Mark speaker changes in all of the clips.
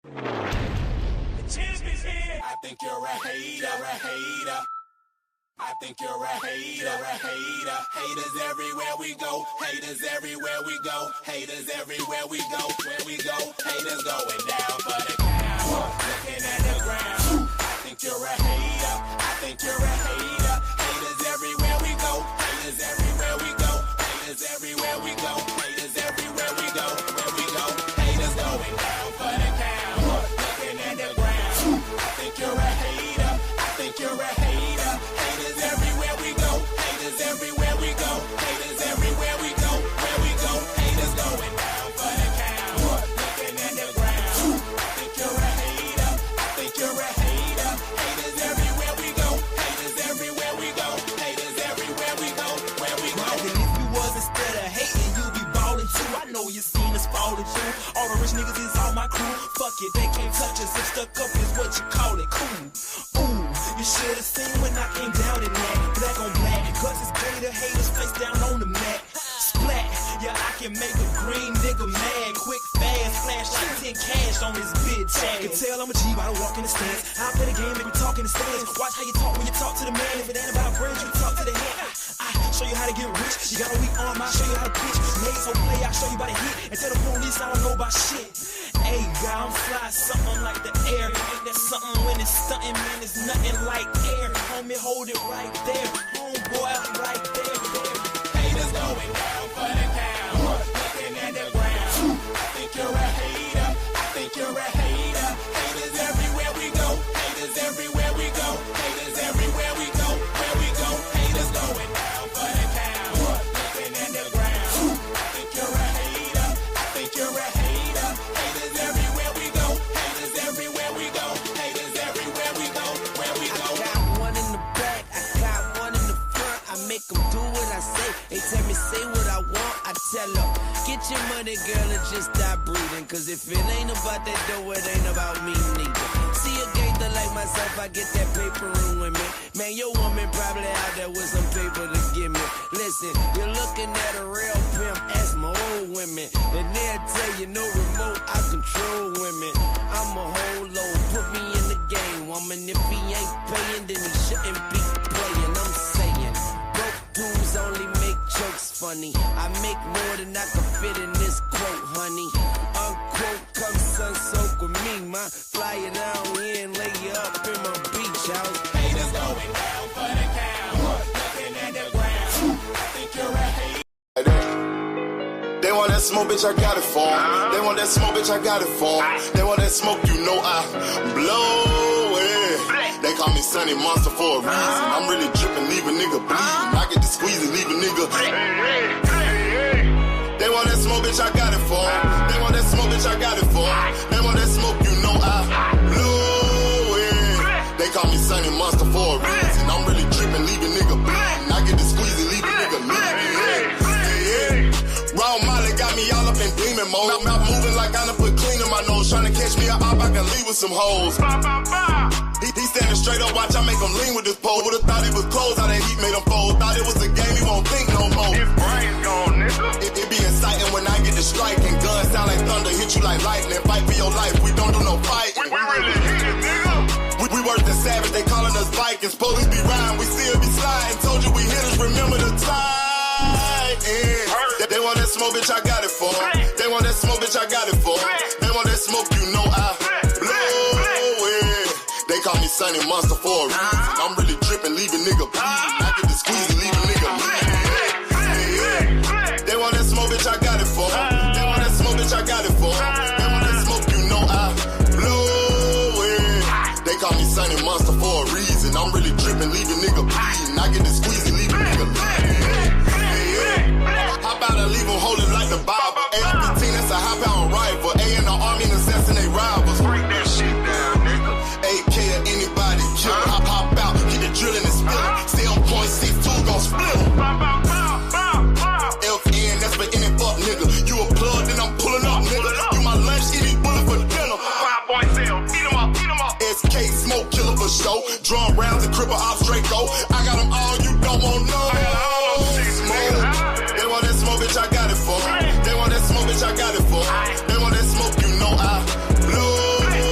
Speaker 1: I think you're a hater. I think you're a hater. Haters everywhere we go. Haters everywhere we go. Haters everywhere we go. Where we go, haters going down for the count. Looking at the ground. I think you're a hater. I think you're a hater. Haters everywhere we go. Haters everywhere we go. Haters everywhere we go. Haters everywhere we go. Where we go, haters going down for the count. Looking at the ground. I think you're a hater. I think you're a hater. Haters everywhere we go. Haters everywhere we go. Haters everywhere we go. Where we go, haters going down for the count. Looking at the ground. I think you're a hater. I think you're a hater. Haters everywhere we go. Haters everywhere we go. Haters everywhere we go. Where we go.
Speaker 2: And if you was instead of hating, you be ballin' too. I know you seen us fallin' too. All the rich niggas is all my crew. Fuck it, they can't touch us. If stuck up is what you call it. Cool. Ooh, you should've seen when I came down in that. Black on black, cause it's greater haters face down on the mat. Splat, yeah, I can make a green nigga mad. Quick, fast, flash like 10 cash on this bitch ass. You can tell I'm a G by the walk in the stands. I play the game, make me talk in the stands. Watch how you talk when you talk to the man. If it ain't about brains, you talk to the head. I show you how to get rich. You got a weak arm, I'll show you how to pitch. Made so play, I'll show you by the hit. And tell the police I don't know about shit. Hey, guy, I'm fly, something like the air. Ain't that something when it's stunting, man? It's nothing like air. Homie, hold it right there. Homeboy, I'm right there.
Speaker 1: Haters going down for the count. Looking at the ground. I think you're a hater. I think you're a hater. Haters everywhere we go. Haters everywhere we go. Haters everywhere we go. Where we go, haters going down for the count. Looking at the ground. I think you're a hater. I think you're a hater. Haters everywhere we go. Haters everywhere we go. Haters everywhere we go. Where we go.
Speaker 3: I got one in the back, I got one in the front. I make them do what I say. They tell me say what I want, I tell them get your money, girl, and just stop breathing. Cause if it ain't about that dough, it ain't about me neither. See a gangster like myself, I get that paper and women. Man, your woman probably out there with some paper to give me. Listen, you're looking at a real pimp, ask my old women. And they'll tell you no remote, I control women. I'm a whole load, put me in the game, woman. If he ain't paying, then he shouldn't be playing. I'm saying, broke dudes only make jokes funny. I make more than I can fit in this quote, honey. Unquote, come sun soak with me, ma. Fly you down here and lay you up in my beach house.
Speaker 1: Haters going down for the count. Looking at the ground. I think you're a hater.
Speaker 4: They want that smoke, bitch, I got it for 'em. They want that smoke, bitch, I got it for 'em. They want that smoke, you know I blow it. They call me Sunny Monster for a reason. I'm really dripping, leave a nigga bleeding. I get to squeeze and leave a nigga. They want that smoke, bitch, I got it for 'em. They want that smoke, bitch, I got it for 'em. They want that smoke, you know I blow it. They call me Sunny Monster for a reason. I'm really dripping, leave a nigga bleeding. I get to squeeze and leave a nigga bleeding. Raw Molly got me all up in demon mode. I'm moving like I done put clean in my nose. Trying to catch me a op, I can leave with some hoes. He standing straight up, watch I make him lean with this pole. Would've thought he was closed, how that heat made him fold. Thought it was a game, he won't think no more. His brain's gone, nigga. It be exciting when I get the strike. And guns sound like thunder, hit you like lightning. Fight for your life, we don't do no fighting. We really hit it, nigga. We worse than savage, they calling us Vikings. Police be riding, we still be sliding. Told you we hitters, remember the time. They want that smoke, bitch, I got it for 'em. They want that smoke, bitch, I got it for 'em. They want that smoke, you know I blow it. They call me Sunny Monster for a reason. I'm really dripping, leave a nigga bleeding. I get the squeeze and leave a nigga bleeding. They want that smoke, bitch, I got it for 'em. They want that smoke, bitch, I got it for 'em. They want that smoke, you know I blow it. They call me Sunny Monster for a reason. I'm really dripping, leave a nigga bleeding. I get the squeeze and leave a nigga bleeding. How about I leave them holding like the Bible? AR-15, that's a high-power rifle. A in the army and assassinate rivals. Break that shit down, nigga. AK or anybody kill. Hop out, get the drilling and spilling. Stay on point, 6-2, gon' split 'em. FN, that's for any fuck nigga. You a plug, then I'm pulling up, nigga. You my lunch, eating bullet for dinner. 5 boys sell, eat 'em up, eat 'em up. SK, smoke killer for show. Drum rounds and cripple ops, Draco. I got them all, you don't want no. They want that smoke, bitch, I got it for 'em. They want that smoke, bitch, I got it for 'em. They want that smoke, you know I blow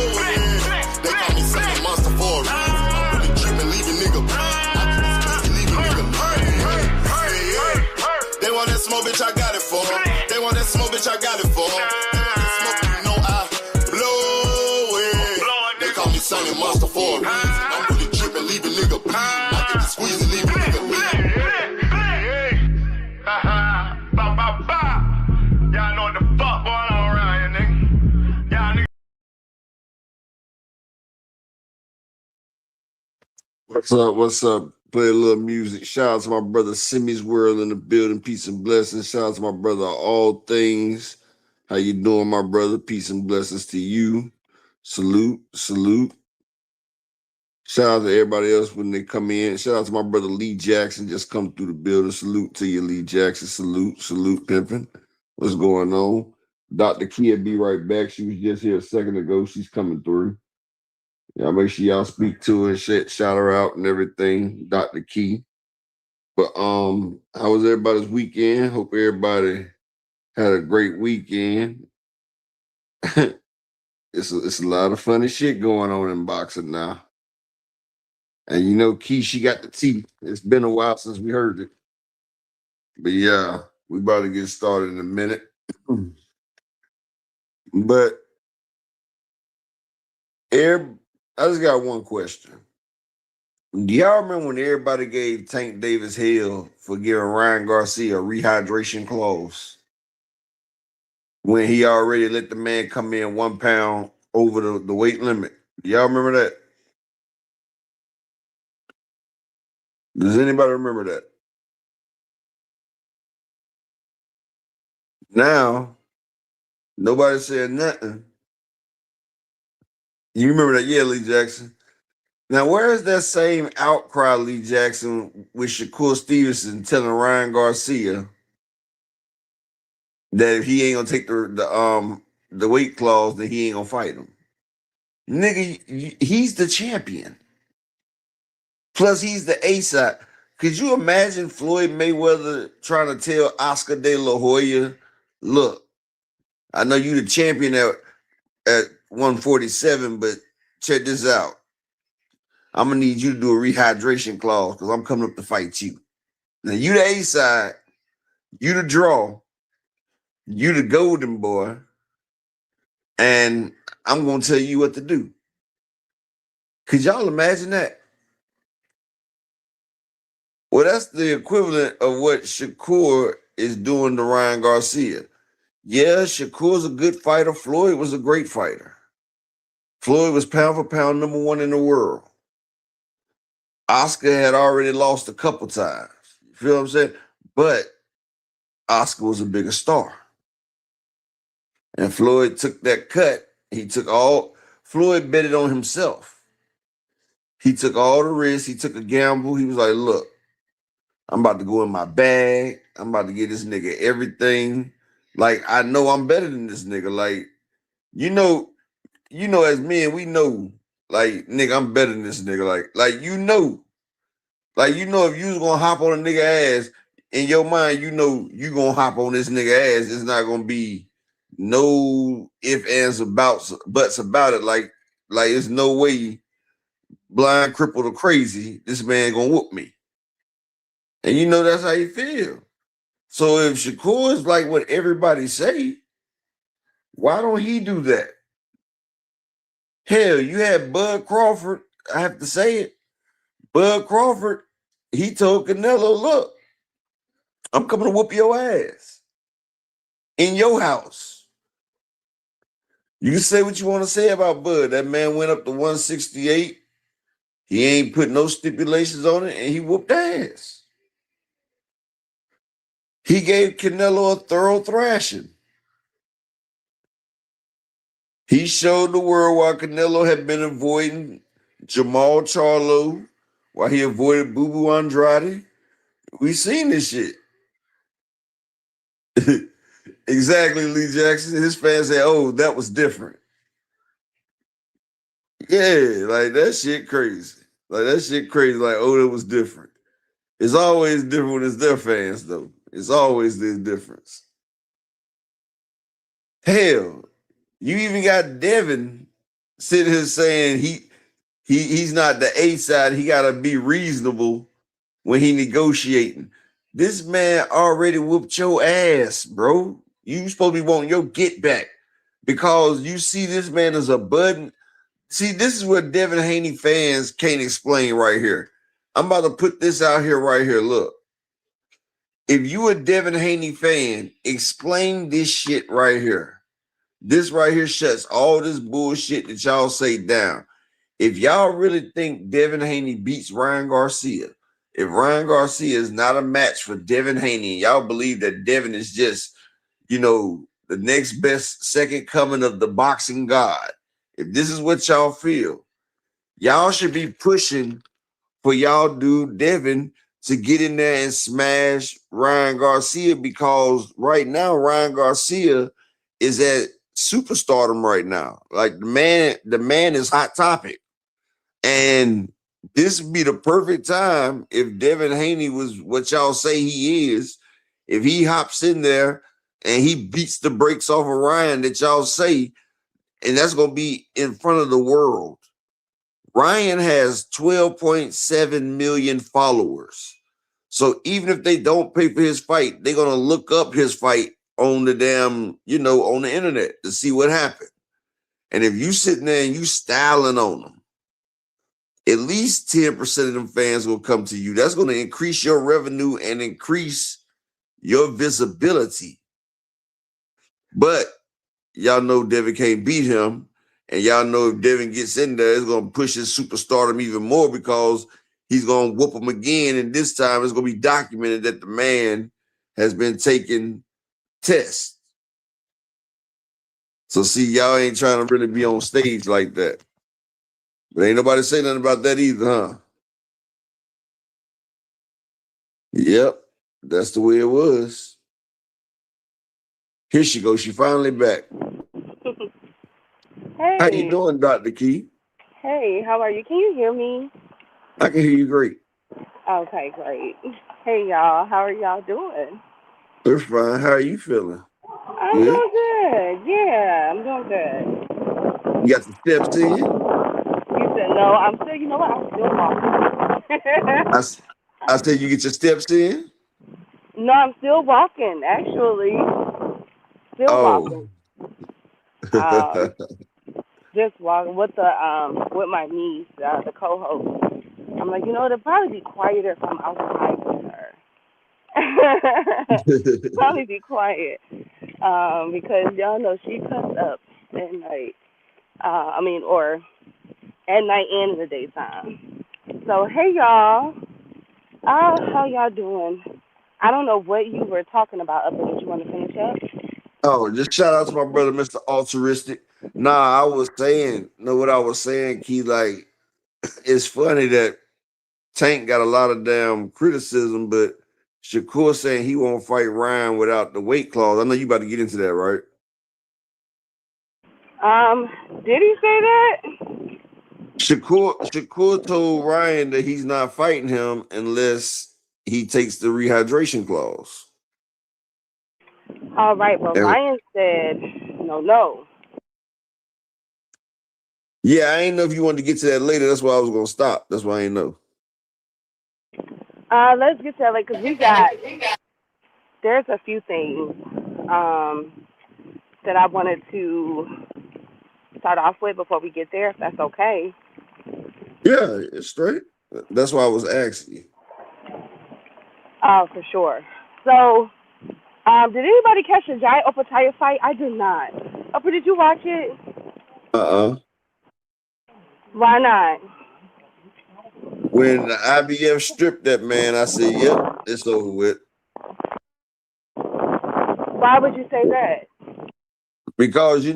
Speaker 4: that smoke, bitch, I got it for 'em. They want that smoke, you know I blow it. They call me Sonny Monster for a reason. I'm really tripping, leave a nigga bleeding. I get the squeeze and leave a nigga bleeding.
Speaker 5: Y'all know what the fuck going on around here, nigga. Y'all niggas.
Speaker 6: What's up? What's up? Play a little music. Shout out to my brother Simmy's World in the building. Peace and blessings. Shout out to my brother All Things. How you doing, my brother? Peace and blessings to you. Salute, salute. Shout out to everybody else when they come in. Shout out to my brother Lee Jackson. Just come through the building. Salute to you, Lee Jackson. Salute, salute, pimping. What's going on? Dr. Kia be right back. She was just here a second ago. She's coming through. Y'all make sure y'all speak to her, shout her out and everything, Dr. Key. But how was everybody's weekend? Hope everybody had a great weekend. It's a lot of funny shit going on in boxing now. And you know, Key, she got the tea. It's been a while since we heard it. But yeah, we about to get started in a minute. But I just got one question. Do y'all remember when everybody gave Tank Davis hell for giving Ryan Garcia a rehydration clause? When he already let the man come in 1 pound over the weight limit. Do y'all remember that? Does anybody remember that? Now, nobody said nothing. You remember that? Yeah, Lee Jackson. Now, where is that same outcry, Lee Jackson, with Shakur Stevenson telling Ryan Garcia that if he ain't gonna take the weight clause, then he ain't gonna fight him? Nigga, he's the champion. Plus, he's the A-side. Could you imagine Floyd Mayweather trying to tell Oscar De La Hoya, look, I know you the champion at 147, but check this out. I'm going to need you to do a rehydration clause because I'm coming up to fight you. Now, you the A-side, you the draw, you the golden boy, and I'm going to tell you what to do. Could y'all imagine that? Well, that's the equivalent of what Shakur is doing to Ryan Garcia. Yeah, Shakur's a good fighter. Floyd was a great fighter. Floyd was pound for pound #1 in the world. Oscar had already lost a couple times. You feel what I'm saying? But Oscar was a bigger star. And Floyd took that cut. Floyd bet it on himself. He took all the risks. He took a gamble. He was like, look, I'm about to go in my bag. I'm about to get this nigga everything. Like, I know I'm better than this nigga. Like, you know, as men, we know, like, nigga, I'm better than this nigga. Like, you know, if you was gonna hop on a nigga ass, in your mind, you know you gonna hop on this nigga ass. It's not gonna be no ifs, ands, buts about it. Like, there's no way, blind, crippled, or crazy, this man gonna whoop me. And you know that's how you feel. So if Shakur is like what everybody say, why don't he do that? Hell, you had Bud Crawford, I have to say it. Bud Crawford, he told Canelo, look, I'm coming to whoop your ass in your house. You can say what you want to say about Bud. That man went up to 168. He ain't put no stipulations on it, and he whooped ass. He gave Canelo a thorough thrashing. He showed the world why Canelo had been avoiding Jamal Charlo, why he avoided Boo Boo Andrade. We seen this shit. Exactly, Lee Jackson. His fans say, oh, that was different. Yeah, like that shit crazy. Like, oh, that was different. It's always different when it's their fans, though. It's always this difference. Hell, you even got Devin sitting here saying he's not the A side. He got to be reasonable when he negotiating. This man already whooped your ass, bro. You supposed to be wanting your get back because you see this man as a button. See, this is what Devin Haney fans can't explain right here. I'm about to put this out here right here. Look, if you a Devin Haney fan, explain this shit right here. This right here shuts all this bullshit that y'all say down. If y'all really think Devin Haney beats Ryan Garcia, if Ryan Garcia is not a match for Devin Haney, y'all believe that Devin is just, the next best second coming of the boxing god. If this is what y'all feel, y'all should be pushing for y'all dude Devin to get in there and smash Ryan Garcia, because right now Ryan Garcia is at superstardom right now. Like the man is hot topic. And this would be the perfect time if Devin Haney was what y'all say he is, if he hops in there and he beats the brakes off of Ryan that y'all say, and that's going to be in front of the world. Ryan has 12.7 million followers. So even if they don't pay for his fight, they're going to look up his fight on the damn, on the internet to see what happened. And if you sitting there and you styling on them, at least 10% of them fans will come to you. That's going to increase your revenue and increase your visibility. But y'all know Devin can't beat him. And y'all know if Devin gets in there, it's going to push his superstardom even more because he's going to whoop him again. And this time it's going to be documented that the man has been taking tests. So see, y'all ain't trying to really be on stage like that. But ain't nobody say nothing about that either, huh? Yep, that's the way it was. Here she goes. She finally back.
Speaker 7: Hey.
Speaker 6: How you doing, Dr. Key?
Speaker 7: Hey, how are you? Can you hear me?
Speaker 6: I can hear you great.
Speaker 7: Okay, great. Hey, y'all. How are y'all doing?
Speaker 6: We're fine. How are you feeling?
Speaker 7: I'm doing good. Yeah, I'm doing good.
Speaker 6: You got the steps in?
Speaker 7: You said no. I'm still, you know what? I'm still walking.
Speaker 6: I said you get your steps in?
Speaker 7: No, I'm still walking, actually. Still walking. Just walking with with my niece, the co-host. I'm like, it'll probably be quieter if I'm outside with her. Probably be quiet. Because y'all know she cuts up at night. Or at night and in the daytime. So, hey, y'all. How y'all doing? I don't know what you were talking about up there. Did you want to finish up?
Speaker 6: Oh, just shout out to my brother, Mr. Altruistic. Nah, I was saying, what I was saying, Key, like, it's funny that Tank got a lot of damn criticism, but Shakur saying he won't fight Ryan without the weight clause. I know you about to get into that, right?
Speaker 7: Did he say that?
Speaker 6: Shakur told Ryan that he's not fighting him unless he takes the rehydration clause.
Speaker 7: All right, well, Ryan said no.
Speaker 6: Yeah, I ain't know if you wanted to get to that later. That's why I was gonna stop. That's why I ain't know.
Speaker 7: Let's get to that later because there's a few things that I wanted to start off with before we get there, if that's okay.
Speaker 6: Yeah, it's straight. That's why I was asking you.
Speaker 7: Oh, for sure. So, did anybody catch the Jai Opataya fight? I did not. Opa, did you watch it? Why not?
Speaker 6: When the IBF stripped that man, I said, yep, it's over with.
Speaker 7: Why would you say that?
Speaker 6: Because,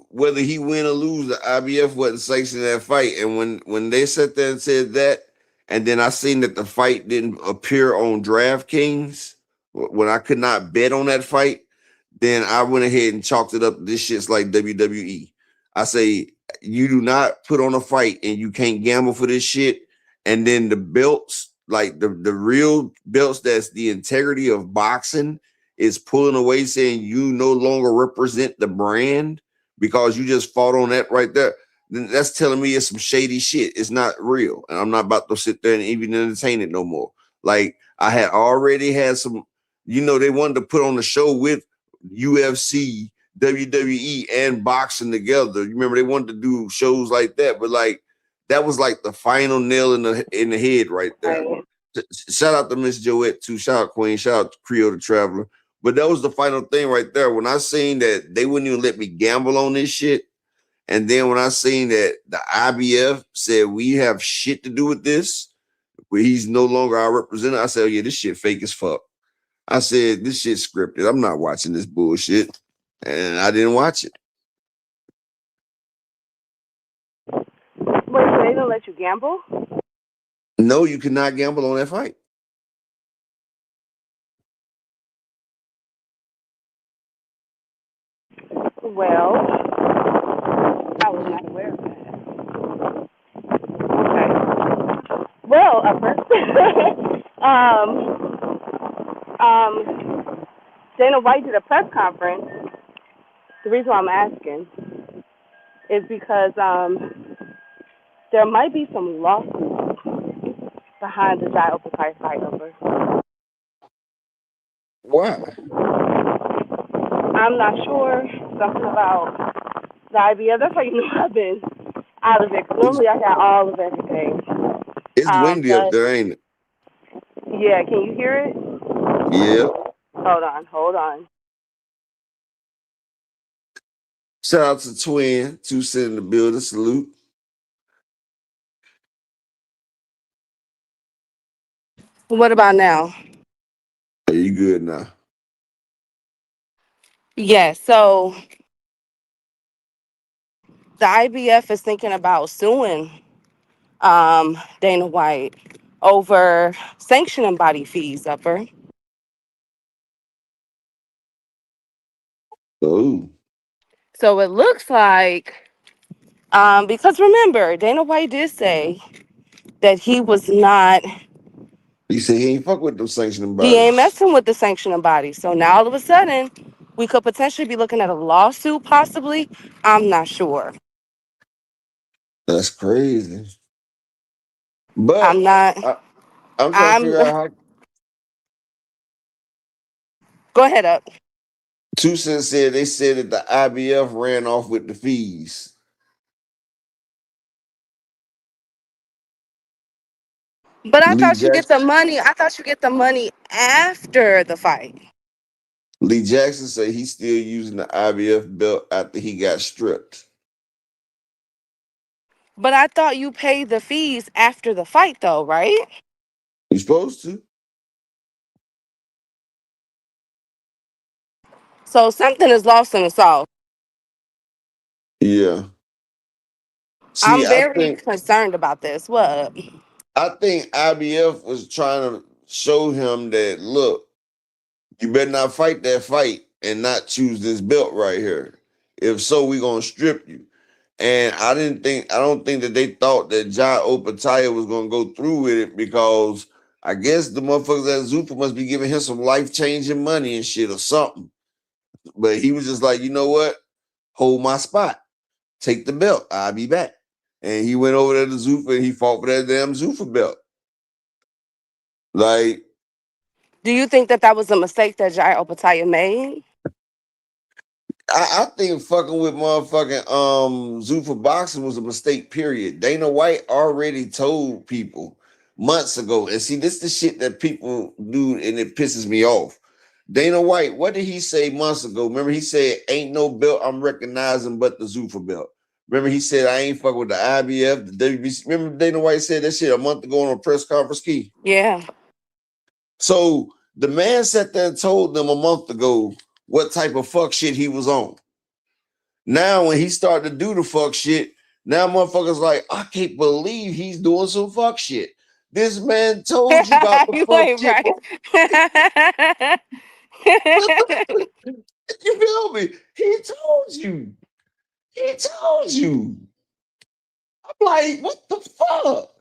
Speaker 6: whether he win or lose, the IBF wasn't sanctioning that fight. And when they sat there and said that, and then I seen that the fight didn't appear on DraftKings, when I could not bet on that fight, then I went ahead and chalked it up. This shit's like WWE. I say, you do not put on a fight and you can't gamble for this shit. And then the belts, like the real belts, that's the integrity of boxing, is pulling away, saying you no longer represent the brand because you just fought on that right there. Then that's telling me it's some shady shit. It's not real. And I'm not about to sit there and even entertain it no more. Like I had already had some, they wanted to put on the show with UFC, WWE, and boxing together. You remember they wanted to do shows like that, but like that was like the final nail in the head right there.
Speaker 7: Right.
Speaker 6: Shout out to Miss Joette too. Shout out Queen. Shout out to Creole the Traveler. But that was the final thing right there. When I seen that they wouldn't even let me gamble on this shit, and then when I seen that the IBF said we have shit to do with this, where he's no longer our representative, I said, oh yeah, this shit fake as fuck. I said, this shit's scripted. I'm not watching this bullshit. And I didn't watch it.
Speaker 7: Wait, so they don't let you gamble?
Speaker 6: No, you cannot gamble on that fight.
Speaker 7: Well, I was not aware of that. Okay. Well, Dana White did a press conference. The reason why I'm asking is because there might be some lawsuits behind the Jai Opetaia fight over.
Speaker 6: Why?
Speaker 7: I'm not sure. Something about the IBF. That's how you know I've been out of it. 'Cause normally I got all of everything.
Speaker 6: It's windy up there, ain't it?
Speaker 7: Yeah, can you hear it?
Speaker 6: Yeah.
Speaker 7: Hold on.
Speaker 6: Shout out to Twin, 2 cents in the building. Salute.
Speaker 7: What about now?
Speaker 6: Are you good now?
Speaker 7: Yeah, so the IBF is thinking about suing Dana White over sanctioning body fees, Upper.
Speaker 6: Oh.
Speaker 7: So it looks like, because remember, Dana White did say that he was not,
Speaker 6: He said he ain't fuck with them sanctioning
Speaker 7: he ain't
Speaker 6: bodies.
Speaker 7: messing with the sanctioning body. So now all of a sudden, we could potentially be looking at a lawsuit, possibly. I'm not sure.
Speaker 6: That's crazy. But
Speaker 7: I'm not.
Speaker 6: I'm trying to
Speaker 7: I'm.
Speaker 6: figure out how
Speaker 7: Go ahead, Up.
Speaker 6: 2 cents said they said that the IBF ran off with the fees.
Speaker 7: But I
Speaker 6: Lee
Speaker 7: thought you get
Speaker 6: Jackson,
Speaker 7: the money. I thought you get the money after the fight.
Speaker 6: Lee Jackson said he's still using the IBF belt after he got stripped.
Speaker 7: But I thought you paid the fees after the fight, though, right?
Speaker 6: You supposed to?
Speaker 7: So something is lost in the sauce.
Speaker 6: Yeah. See,
Speaker 7: I'm very concerned about this. What?
Speaker 6: I think IBF was trying to show him that look, you better not fight that fight and not choose this belt right here. If so, we're gonna strip you. And I don't think that they thought that Jai Opetaia was gonna go through with it because I guess the motherfuckers at Zupa must be giving him some life-changing money and shit or something. But he was just like, you know what? Hold my spot. Take the belt. I'll be back. And he went over there to Zufa and he fought for that damn Zufa belt. Like,
Speaker 7: Do you think that was a mistake that Jai Opetaia made?
Speaker 6: I think fucking with motherfucking Zufa boxing was a mistake, period. Dana White already told people months ago, and see, this is the shit that people do, and it pisses me off. Dana White, what did he say months ago? Remember, he said, ain't no belt I'm recognizing but the Zufa belt. Remember, he said, I ain't fucking with the IBF, the WBC. Remember, Dana White said that shit a month ago on a press conference key.
Speaker 7: Yeah.
Speaker 6: So the man sat there and told them a month ago what type of fuck shit he was on. Now, when he started to do the fuck shit, now motherfuckers like, I can't believe he's doing some fuck shit. This man told you about the
Speaker 7: You
Speaker 6: fuck
Speaker 7: ain't
Speaker 6: shit.
Speaker 7: right.
Speaker 6: You feel me? He told you. He told you. I'm like, what the fuck?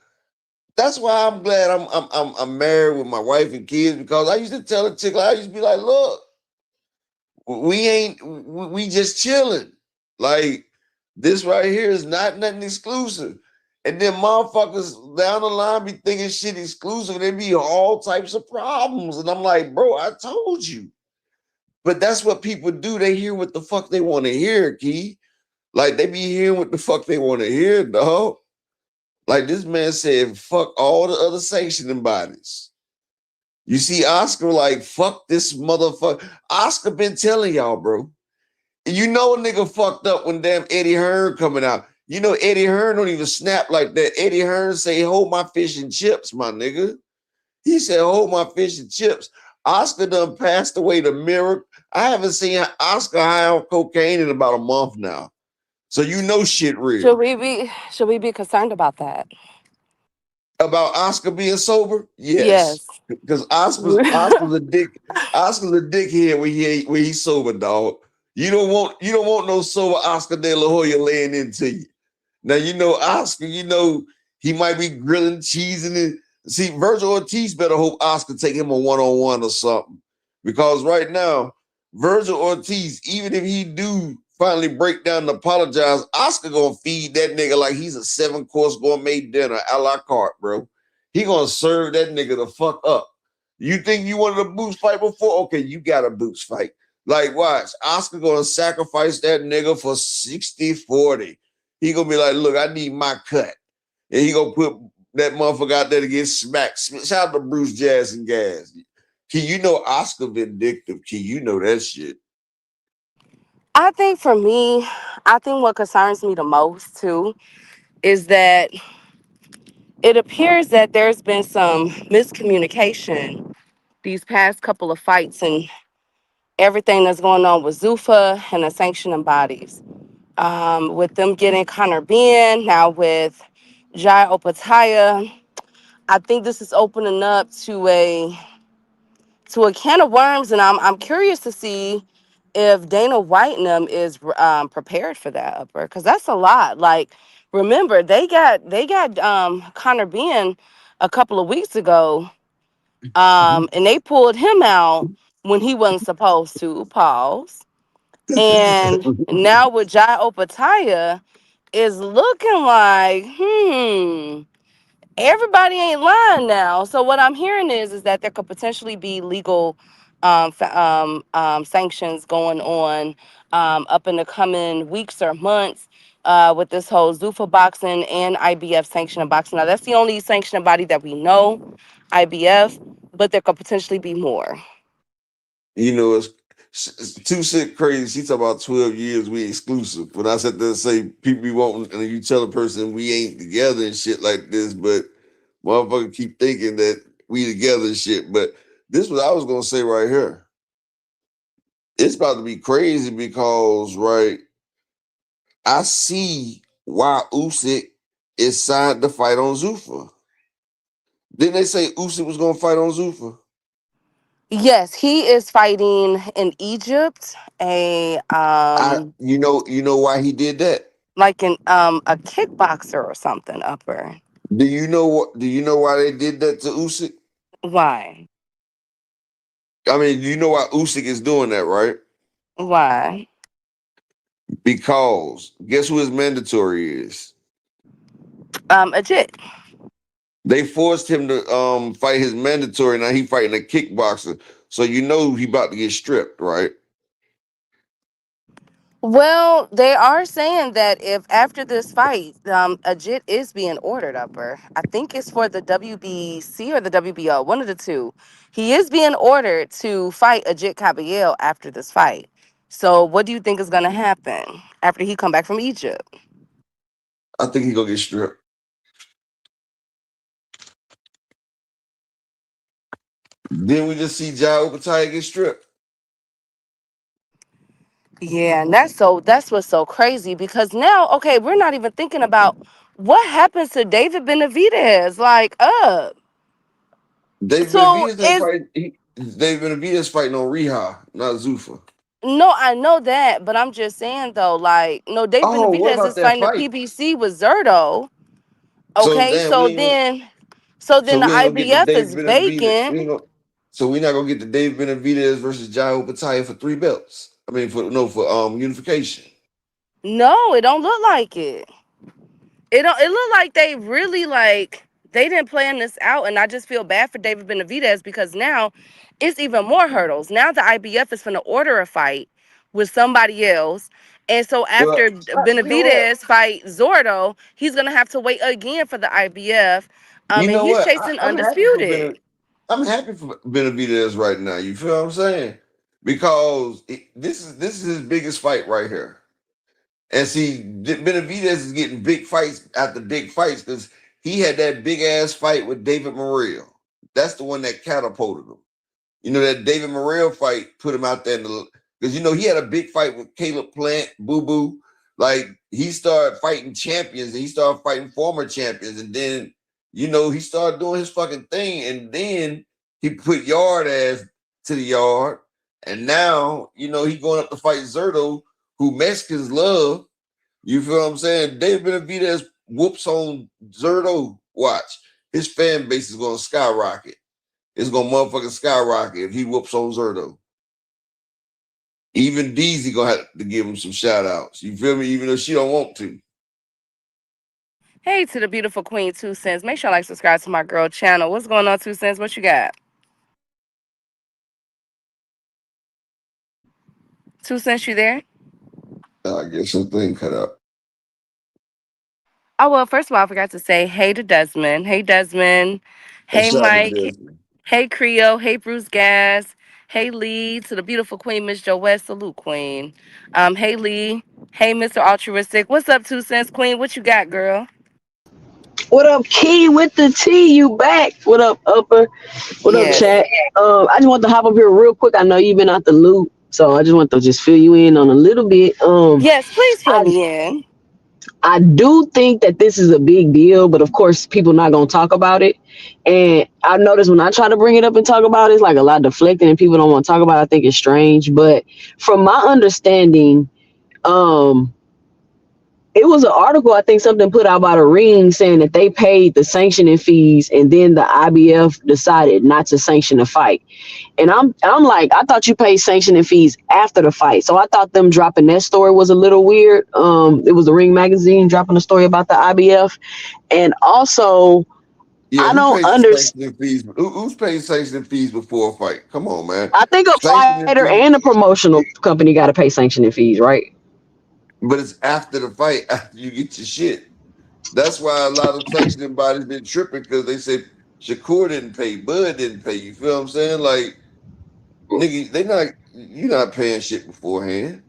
Speaker 6: That's why I'm glad I'm married with my wife and kids, because I used to tell a chick, I used to be like, look, we just chilling. Like, this right here is not nothing exclusive. And then motherfuckers down the line be thinking shit exclusive. There be all types of problems. And I'm like, bro, I told you. But that's what people do. They hear what the fuck they want to hear, Key. Like they be hearing what the fuck they want to hear, dog. Like this man said, fuck all the other sanctioning bodies. You see, Oscar like fuck this motherfucker. Oscar been telling y'all, bro. You know a nigga fucked up when damn Eddie Hearn coming out. You know Eddie Hearn don't even snap like that. Eddie Hearn say, "Hold my fish and chips, my nigga." He said, "Hold my fish and chips." Oscar done passed away the mirror. I haven't seen Oscar high on cocaine in about a month now. So you know shit
Speaker 7: Should
Speaker 6: real.
Speaker 7: we be should we be concerned about that?
Speaker 6: About Oscar being sober? Yes.
Speaker 7: Yes.
Speaker 6: Because Oscar's a dick. Oscar's a dickhead when he's sober, dog. You don't want no sober Oscar De La Hoya laying into you. Now you know Oscar, he might be grilling, cheesing it. See, Virgil Ortiz better hope Oscar take him a one-on-one or something. Because right now, Virgil Ortiz, even if he do finally break down and apologize, Oscar gonna feed that nigga like he's a 7-course gourmet dinner a la carte, bro. He gonna serve that nigga the fuck up. You think you wanted a boots fight before? Okay, you got a boots fight. Like, watch, Oscar gonna sacrifice that nigga for 60-40. He gonna be like, look, I need my cut. And he gonna put that motherfucker out there to get smacked. Shout out to Bruce Jazz and Gas. Key, you know Oscar vindictive. Key, you know that shit.
Speaker 7: I think for me, I think what concerns me the most too is that it appears that there's been some miscommunication these past couple of fights and everything that's going on with Zuffa and the sanctioning bodies. With them getting Connor Ben, now with Jai Opataya, I think this is opening up to a can of worms, and I'm curious to see if Dana White and them is prepared for that upper, because that's a lot. Like, remember they got Connor Ben a couple of weeks ago, and they pulled him out when he wasn't supposed to. Pause. And now with Jai Opataya, is looking like everybody ain't lying now. So what I'm hearing is that there could potentially be legal sanctions going on up in the coming weeks or months with this whole Zuffa boxing and IBF sanctioning boxing. Now that's the only sanctioning body that we know, IBF, but there could potentially be more.
Speaker 6: It's too shit crazy. She talk about 12 years we exclusive. When I said to say people be wanting, and you tell a person we ain't together and shit like this, but motherfucker keep thinking that we together and shit. But this what I was gonna say right here. It's about to be crazy because I see why Usyk is signed to fight on Zuffa. Didn't they say Usyk was gonna fight on Zuffa?
Speaker 7: Yes, he is fighting in Egypt, a
Speaker 6: You know why he did that?
Speaker 7: like an a kickboxer or something upper.
Speaker 6: Do you know why they did that to Usyk?
Speaker 7: Why?
Speaker 6: I mean, you know why Usyk is doing that, right?
Speaker 7: Why?
Speaker 6: Because guess who his mandatory is?
Speaker 7: A jit.
Speaker 6: They forced him to fight his mandatory. Now he fighting a kickboxer, so you know he about to get stripped, right?
Speaker 7: Well, they are saying that if after this fight, a jit is being ordered upper. I think it's for the WBC or the WBO, one of the two. He is being ordered to fight a jit Caballero after this fight. So, what do you think is going to happen after he come back from Egypt?
Speaker 6: I think he gonna get stripped. Then we just see Jai Opataya get stripped.
Speaker 7: Yeah, and that's what's so crazy because now, okay, we're not even thinking about what happens to David Benavidez. Like,
Speaker 6: David
Speaker 7: so
Speaker 6: Benavidez ain't
Speaker 7: is
Speaker 6: fighting. David Benavidez fighting on Reha, not Zuffa.
Speaker 7: no, I know that, but I'm just saying though, like, no, David
Speaker 6: Oh, what
Speaker 7: Benavidez
Speaker 6: about
Speaker 7: is
Speaker 6: that
Speaker 7: fighting the
Speaker 6: fight?
Speaker 7: PBC with Zerto.
Speaker 6: So
Speaker 7: Okay,
Speaker 6: damn,
Speaker 7: so then
Speaker 6: so
Speaker 7: the
Speaker 6: we ain't gonna get the
Speaker 7: IBF
Speaker 6: David
Speaker 7: is
Speaker 6: Benavidez.
Speaker 7: vacant.
Speaker 6: So we're not gonna get the David Benavidez versus Jai Opataya for 3 belts. I mean, for unification.
Speaker 7: No, it don't look like it. It don't. It look like they really like they didn't plan this out, and I just feel bad for David Benavidez because now it's even more hurdles. Now the IBF is going to order a fight with somebody else, and so
Speaker 6: Well,
Speaker 7: after
Speaker 6: you know what?
Speaker 7: Benavidez fight Zordo, he's going to have to wait again for the IBF,
Speaker 6: You
Speaker 7: and
Speaker 6: know
Speaker 7: he's
Speaker 6: what?
Speaker 7: chasing
Speaker 6: I'm happy for
Speaker 7: undisputed.
Speaker 6: I'm happy for Benavidez right now. You feel what I'm saying? Because this is his biggest fight right here. And see, Benavidez is getting big fights after big fights because he had that big ass fight with David Morrell. That's the one that catapulted him. You know, that David Morrell fight put him out there because he had a big fight with Caleb Plant, Boo Boo. Like he started fighting champions and he started fighting former champions, and then he started doing his fucking thing, and then he put Yard ass to the yard, and now he going up to fight Zerto, who Mexicans love. You feel what I'm saying? David Benavidez whoops on Zerto. Watch, his fan base is gonna skyrocket. It's gonna motherfucking skyrocket if he whoops on Zerto. Even Deezy gonna have to give him some shout outs. You feel me? Even though she don't want to.
Speaker 7: Hey to the beautiful queen, 2 Cents. Make sure I like subscribe to my girl channel. What's going on, 2 Cents? What you got? 2 Cents, you there?
Speaker 6: I guess something cut up.
Speaker 7: Oh, well, first of all, I forgot to say hey to Desmond. Hey, Desmond. Hey,
Speaker 6: What's up with
Speaker 7: Mike.
Speaker 6: this?
Speaker 7: Hey, Creole. Hey, Bruce Gas. Hey, Lee. To the beautiful queen, Miss Joette. Salute, queen. Hey, Lee. Hey, Mr. Altruistic. What's up, 2 Cents, queen? What you got, girl?
Speaker 8: What up, Key with the T? You back? What up, Upper? What up,
Speaker 7: Yes.
Speaker 8: chat? I just want to hop up here real quick. I know you've been out the loop, so I just want to just fill you in on a little bit.
Speaker 7: Yes, please fill
Speaker 8: I
Speaker 7: me in.
Speaker 8: I do think that this is a big deal, but of course, people not gonna talk about it. And I've noticed when I try to bring it up and talk about it, it's like a lot deflecting, and people don't want to talk about it. I think it's strange, but from my understanding, um it was an article, I think something put out by the Ring saying that they paid the sanctioning fees and then the IBF decided not to sanction the fight. And I'm like, I thought you paid sanctioning fees after the fight. So I thought them dropping that story was a little weird. It was the Ring magazine dropping a story about the IBF. And also
Speaker 6: Yeah,
Speaker 8: I
Speaker 6: who
Speaker 8: don't
Speaker 6: pays the
Speaker 8: understand.
Speaker 6: sanctioning fees? Who's paying sanctioning fees before a fight? Come on, man.
Speaker 8: I think a
Speaker 6: Sanctioning
Speaker 8: fighter
Speaker 6: fees,
Speaker 8: and a promotional company got to pay sanctioning fees, right?
Speaker 6: but it's after the fight, after you get your shit. That's why a lot of sanctioning bodies been tripping because they said Shakur didn't pay, Bud didn't pay. You feel what I'm saying? Like, nigga, you're not paying shit beforehand.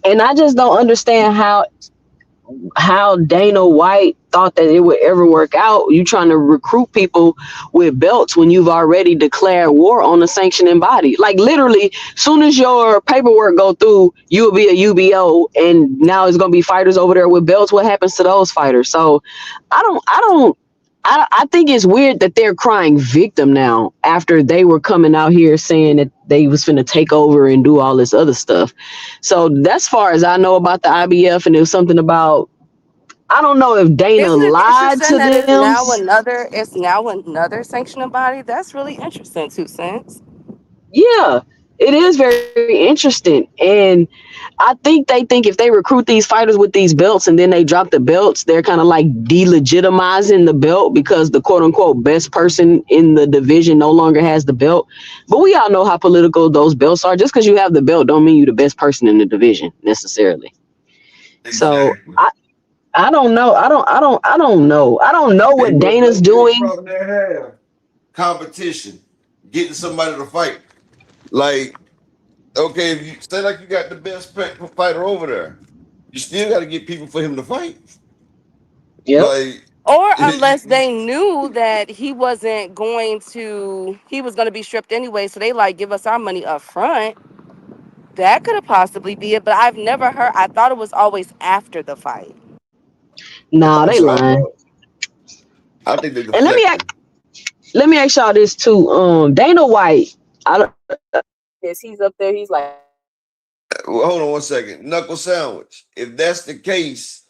Speaker 8: And I just don't understand how Dana White thought that it would ever work out. You trying to recruit people with belts when you've already declared war on the sanctioning body. Like literally, soon as your paperwork go through, you will be a UBO, and now it's gonna be fighters over there with belts. What happens to those fighters? So, I think it's weird that they're crying victim now after they were coming out here saying that they was finna take over and do all this other stuff. So that's far as I know about the IBF, and it was something about I don't know if Dana
Speaker 7: Isn't it
Speaker 8: lied
Speaker 7: interesting
Speaker 8: to
Speaker 7: that
Speaker 8: them.
Speaker 7: it's now another sanctioning body? That's really interesting, 2 Cents.
Speaker 8: Yeah, it is very interesting. And I think if they recruit these fighters with these belts and then they drop the belts, they're kind of like delegitimizing the belt because the quote unquote best person in the division no longer has the belt. But we all know how political those belts are. Just because you have the belt don't mean you're the best person in the division necessarily. So
Speaker 6: Exactly.
Speaker 8: I don't know. I don't know
Speaker 6: Hey,
Speaker 8: what
Speaker 6: but
Speaker 8: Dana's
Speaker 6: let's get a
Speaker 8: doing.
Speaker 6: problem they have. Competition. Getting somebody to fight. Like, okay, if you say like you got the best fighter over there, you still got to get people for him to fight.
Speaker 8: Yep.
Speaker 6: Like,
Speaker 7: Or unless they knew that he was going to be stripped anyway, so they like give us our money up front. That could have possibly be it, but I've never heard. I thought it was always after the fight.
Speaker 8: Nah, they
Speaker 6: that's what I
Speaker 8: lying.
Speaker 6: thought. I think they
Speaker 8: And
Speaker 6: deflecting.
Speaker 8: let me ask y'all this too. Dana White, I don't. Yes, he's up there. He's like,
Speaker 6: Well, hold on one second. Knuckle sandwich. If that's the case,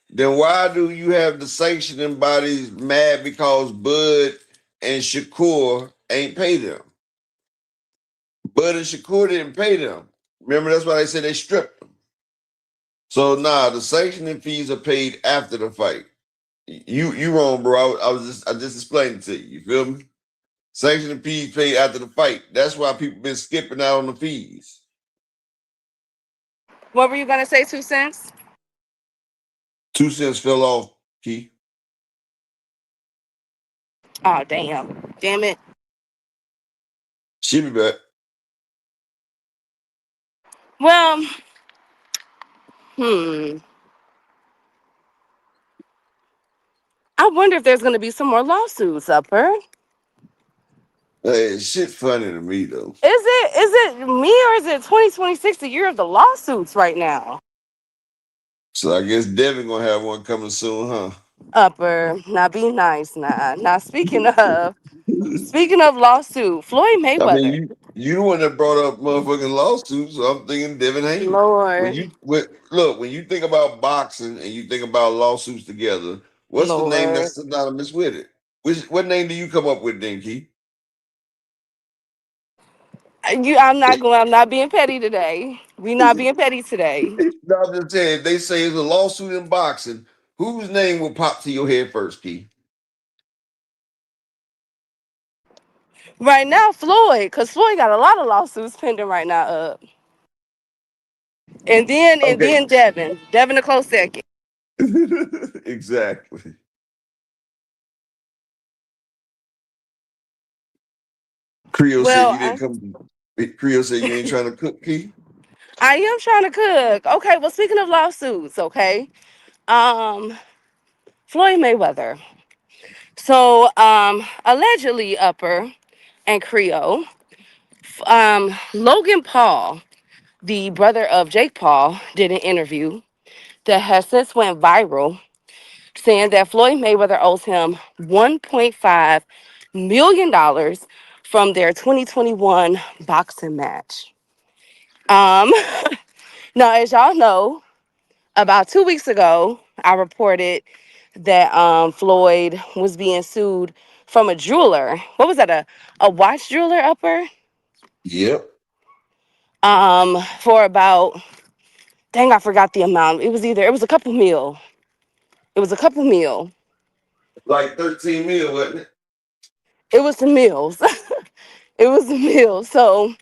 Speaker 6: then why do you have the sanctioning bodies mad because Bud and Shakur ain't paid them? Bud and Shakur didn't pay them. Remember, that's why they said they stripped them. So nah, the sanctioning fees are paid after the fight. You wrong, bro. I just explained it to you. You feel me? Sanction and fees paid after the fight. That's why people been skipping out on the fees.
Speaker 7: What were you gonna say, 2 cents?
Speaker 6: 2 cents fell off, Key.
Speaker 7: Oh damn. Damn it.
Speaker 6: She'll be back.
Speaker 7: Well, hmm. I wonder if there's gonna be some more lawsuits, Upper.
Speaker 6: Hey, shit funny to me though.
Speaker 7: Is it me or is it 2026, the year of the lawsuits right now?
Speaker 6: So I guess Devin gonna have one coming soon, huh?
Speaker 7: Upper, now be nice now. Now speaking of lawsuit, Floyd
Speaker 6: I mean,
Speaker 7: Mayweather.
Speaker 6: you the one that brought up motherfucking lawsuits, so I'm thinking Devin Haney.
Speaker 7: Lord,
Speaker 6: When you think about boxing and you think about lawsuits together, what's the name
Speaker 7: Lord.
Speaker 6: that's synonymous with it? What name do you come up with, Dinky?
Speaker 7: I'm not being petty today. We not being petty today.
Speaker 6: No, I'm just saying, if they say it's a lawsuit in boxing, whose name will pop to your head first, Key?
Speaker 7: Right now, Floyd, because Floyd got a lot of lawsuits pending right now up. And
Speaker 6: Okay.
Speaker 7: then Devin. Devin a close second.
Speaker 6: Exactly. Creo said
Speaker 7: Well,
Speaker 6: you didn't come. Creo said you ain't trying to cook, Key.
Speaker 7: I am trying to cook. Okay, well, speaking of lawsuits, okay. Um, Floyd Mayweather. So, allegedly, Upper and Creo, Logan Paul, the brother of Jake Paul, did an interview that has since went viral, saying that Floyd Mayweather owes him $1.5 million from their 2021 boxing match. Um, Now, as y'all know, about 2 weeks ago, I reported that Floyd was being sued from a jeweler. What was that? A watch jeweler, Upper?
Speaker 6: Yep.
Speaker 7: For about, dang, I forgot the amount. It was a couple mil. It was a couple mil.
Speaker 6: Like 13 mil, wasn't it?
Speaker 7: It was the mills. It was the mills. So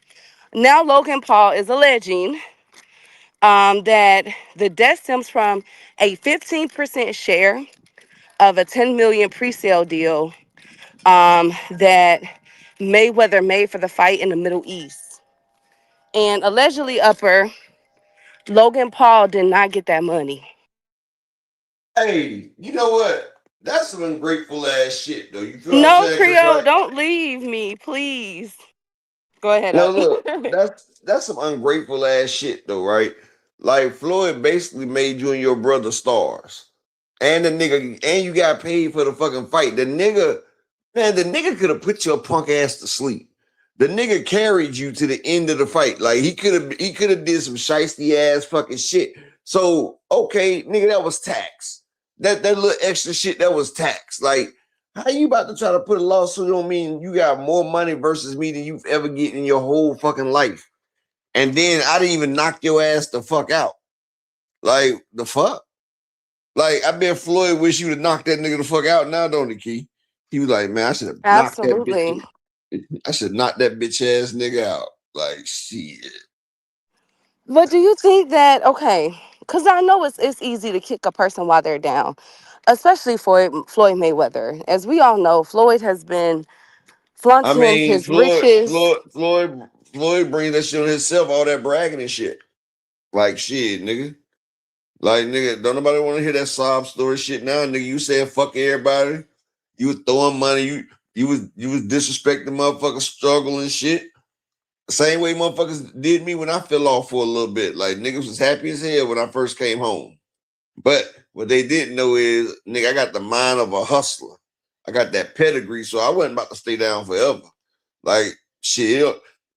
Speaker 7: now Logan Paul is alleging that the debt stems from a 15% share of a 10 million pre-sale deal that Mayweather made for the fight in the Middle East. And allegedly, Upper, Logan Paul did not get that money.
Speaker 6: Hey, you know what? That's some ungrateful ass shit, though. You feel what I'm
Speaker 7: No,
Speaker 6: saying? Cause
Speaker 7: Creole,
Speaker 6: like,
Speaker 7: don't leave me, please. Go ahead,
Speaker 6: no,
Speaker 7: Up.
Speaker 6: look, that's some ungrateful ass shit, though, right? Like Floyd basically made you and your brother stars, and the nigga, and you got paid for the fucking fight. The nigga, man, the nigga could have put your punk ass to sleep. The nigga carried you to the end of the fight. Like he could have did some shiesty ass fucking shit. So okay, nigga, that was tax. That little extra shit that was tax. Like, how you about to try to put a lawsuit on me and you got more money versus me than you've ever get in your whole fucking life? And then I didn't even knock your ass the fuck out. Like the fuck? Like I bet Floyd wish you would knock that nigga the fuck out now, don't he, Key? He was like, man, I should have knocked that bitch.
Speaker 7: Absolutely.
Speaker 6: I should knock that bitch ass nigga out. Like shit.
Speaker 7: But do you think that, okay, because I know it's easy to kick a person while they're down, especially for Floyd Mayweather. As we all know, Floyd has been
Speaker 6: I
Speaker 7: flaunting
Speaker 6: mean,
Speaker 7: his riches.
Speaker 6: Floyd brings that shit on himself, all that bragging and shit. Like shit, nigga. Like nigga, don't nobody want to hear that sob story shit now, nigga. You saying fuck everybody. You was throwing money. You was disrespecting motherfuckers struggle and shit. Same way motherfuckers did me when I fell off for a little bit. Like niggas was happy as hell when I first came home. But what they didn't know is, nigga, I got the mind of a hustler. I got that pedigree, so I wasn't about to stay down forever. Like shit,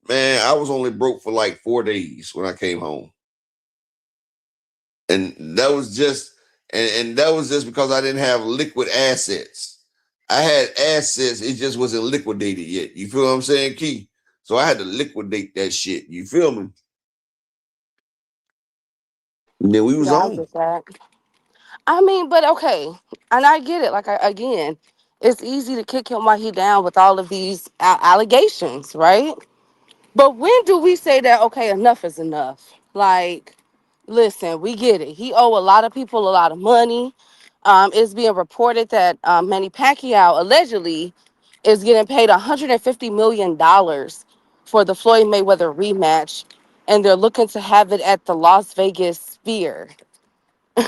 Speaker 6: man, I was only broke for like 4 days when I came home. And that was just and that was just because I didn't have liquid assets. I had assets, it just wasn't liquidated yet. You feel what I'm saying, Key? So I had to liquidate that shit. You feel me? And then we was
Speaker 7: Yeah, I
Speaker 6: on.
Speaker 7: get that. I mean, but okay, and I get it. Like again, it's easy to kick him while he down with all of these allegations, right? But when do we say that okay, enough is enough? Like, listen, we get it. He owe a lot of people a lot of money. It's being reported that Manny Pacquiao allegedly is getting paid $150 million for the Floyd Mayweather rematch, and they're looking to have it at the Las Vegas Sphere.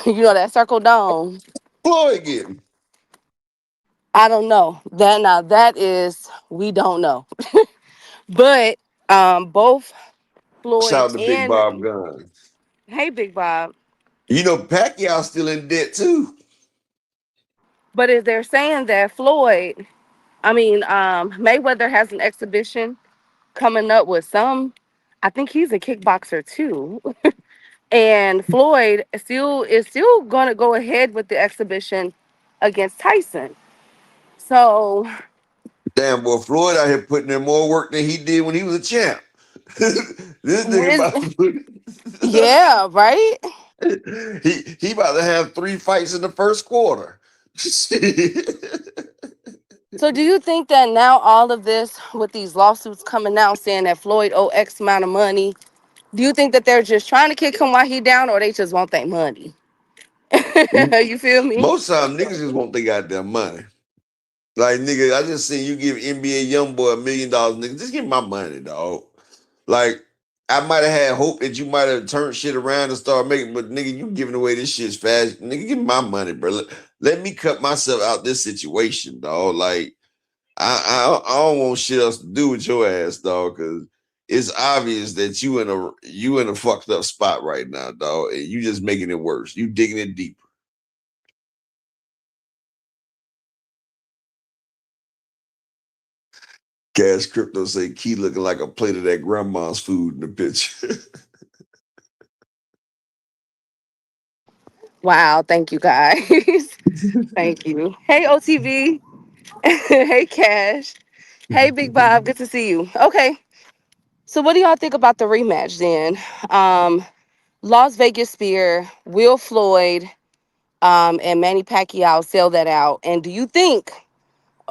Speaker 7: You know that Circle Dome.
Speaker 6: Floyd getting.
Speaker 7: I don't know. That now that is we don't know. But both
Speaker 6: Shout
Speaker 7: Floyd
Speaker 6: out to Big
Speaker 7: and
Speaker 6: Bob Gunn.
Speaker 7: hey Big Bob.
Speaker 6: You know, Pacquiao still in debt too.
Speaker 7: But is they're saying that Floyd, I mean, Mayweather has an exhibition coming up with some. I think he's a kickboxer too. And Floyd is still gonna go ahead with the exhibition against Tyson. So
Speaker 6: Damn, boy, Floyd out here putting in more work than he did when he was a champ. This nigga
Speaker 7: is
Speaker 6: about to put.
Speaker 7: yeah, right?
Speaker 6: he about to have 3 fights in the first quarter.
Speaker 7: So do you think that now all of this with these lawsuits coming out saying that Floyd owe X amount of money, do you think that they're just trying to kick him while he down or they just want that money? You feel me?
Speaker 6: Most time niggas just want their goddamn money. Like nigga, I just seen you give NBA young boy $1 million, nigga. Just give me my money, dog. Like I might have had hope that you might have turned shit around and start making, but nigga, you giving away this shit fast. Nigga, give me my money, bro. Let me cut myself out this situation, dog. Like I don't want shit else to do with your ass, dog, because it's obvious that you in a fucked up spot right now, dog. And you just making it worse. You digging it deeper. Cash Crypto say Key looking like a plate of that grandma's food in the picture.
Speaker 7: Wow, thank you guys. Thank you. Hey OTV. Hey Cash. Hey Big Bob, good to see you. Okay. So what do y'all think about the rematch then? Las Vegas Spear, Will Floyd, and Manny Pacquiao sell that out. And do you think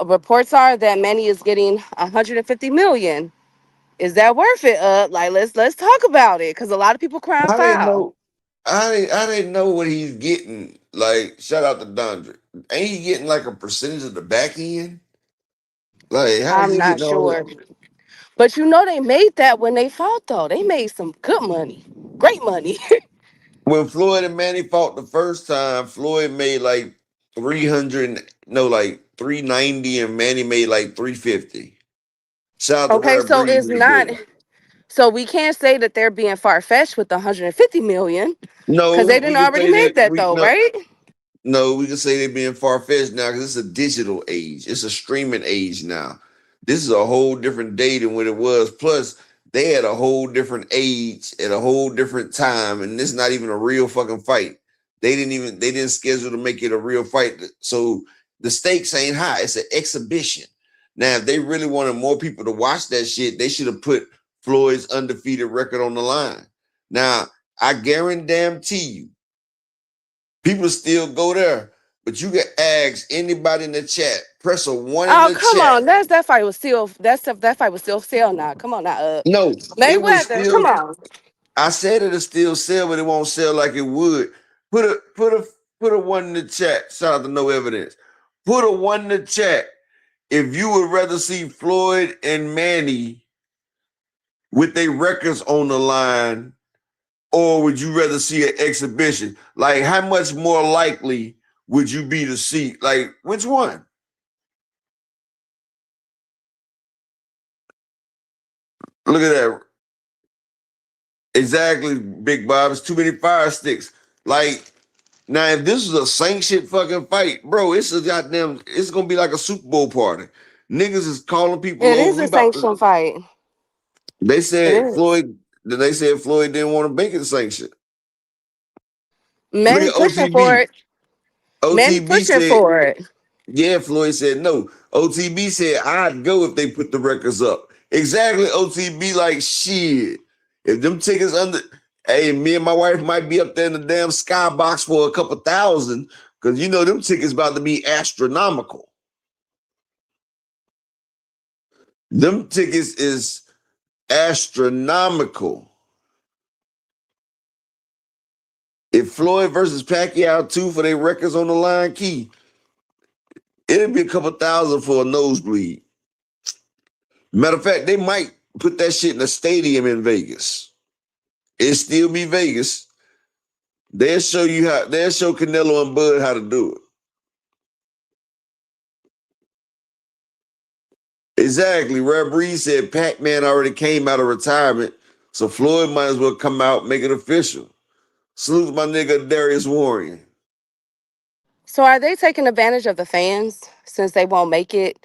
Speaker 7: reports are that Manny is getting 150 million? Is that worth it? Like let's talk about it because a lot of people crying
Speaker 6: I didn't
Speaker 7: foul.
Speaker 6: know. I didn't know what he's getting. Like, shout out to Dondre. Ain't he getting like a percentage of the back end? Like, how is
Speaker 7: I'm
Speaker 6: he
Speaker 7: not
Speaker 6: getting all
Speaker 7: sure,
Speaker 6: that?
Speaker 7: but you know they made that when they fought though. They made some good money, great money.
Speaker 6: When Floyd and Manny fought the first time, Floyd made like 300, no, like 390, and Manny made like 350. Shout out to
Speaker 7: Okay,
Speaker 6: Rare
Speaker 7: so
Speaker 6: Breed
Speaker 7: it's
Speaker 6: right
Speaker 7: not.
Speaker 6: there.
Speaker 7: So we can't say that they're being far fetched with the 150 million because
Speaker 6: No,
Speaker 7: they
Speaker 6: we
Speaker 7: didn't
Speaker 6: can
Speaker 7: already
Speaker 6: say
Speaker 7: make
Speaker 6: that
Speaker 7: that
Speaker 6: we
Speaker 7: though,
Speaker 6: no.
Speaker 7: right?
Speaker 6: No, we can say they're being far fetched now because it's a digital age. It's a streaming age now. This is a whole different day than what it was. Plus, they had a whole different age at a whole different time, and this is not even a real fucking fight. They didn't schedule to make it a real fight. So the stakes ain't high. It's an exhibition. Now, if they really wanted more people to watch that shit, they should have put Floyd's undefeated record on the line. Now, I guarantee you people still go there, but you can ask anybody in the chat. Press a one in
Speaker 7: Oh
Speaker 6: the
Speaker 7: come
Speaker 6: chat.
Speaker 7: on, that fight was still that fight was still sell now. Come on now,
Speaker 6: No, it was
Speaker 7: Mayweather. Come
Speaker 6: still.
Speaker 7: on.
Speaker 6: I said it'll still sell, but it won't sell like it would. Put a one in the chat. Shout out to No Evidence. Put a one in the chat. If you would rather see Floyd and Manny with their records on the line, or would you rather see an exhibition? Like, how much more likely would you be to see? Like, which one? Look at that. Exactly, Big Bob. It's too many fire sticks. Like, now, if this was a sanctioned fucking fight, bro, it's gonna be like a Super Bowl party. Niggas is calling people
Speaker 7: It
Speaker 6: over.
Speaker 7: is
Speaker 6: We
Speaker 7: a
Speaker 6: about to.
Speaker 7: sanctioned fight.
Speaker 6: They
Speaker 7: It
Speaker 6: said
Speaker 7: is.
Speaker 6: Floyd. They said Floyd didn't want to make it sanctioned. Look
Speaker 7: Manny
Speaker 6: at
Speaker 7: pushing for
Speaker 6: OTB.
Speaker 7: it. Manny
Speaker 6: OTB
Speaker 7: pushing
Speaker 6: said,
Speaker 7: for it.
Speaker 6: yeah. Floyd said no. OTB said I'd go if they put the records up. Exactly. OTB like shit. If them tickets under. Hey, me and my wife might be up there in the damn skybox for a couple thousand because you know them tickets about to be astronomical. Them tickets is astronomical. If Floyd versus Pacquiao 2 for their records on the line, Key, it'd be a couple thousand for a nosebleed. Matter of fact, they might put that shit in a stadium in Vegas. It still be Vegas. They'll show Canelo and Bud how to do it. Exactly. Red Breeze said Pac-Man already came out of retirement, so Floyd might as well come out and make it official. Salute my nigga Darius Warren.
Speaker 7: So are they taking advantage of the fans since they won't make it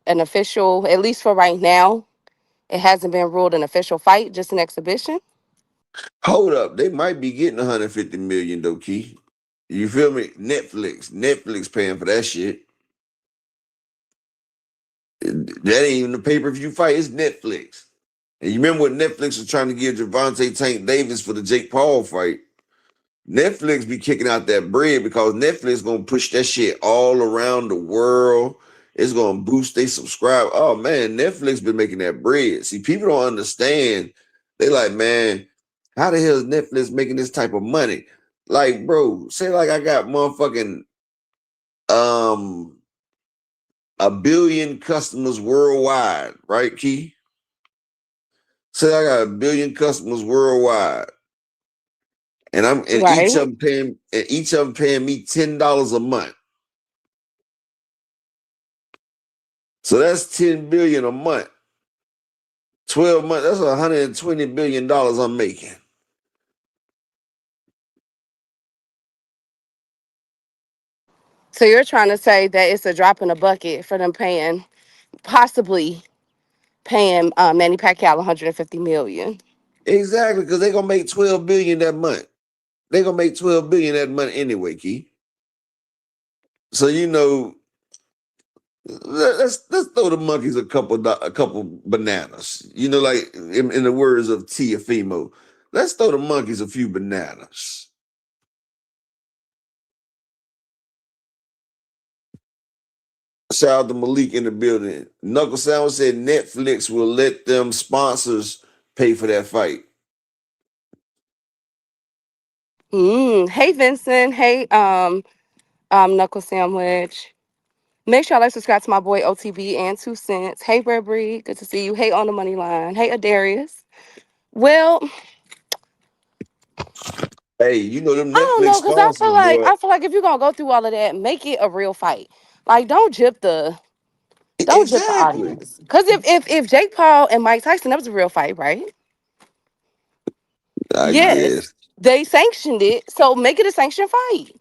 Speaker 7: an official, at least for right now? It hasn't been ruled an official fight, just an exhibition.
Speaker 6: Hold up. They might be getting 150 million though, Key. You feel me? Netflix paying for that shit. That ain't even the pay-per-view fight. It's Netflix. And you remember what Netflix was trying to give Gervonta Tank Davis for the Jake Paul fight? Netflix be kicking out that bread because Netflix gonna push that shit all around the world. It's gonna boost they subscribe. Oh man, Netflix been making that bread. See, people don't understand. They like, man, how the hell is Netflix making this type of money? Like, bro, say like I got motherfucking um 1 billion customers worldwide, right, Key? Say I got 1 billion customers worldwide. And each
Speaker 7: Right.
Speaker 6: of them paying me $10 a month. So that's 10 billion a month. 12 months, that's $120 billion I'm making.
Speaker 7: So you're trying to say that it's a drop in the bucket for them possibly paying Manny Pacquiao 150 million.
Speaker 6: Exactly, because they're gonna make 12 billion that month. They're gonna make 12 billion that month anyway, Key. So you know, let's throw the monkeys a couple bananas. You know, like in the words of Tiafimo, let's throw the monkeys a few bananas. Shout out to Malik in the building. Knuckle Sound said Netflix will let them sponsors pay for that fight.
Speaker 7: Hey Vincent. Hey Knuckle Sandwich. Make sure I like subscribe to my boy OTB and 2 Cents. Hey Burberry, good to see you. Hey on the money line. Hey Adarius. Well,
Speaker 6: Hey, you know them
Speaker 7: I don't
Speaker 6: Netflix
Speaker 7: know, cause I
Speaker 6: sponsors,
Speaker 7: feel like
Speaker 6: boy.
Speaker 7: I feel like if you're gonna go through all of that, make it a real fight. Like don't jip the
Speaker 6: Exactly.
Speaker 7: audience. Cause if Jake Paul and Mike Tyson, that was a real fight, right?
Speaker 6: I
Speaker 7: Yes.
Speaker 6: guess.
Speaker 7: They sanctioned it, so make it a sanctioned fight.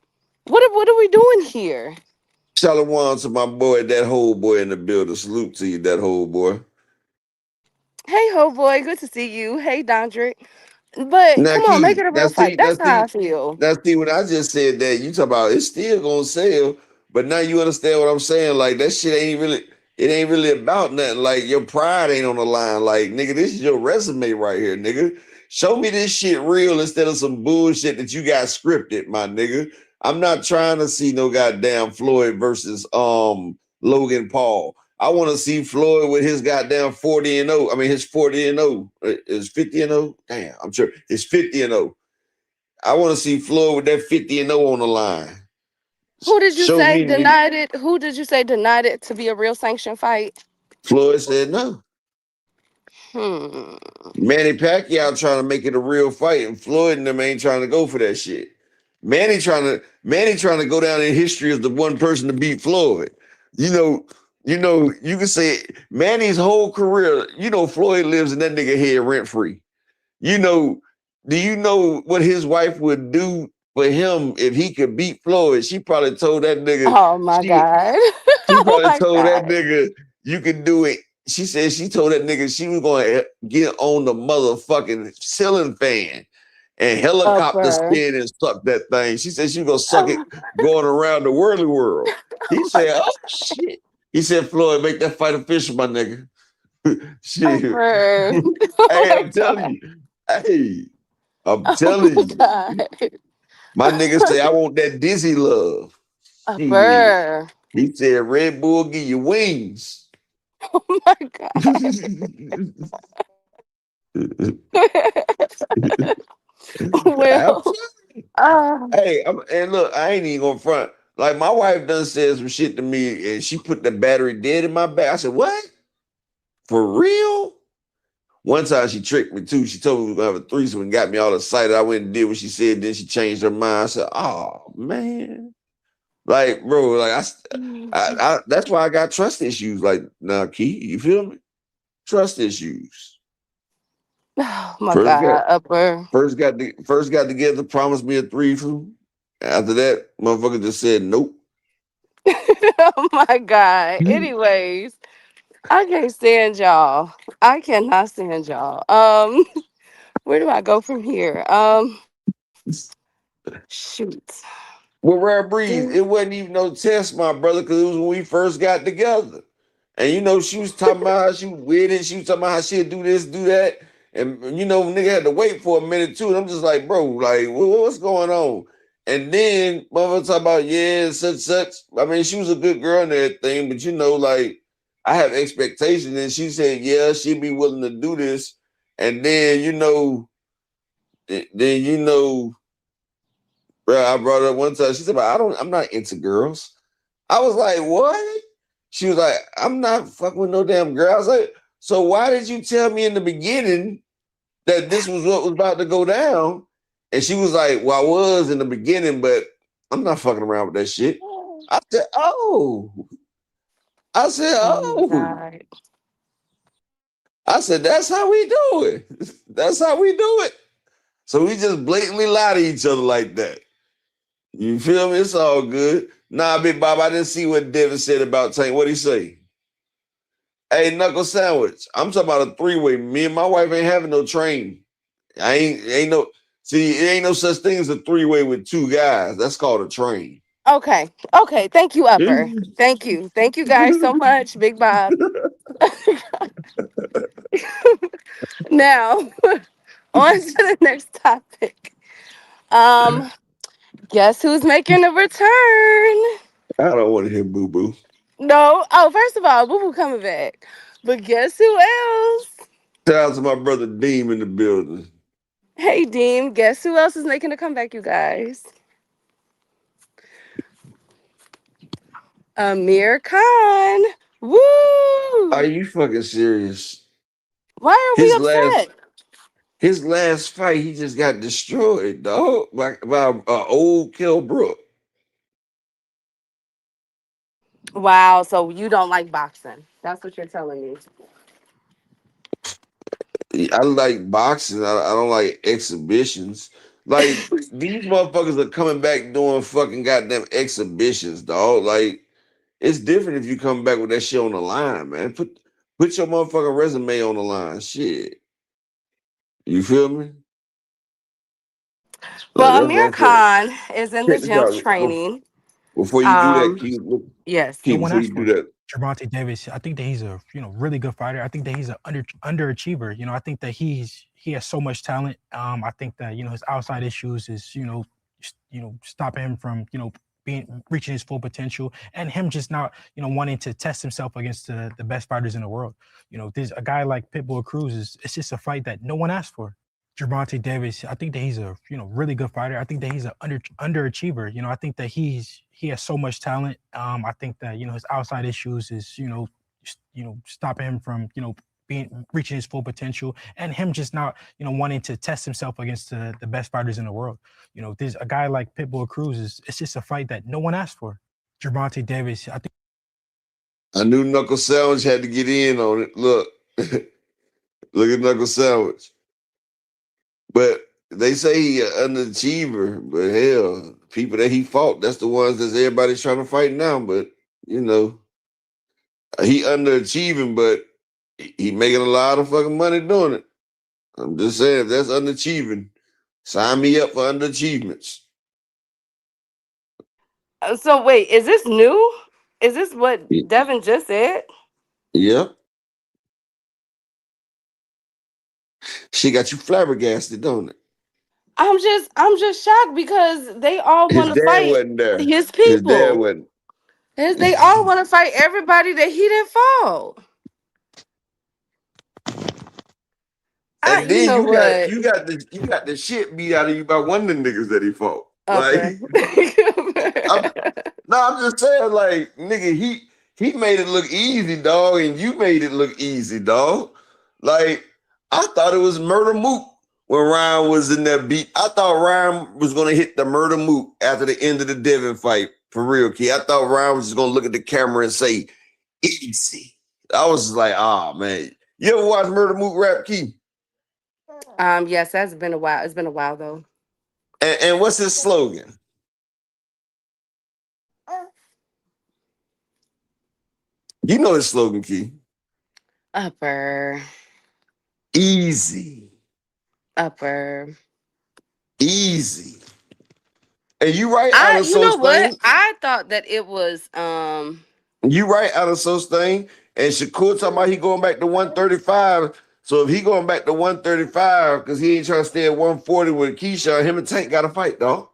Speaker 7: What are we doing here?
Speaker 6: Shalom to my boy, that whole boy in the building. Salute to you, that whole boy.
Speaker 7: Hey ho boy, good to see you. Hey Dondrick. But
Speaker 6: Now,
Speaker 7: come on, make
Speaker 6: Key,
Speaker 7: it a real fight. That's how I feel.
Speaker 6: when I just said that, you talk about it's still gonna sell, but now you understand what I'm saying. Like that shit it ain't really about nothing. Like your pride ain't on the line. Like, nigga, this is your resume right here, nigga. Show me this shit real instead of some bullshit that you got scripted, my nigga. I'm not trying to see no goddamn Floyd versus Logan Paul. I want to see Floyd with his goddamn 40 and 0. I mean, his 40 and 0 is 50 and 0. Damn, I'm sure it's 50 and 0. I want to see Floyd with that 50 and 0 on the line.
Speaker 7: Who did you
Speaker 6: Show
Speaker 7: say
Speaker 6: me nigga.
Speaker 7: denied it? Who did you say denied it to be a real sanctioned fight?
Speaker 6: Floyd said no.
Speaker 7: Hmm.
Speaker 6: Manny Pacquiao trying to make it a real fight, and Floyd and them ain't trying to go for that shit. Manny trying to go down in history as the one person to beat Floyd. You can say Manny's whole career, Floyd lives in that nigga head rent free. You know, do you know what his wife would do for him if he could beat Floyd? She probably told that nigga,
Speaker 7: Oh my
Speaker 6: she
Speaker 7: God.
Speaker 6: she
Speaker 7: Oh
Speaker 6: probably
Speaker 7: my
Speaker 6: told that
Speaker 7: God.
Speaker 6: nigga, you can do it. She said she told that nigga she was going to get on the motherfucking ceiling fan and helicopter
Speaker 7: Upper.
Speaker 6: spin and suck that thing. She said she was going to suck it going around the whirly world. He said, oh, shit. He said, Floyd, make that fight official, my nigga. Shit.
Speaker 7: Upper. Oh
Speaker 6: Hey,
Speaker 7: my
Speaker 6: I'm telling
Speaker 7: God.
Speaker 6: you. Hey. I'm
Speaker 7: Oh my
Speaker 6: telling you.
Speaker 7: god.
Speaker 6: My nigga say I want that dizzy love.
Speaker 7: A
Speaker 6: Shit.
Speaker 7: burr.
Speaker 6: He said Red Bull give you wings.
Speaker 7: Oh my god.
Speaker 6: I'm
Speaker 7: Well,
Speaker 6: Hey, and look, I ain't even gonna front. Like my wife done said some shit to me, and she put the battery dead in my back. I said, "What? For real?" One time she tricked me too. She told me we were gonna have a threesome and got me all excited. I went and did what she said. Then she changed her mind. I said, "Oh man, like bro, like that's why I got trust issues. Like now, Key, you feel me? Trust issues.
Speaker 7: oh my
Speaker 6: First got
Speaker 7: god, upper.
Speaker 6: first got together, promised me a threesome. After that, motherfucker just said nope.
Speaker 7: Oh my god. Anyways, I can't stand y'all. I cannot stand y'all. Where do I go from here? Shoot.
Speaker 6: Well, Rare Breeze,
Speaker 7: Do-
Speaker 6: it wasn't even no test, my brother, because it was when we first got together. And she was talking about how she was with it. She was talking about how she'd do this, do that. And nigga had to wait for a minute too. And I'm just like, bro, like, what's going on? And then motherfucker talk about, yeah, such. I mean, she was a good girl and everything, but like, I have expectations. And she said, yeah, she'd be willing to do this. And then, then bro, I brought it up one time. She said, I'm not into girls. I was like, what? She was like, I'm not fucking with no damn girl. I was like, so why did you tell me in the beginning that this was what was about to go down? And she was like, well, I was in the beginning, but I'm not fucking around with that shit. I said, oh. I said,
Speaker 7: Oh my
Speaker 6: oh.
Speaker 7: god.
Speaker 6: I said, that's how we do it. That's how we do it. So we just blatantly lie to each other like that. You feel me? It's all good. Nah, Big Bob, I didn't see what Devin said about Tank. What'd he say? Hey, Knuckle Sandwich. I'm talking about a three-way. Me and my wife ain't having no train. I ain't no see, it ain't no such thing as a three-way with two guys. That's called a train.
Speaker 7: Okay. Okay. Thank you, Upper. Thank you. Thank you guys so much, Big Bob. Now, on to the next topic. Um, guess who's making a return?
Speaker 6: I don't want to hear boo boo.
Speaker 7: No. Oh, first of all, Boo Boo coming back. But guess who else?
Speaker 6: Shout out to my brother Deem in the building.
Speaker 7: Hey, Dean. Guess who else is making a comeback, you guys? Amir Khan.
Speaker 6: Are
Speaker 7: Woo!
Speaker 6: you fucking serious?
Speaker 7: Why are we
Speaker 6: His last
Speaker 7: upset?
Speaker 6: his last fight, he just got destroyed, dog, by old Kell Brook.
Speaker 7: Wow. So you don't like boxing? That's what you're telling me.
Speaker 6: I like boxing. I don't like exhibitions. Like these motherfuckers are coming back doing fucking goddamn exhibitions, dog. Like it's different if you come back with that shit on the line, man. Put your motherfucking resume on the line. Shit. You feel me? Like
Speaker 7: Well,
Speaker 6: that's
Speaker 7: Amir
Speaker 6: what I'm saying.
Speaker 7: Khan is in the
Speaker 6: Check this
Speaker 7: gym
Speaker 6: out.
Speaker 7: training.
Speaker 6: Before you do that,
Speaker 7: Um,
Speaker 6: Keith,
Speaker 7: yes.
Speaker 9: No
Speaker 6: Keith,
Speaker 9: one
Speaker 6: before
Speaker 9: asked
Speaker 6: you do
Speaker 9: for it.
Speaker 6: that,
Speaker 9: Gervonta Davis, I think that he's a really good fighter. I think that he's a underachiever. I think that he has so much talent. I think that his outside issues is stopping him from being reaching his full potential, and him just not wanting to test himself against the best fighters in the world. There's a guy like Pitbull Cruz is it's just a fight that no one asked for. Gervonta Davis, I think that he's a really good fighter. I think that he's a underachiever. I think that he has so much talent. I think that his outside issues is stopping him from being reaching his full potential, and him just not wanting to test himself against the best fighters in the world. There's a guy like Pitbull Cruz is it's just a fight that no one asked for. Gervonta Davis, I think.
Speaker 6: I knew Knuckle Sandwich had to get in on it. Look, look at Knuckle Sandwich. But they say he an underachiever, but hell, people that he fought, that's the ones that everybody's trying to fight now. But you know, he underachieving, but he making a lot of fucking money doing it. I'm just saying, if that's underachieving, sign me up for underachievements.
Speaker 7: So wait, is this new? Is this what
Speaker 6: Y-
Speaker 7: Devin just said?
Speaker 6: Yep, she got you flabbergasted, don't it?
Speaker 7: I'm just shocked because they all
Speaker 6: His
Speaker 7: want to
Speaker 6: dad
Speaker 7: fight
Speaker 6: wasn't there.
Speaker 7: his
Speaker 6: His dad
Speaker 7: people.
Speaker 6: wasn't.
Speaker 7: They all want to fight everybody that he didn't fought.
Speaker 6: And
Speaker 7: You
Speaker 6: then
Speaker 7: know what?
Speaker 6: you got the shit beat out of you by one of the niggas that he fought.
Speaker 7: Upper.
Speaker 6: Like, I'm, no, I'm just saying, like, nigga, he made it look easy, dog, and you made it look easy, dog. Like, I thought it was murder moot when Ryan was in that beat. I thought Ryan was gonna hit the murder moot after the end of the Devin fight. For real, kid. I thought Ryan was just gonna look at the camera and say, easy. I was like, oh man. You ever watch Murder Moot Rap Key?
Speaker 7: Yes, that's been a while. It's been a while though.
Speaker 6: And what's his slogan? You know his slogan, Key.
Speaker 7: Upper.
Speaker 6: Easy.
Speaker 7: Upper.
Speaker 6: Easy. And you right out of
Speaker 7: You know
Speaker 6: So's
Speaker 7: what?
Speaker 6: thing.
Speaker 7: I thought that it was
Speaker 6: You right out of So's thing. And Shakur talking about he going back to 135. So if he going back to 135, because he ain't trying to stay at 140 with Keyshawn, him and Tank got to fight, dog.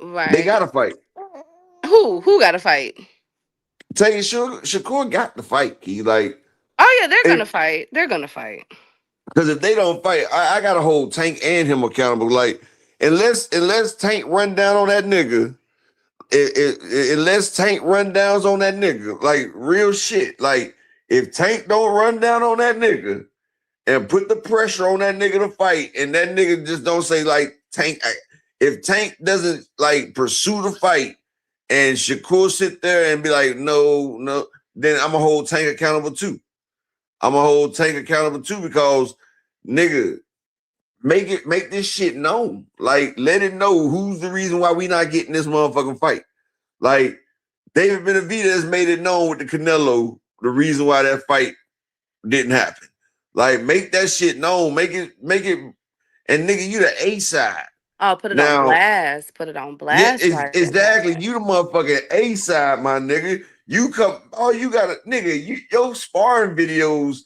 Speaker 7: right.
Speaker 6: They got to fight.
Speaker 7: Who got to fight?
Speaker 6: Tank and Shakur got to fight, Key. Like,
Speaker 7: Oh yeah, they're gonna fight. They're gonna fight.
Speaker 6: because if they don't fight, I gotta hold Tank and him accountable. Like, unless Tank run down on that nigga, unless Tank run downs on that nigga, like real shit. Like, if Tank don't run down on that nigga and put the pressure on that nigga to fight, and that nigga just don't say like Tank, if Tank doesn't like pursue the fight, and Shakur sit there and be like, no, then I'm gonna hold Tank accountable too. I'm gonna hold Tank accountable too because, nigga, make this shit known. Like, let it know who's the reason why we not getting this motherfucking fight. Like, David Benavidez made it known with the Canelo the reason why that fight didn't happen. Like, make that shit known. Make it, and nigga, you the A side.
Speaker 7: Oh, put it on blast. Put it on blast.
Speaker 6: Yeah, exactly. You the motherfucking A side, my nigga. You come, you gotta, nigga, your sparring videos,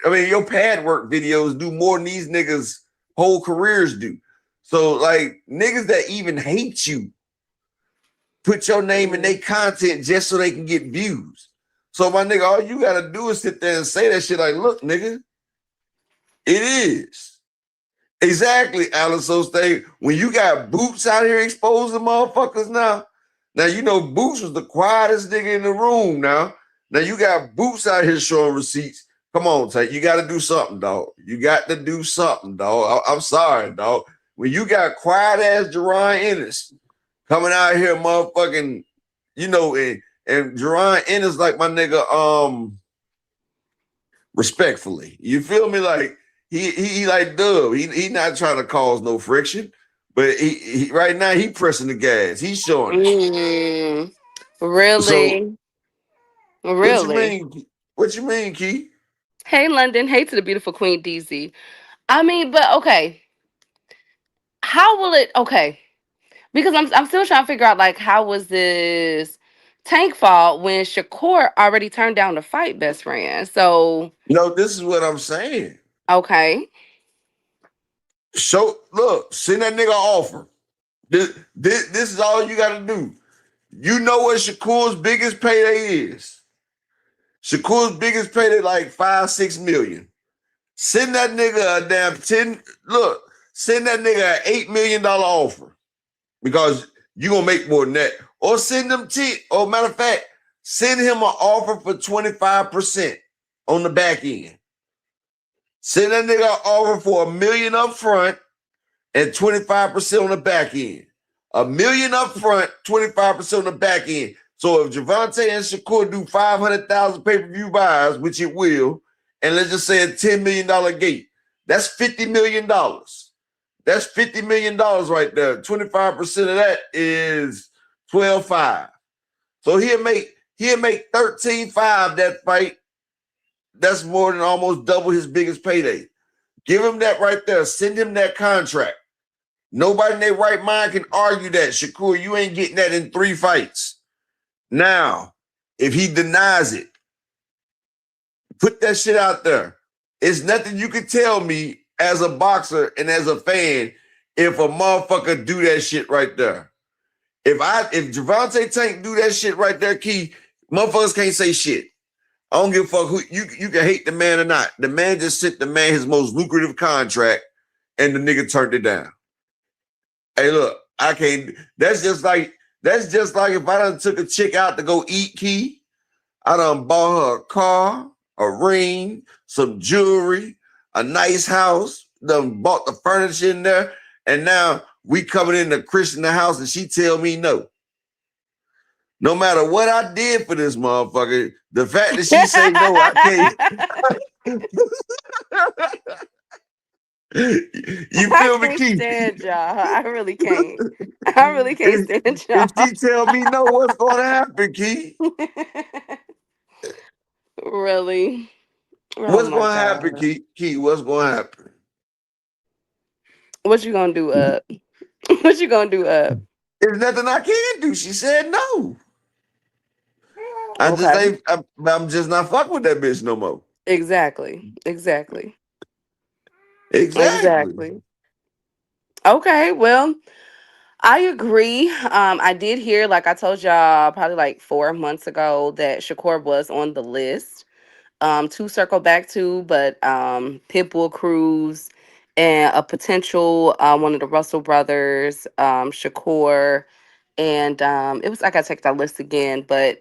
Speaker 6: your pad work videos do more than these niggas' whole careers do. So, like, niggas that even hate you put your name in their content just so they can get views. So, my nigga, all you gotta do is sit there and say that shit like, look, nigga, it is. Exactly, Alice O'Stay. When you got Boots out here exposing motherfuckers now you know Boots was the quietest nigga in the room now. Now you got Boots out here showing receipts. Come on, Tank. You got to do something, dog. You got to do something, dog. I'm sorry, dog. When you got quiet-ass Jerron Ennis coming out here motherfucking, and Jerron Ennis like my nigga, respectfully. You feel me? Like, he like Dub. He not trying to cause no friction. But he right now he pressing the gas. He's showing it.
Speaker 7: Really?
Speaker 6: So,
Speaker 7: really?
Speaker 6: What you mean, Key?
Speaker 7: Hey, London. Hey to the beautiful Queen DZ. I mean, but okay. How will it? Okay, because I'm still trying to figure out like how was this Tank fault when Shakur already turned down the fight, best friend. So
Speaker 6: no, this is what I'm saying.
Speaker 7: Okay.
Speaker 6: So look, send that nigga an offer. This is all you got to do. You know what Shakur's biggest payday is? Shakur's biggest payday like 5-6 million. Send that nigga a damn 10. Look, send that nigga an $8 million offer because you gonna make more than that. Or send them 10. Or matter of fact, send him an offer for 25% on the back end. Send that nigga an offer for $1 million up front and 25% on the back end. $1 million up front, 25% on the back end. So if Javante and Shakur do 500,000 pay-per-view buys, which it will, and let's just say a $10 million gate, that's $50 million. That's $50 million right there. 25% of that is 12.5. So he'll make 13.5 that fight. That's more than almost double his biggest payday. Give him that right there. Send him that contract. Nobody in their right mind can argue that. Shakur, you ain't getting that in 3 fights. Now, if he denies it, put that shit out there. It's nothing you can tell me as a boxer and as a fan if a motherfucker do that shit right there. If Javante Tank do that shit right there, Key, motherfuckers can't say shit. I don't give a fuck who you can hate the man or not. The man just sent the man his most lucrative contract and the nigga turned it down. Hey, look, I can't. That's just like if I done took a chick out to go eat, Key. I done bought her a car, a ring, some jewelry, a nice house, done bought the furniture in there, and now we coming in to christen the house and she tell me no. No matter what I did for this motherfucker, the fact that she say no, I can't. You
Speaker 7: I
Speaker 6: feel me,
Speaker 7: can't
Speaker 6: Keith?
Speaker 7: stand y'all. I really can't. I really can't stand
Speaker 6: If
Speaker 7: y'all.
Speaker 6: she tell me no, what's going to happen, Keith?
Speaker 7: Really? Oh
Speaker 6: What's
Speaker 7: my
Speaker 6: going to happen,
Speaker 7: god.
Speaker 6: Keith? Keith, what's going to happen?
Speaker 7: What you gonna do up? What you gonna do up?
Speaker 6: There's nothing I can do. She said no. I just
Speaker 7: Okay.
Speaker 6: ain't. I'm just not fucking with that bitch no more.
Speaker 7: Exactly. Exactly.
Speaker 6: Exactly.
Speaker 7: Exactly. Okay, well, I agree. I did hear, like I told y'all probably like 4 months ago, that Shakur was on the list to circle back to, but Pitbull Cruz and a potential one of the Russell brothers, Shakur, and it was, I gotta check that list again, but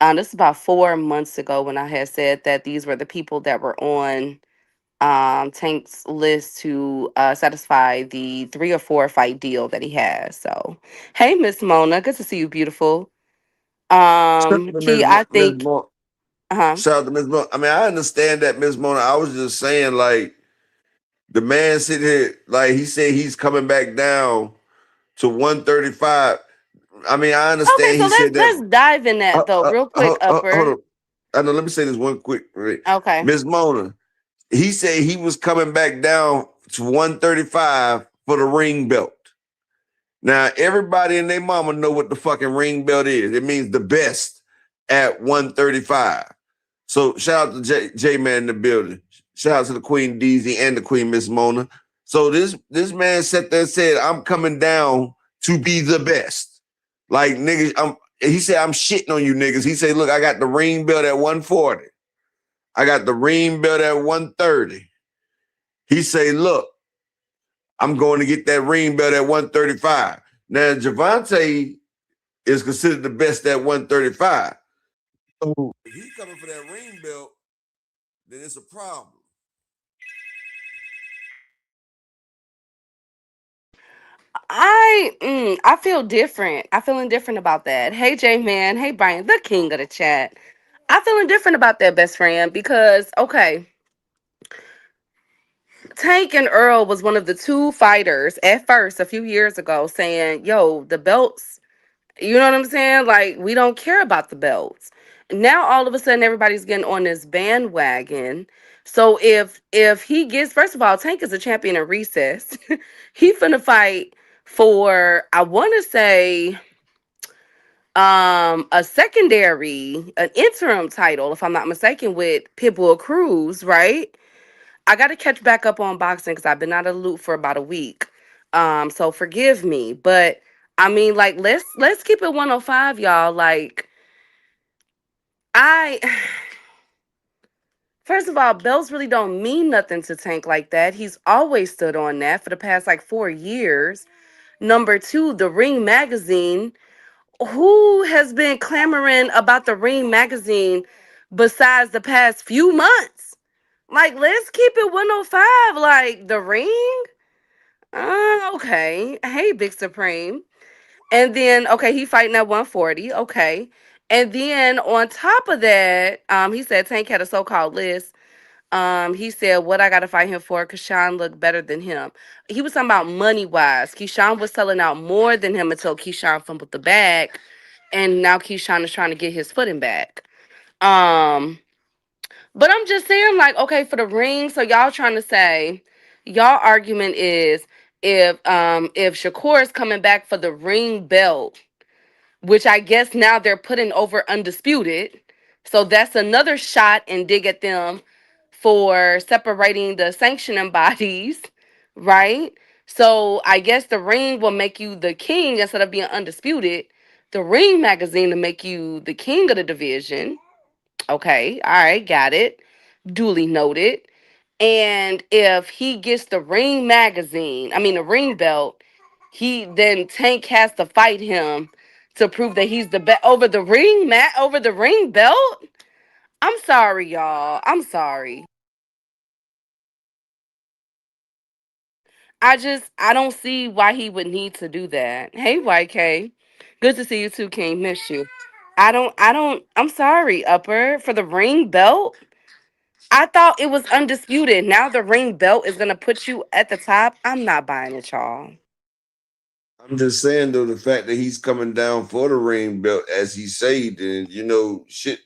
Speaker 7: this is about 4 months ago when I had said that these were the people that were on Tank's list to satisfy the 3 or 4 fight deal that he has. So, hey, Miss Mona, good to see you, beautiful.
Speaker 6: Shout out to
Speaker 7: Key, I
Speaker 6: Miss
Speaker 7: think,
Speaker 6: Mona.
Speaker 7: uh-huh.
Speaker 6: Shout out to Miss Mona. I mean, I understand that, Miss Mona. I was just saying, like, the man sitting here, like, he said he's coming back down to 135. I mean, I
Speaker 7: Okay,
Speaker 6: understand
Speaker 7: so
Speaker 6: he said that.
Speaker 7: let's dive in that though, real quick,
Speaker 6: Hold
Speaker 7: Upper.
Speaker 6: on. I know, let me say this one quick. Right.
Speaker 7: Okay.
Speaker 6: Miss Mona, he said he was coming back down to 135 for the ring belt. Now, everybody and their mama know what the fucking ring belt is. It means the best at 135. So shout out to J-Man in the building. Shout out to the Queen DZ and the Queen Miss Mona. So this man sat there and said, I'm coming down to be the best. Like, niggas, he said, I'm shitting on you niggas. He said, look, I got the ring belt at 140. I got the ring belt at 130. He say, look, I'm going to get that ring belt at 135. Now, Javante is considered the best at 135. So if he's coming for that ring belt, then it's a problem.
Speaker 7: I feel different. I feel indifferent about that. Hey J Man, hey Brian, the king of the chat. I feel indifferent about that, best friend, because okay, Tank and Earl was one of the 2 fighters at first a few years ago saying, yo, the belts, you know what I'm saying? Like, we don't care about the belts. Now all of a sudden everybody's getting on this bandwagon. So if he gets, first of all, Tank is a champion in recess. He finna fight for, I wanna say, a secondary, an interim title, if I'm not mistaken, with Pitbull Cruz, right? I got to catch back up on boxing because I've been out of the loop for about a week. So forgive me, but I mean, like, let's keep it 105, y'all. Like, I first of all, belts really don't mean nothing to Tank like that. He's always stood on that for the past like 4 years. Number two, the Ring magazine. Who has been clamoring about the Ring magazine besides the past few months? Like, let's keep it 105. Like, the Ring. Okay. Hey, Big Supreme. And then, okay, he fighting at 140. Okay. And then on top of that, he said Tank had a so-called list. He said, what I gotta fight him for, Keyshawn looked better than him. He was talking about money-wise. Keyshawn was selling out more than him until Keyshawn fumbled the bag. And now Keyshawn is trying to get his footing back. Um, but I'm just saying, like, okay, for the ring, so y'all trying to say, y'all argument is if Shakur is coming back for the ring belt, which I guess now they're putting over undisputed, so that's another shot and dig at them for separating the sanctioning bodies, right? So I guess the ring will make you the king instead of being undisputed. The ring magazine to make you the king of the division. Okay, all right, got it. Duly noted. And if he gets the ring magazine, I mean the ring belt, he then Tank has to fight him to prove that he's the best over the over the ring belt. I'm sorry, y'all. I'm sorry. I don't see why he would need to do that. Hey, YK. Good to see you too, King. Miss you. I'm sorry, Upper, for the ring belt. I thought it was undisputed. Now the ring belt is gonna put you at the top. I'm not buying it, y'all.
Speaker 6: I'm just saying though, the fact that he's coming down for the ring belt, as he said, and shit,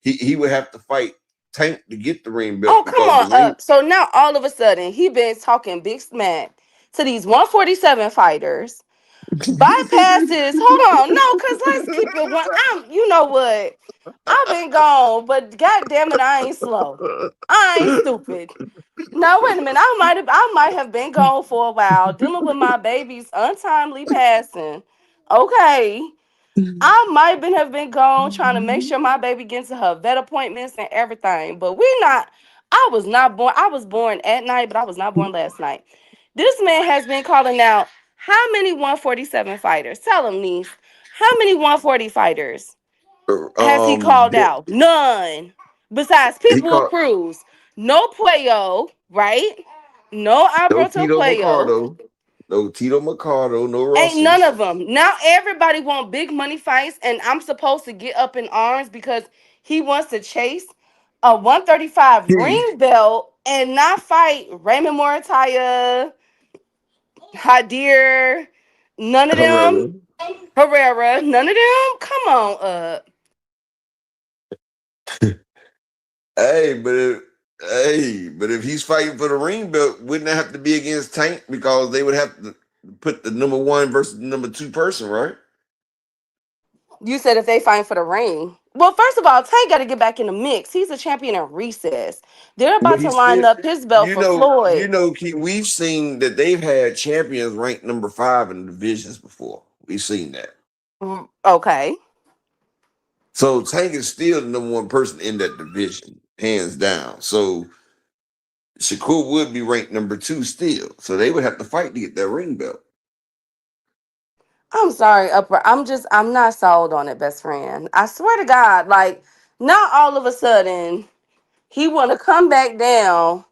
Speaker 6: he would have to fight Tank to get the ring belt
Speaker 7: Oh, come
Speaker 6: because the
Speaker 7: on
Speaker 6: ring.
Speaker 7: up. So now all of a sudden he been talking big smack to these 147 fighters. Bypasses. Hold on. No, cause let's keep it one. You know what? I've been gone, but god damn it, I ain't slow. I ain't stupid. No, wait a minute. I might have been gone for a while dealing with my baby's untimely passing. Okay. I might have been gone trying to make sure my baby gets to her vet appointments and everything. But we not, I was not born. I was born at night, but I was not born last night. This man has been calling out how many 147 fighters? Tell him, niece. How many 140 fighters has he called
Speaker 6: Th-
Speaker 7: out? None. Besides
Speaker 6: he
Speaker 7: Pitbull
Speaker 6: called
Speaker 7: Cruz. No Puello, right? No
Speaker 6: no
Speaker 7: Alberto
Speaker 6: Tito
Speaker 7: Puello.
Speaker 6: Mercado, no Tito Mercado, no
Speaker 7: Ain't none
Speaker 6: Russell's.
Speaker 7: of them. Now everybody want big money fights, and I'm supposed to get up in arms because he wants to chase a 135 ring belt and not fight Raymond Morataya, Hadir, none of them,
Speaker 6: Herrera.
Speaker 7: Herrera, none of them. Come on,
Speaker 6: But if he's fighting for the ring belt, wouldn't that have to be against Tank because they would have to put the number one versus the number two person, right?
Speaker 7: You said if they fight for the ring. Well, first of all, Tank got to get back in the mix. He's a champion in recess. They're
Speaker 6: But
Speaker 7: about to
Speaker 6: he's
Speaker 7: line
Speaker 6: still,
Speaker 7: up his belt for Floyd.
Speaker 6: We've seen that they've had champions ranked number 5 in the divisions before. We've seen that.
Speaker 7: Okay.
Speaker 6: So Tank is still the number one person in that division, hands down. So Shakur would be ranked number 2 still. So they would have to fight to get that ring belt.
Speaker 7: I'm sorry, Upper. I'm not sold on it, best friend. I swear to God, like, not all of a sudden he want to come back down,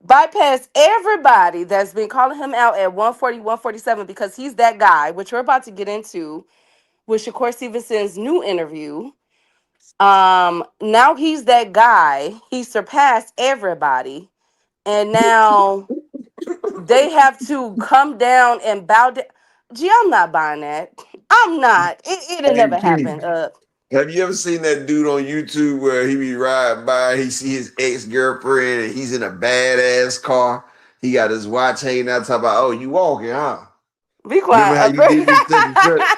Speaker 7: bypass everybody that's been calling him out at 140, 147 because he's that guy, which we're about to get into with Shakur Stevenson's new interview. Now he's that guy. He surpassed everybody, and now they have to come down and bow down. Gee, I'm not buying that. I'm not. It'll
Speaker 6: Hey,
Speaker 7: never
Speaker 6: King,
Speaker 7: happen.
Speaker 6: have you ever seen that dude on YouTube where he be riding by, he see his ex-girlfriend and he's in a badass car. He got his watch hanging out, talking about, oh, you walking, huh?
Speaker 7: Be
Speaker 6: Remember
Speaker 7: quiet,
Speaker 6: how you
Speaker 7: Upper.
Speaker 6: did me such and such?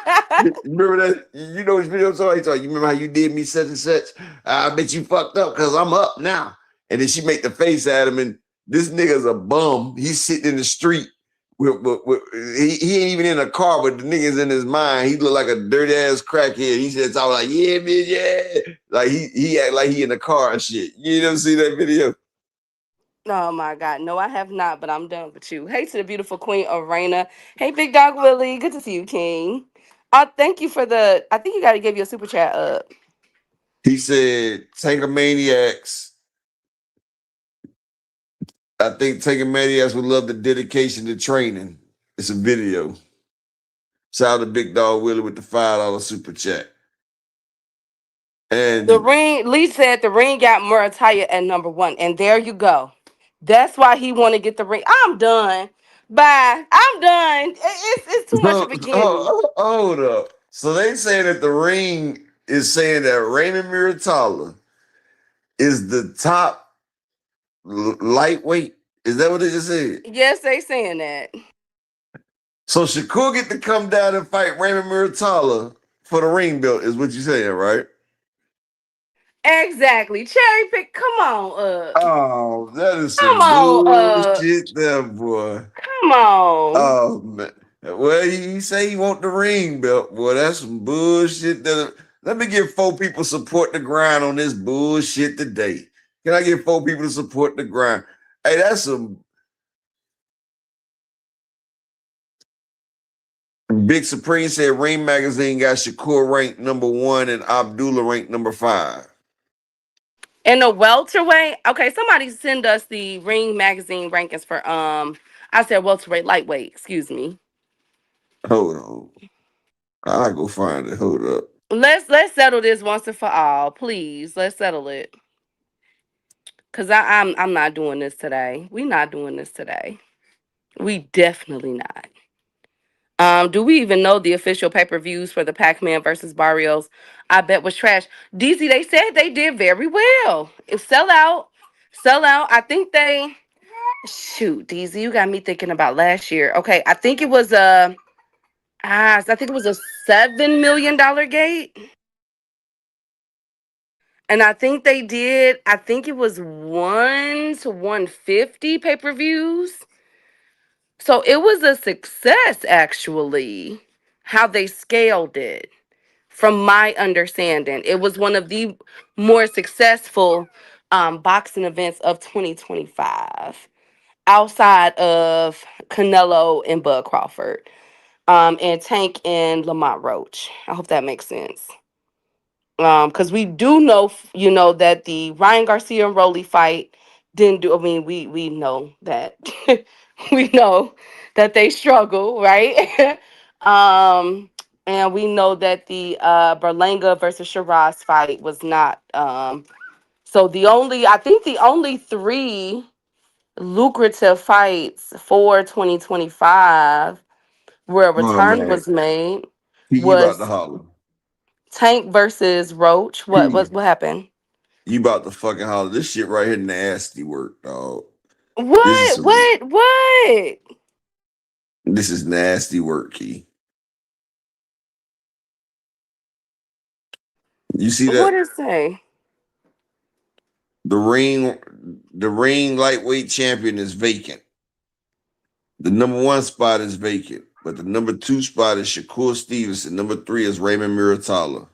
Speaker 6: Remember that? You know his video so he told you remember how you did me such and such? I bet you fucked up because I'm up now. And then she make the face at him, and this nigga's a bum. He's sitting in the street. He ain't even in a car, but the nigga's in his mind. He look like a dirty ass crackhead. He said talking like, yeah, man, yeah. Like he act like he in the car and shit. You never see that video?
Speaker 7: Oh my God. No, I have not, but I'm done with you. Hey to the beautiful Queen Arena. Hey, Big Dog Willie. Good to see you, King. Thank you for I think you got to give you a super chat up.
Speaker 6: He said, Tankamaniacs. I think Tankamaniacs would love the dedication to training. It's a video. Shout out to Big Dog Willie with the $5 super chat.
Speaker 7: The
Speaker 6: And
Speaker 7: ring, Lee said the ring got Murataya at number 1. And there you go. That's why he want to get the ring. I'm done. Bye. I'm done. It's too much of a gimme.
Speaker 6: hold up. So they say that the ring is saying that Raymond Muratalla is the top lightweight. Is that what they just said?
Speaker 7: Yes, they saying that.
Speaker 6: So Shakur get to come down and fight Raymond Muratalla for the ring belt, is what you saying, right?
Speaker 7: Exactly. Cherry pick. Come on,
Speaker 6: Oh, that is
Speaker 7: Come
Speaker 6: some
Speaker 7: on,
Speaker 6: bullshit there, boy.
Speaker 7: Come on.
Speaker 6: Oh man. Well, he say he want the ring belt, boy. That's some bullshit. Let me give 4 people support the grind on this bullshit today. Can I get 4 people to support the grind? Hey, that's some Big Supreme said Ring Magazine got Shakur ranked number 1 and Abdullah ranked number 5.
Speaker 7: In the welterweight, okay, somebody send us the Ring Magazine rankings for I said welterweight, lightweight, excuse me.
Speaker 6: Hold on. I'll go find it. Hold up.
Speaker 7: Let's settle this once and for all, please. Let's settle it. Cause I'm not doing this today. We not doing this today. We definitely not. Do we even know the official pay-per-views for the Pac-Man versus Barrios? I bet was trash. DZ, they said they did very well. It sell out. Sell out. I think they shoot, DZ, you got me thinking about last year. Okay, I think it was I think it was a $7 million gate. And I think they did, I think it was 1 to 150 pay-per-views. So it was a success, actually, how they scaled it. From my understanding, it was one of the more successful boxing events of 2025, outside of Canelo and Bud Crawford, and Tank and Lamont Roach. I hope that makes sense. Because we do know, that the Ryan Garcia and Rolly fight didn't do. I mean, we know that we know that they struggle, right? And we know that the Berlanga versus Shiraz fight was not. So I think the only 3 lucrative fights for 2025 where a
Speaker 6: Oh
Speaker 7: return
Speaker 6: man.
Speaker 7: was made
Speaker 6: You about to
Speaker 7: was
Speaker 6: holler.
Speaker 7: Tank versus Roach. What happened?
Speaker 6: You about to fucking holler. This shit right here nasty work, dog. This is
Speaker 7: What?
Speaker 6: some
Speaker 7: What? What?
Speaker 6: this is nasty work, Key. You see
Speaker 7: What
Speaker 6: that?
Speaker 7: did it say?
Speaker 6: The ring lightweight champion is vacant. The number 1 spot is vacant, but the number 2 spot is Shakur Stevenson. Number 3 is Raymond Muratalla.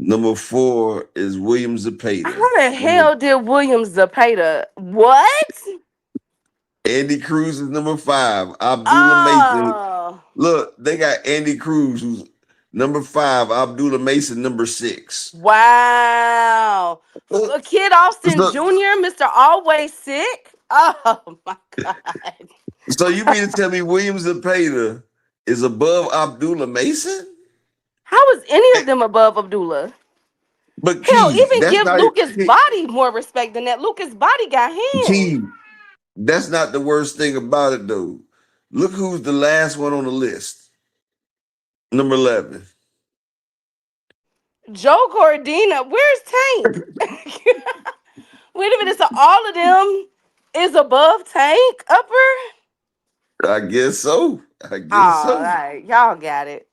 Speaker 6: Number 4 is William Zepeda.
Speaker 7: How the hell did Williams Zapata? What?
Speaker 6: Andy Cruz is number 5. Abdullah Mason.
Speaker 7: Oh,
Speaker 6: Look, they got Andy Cruz, who's number 5. Abdullah Mason, number 6.
Speaker 7: wow.
Speaker 6: So,
Speaker 7: Kid Austin
Speaker 6: so
Speaker 7: Jr., Mr. Always Sick. Oh my God.
Speaker 6: so you mean to tell me William Zepeda is above Abdullah Mason?
Speaker 7: How is any of them above Abdullah?
Speaker 6: But
Speaker 7: Hell,
Speaker 6: Key,
Speaker 7: even
Speaker 6: that's
Speaker 7: give
Speaker 6: not
Speaker 7: Lucas Body more respect than that. Lucas Body got hands.
Speaker 6: Key. That's not the worst thing about it, though. Look who's the last one on the list. Number 11.
Speaker 7: Joe Cordina, where's Tank? Wait a minute, so all of them is above Tank upper?
Speaker 6: I guess so. I
Speaker 7: Oh,
Speaker 6: guess
Speaker 7: all
Speaker 6: so.
Speaker 7: right, y'all got it.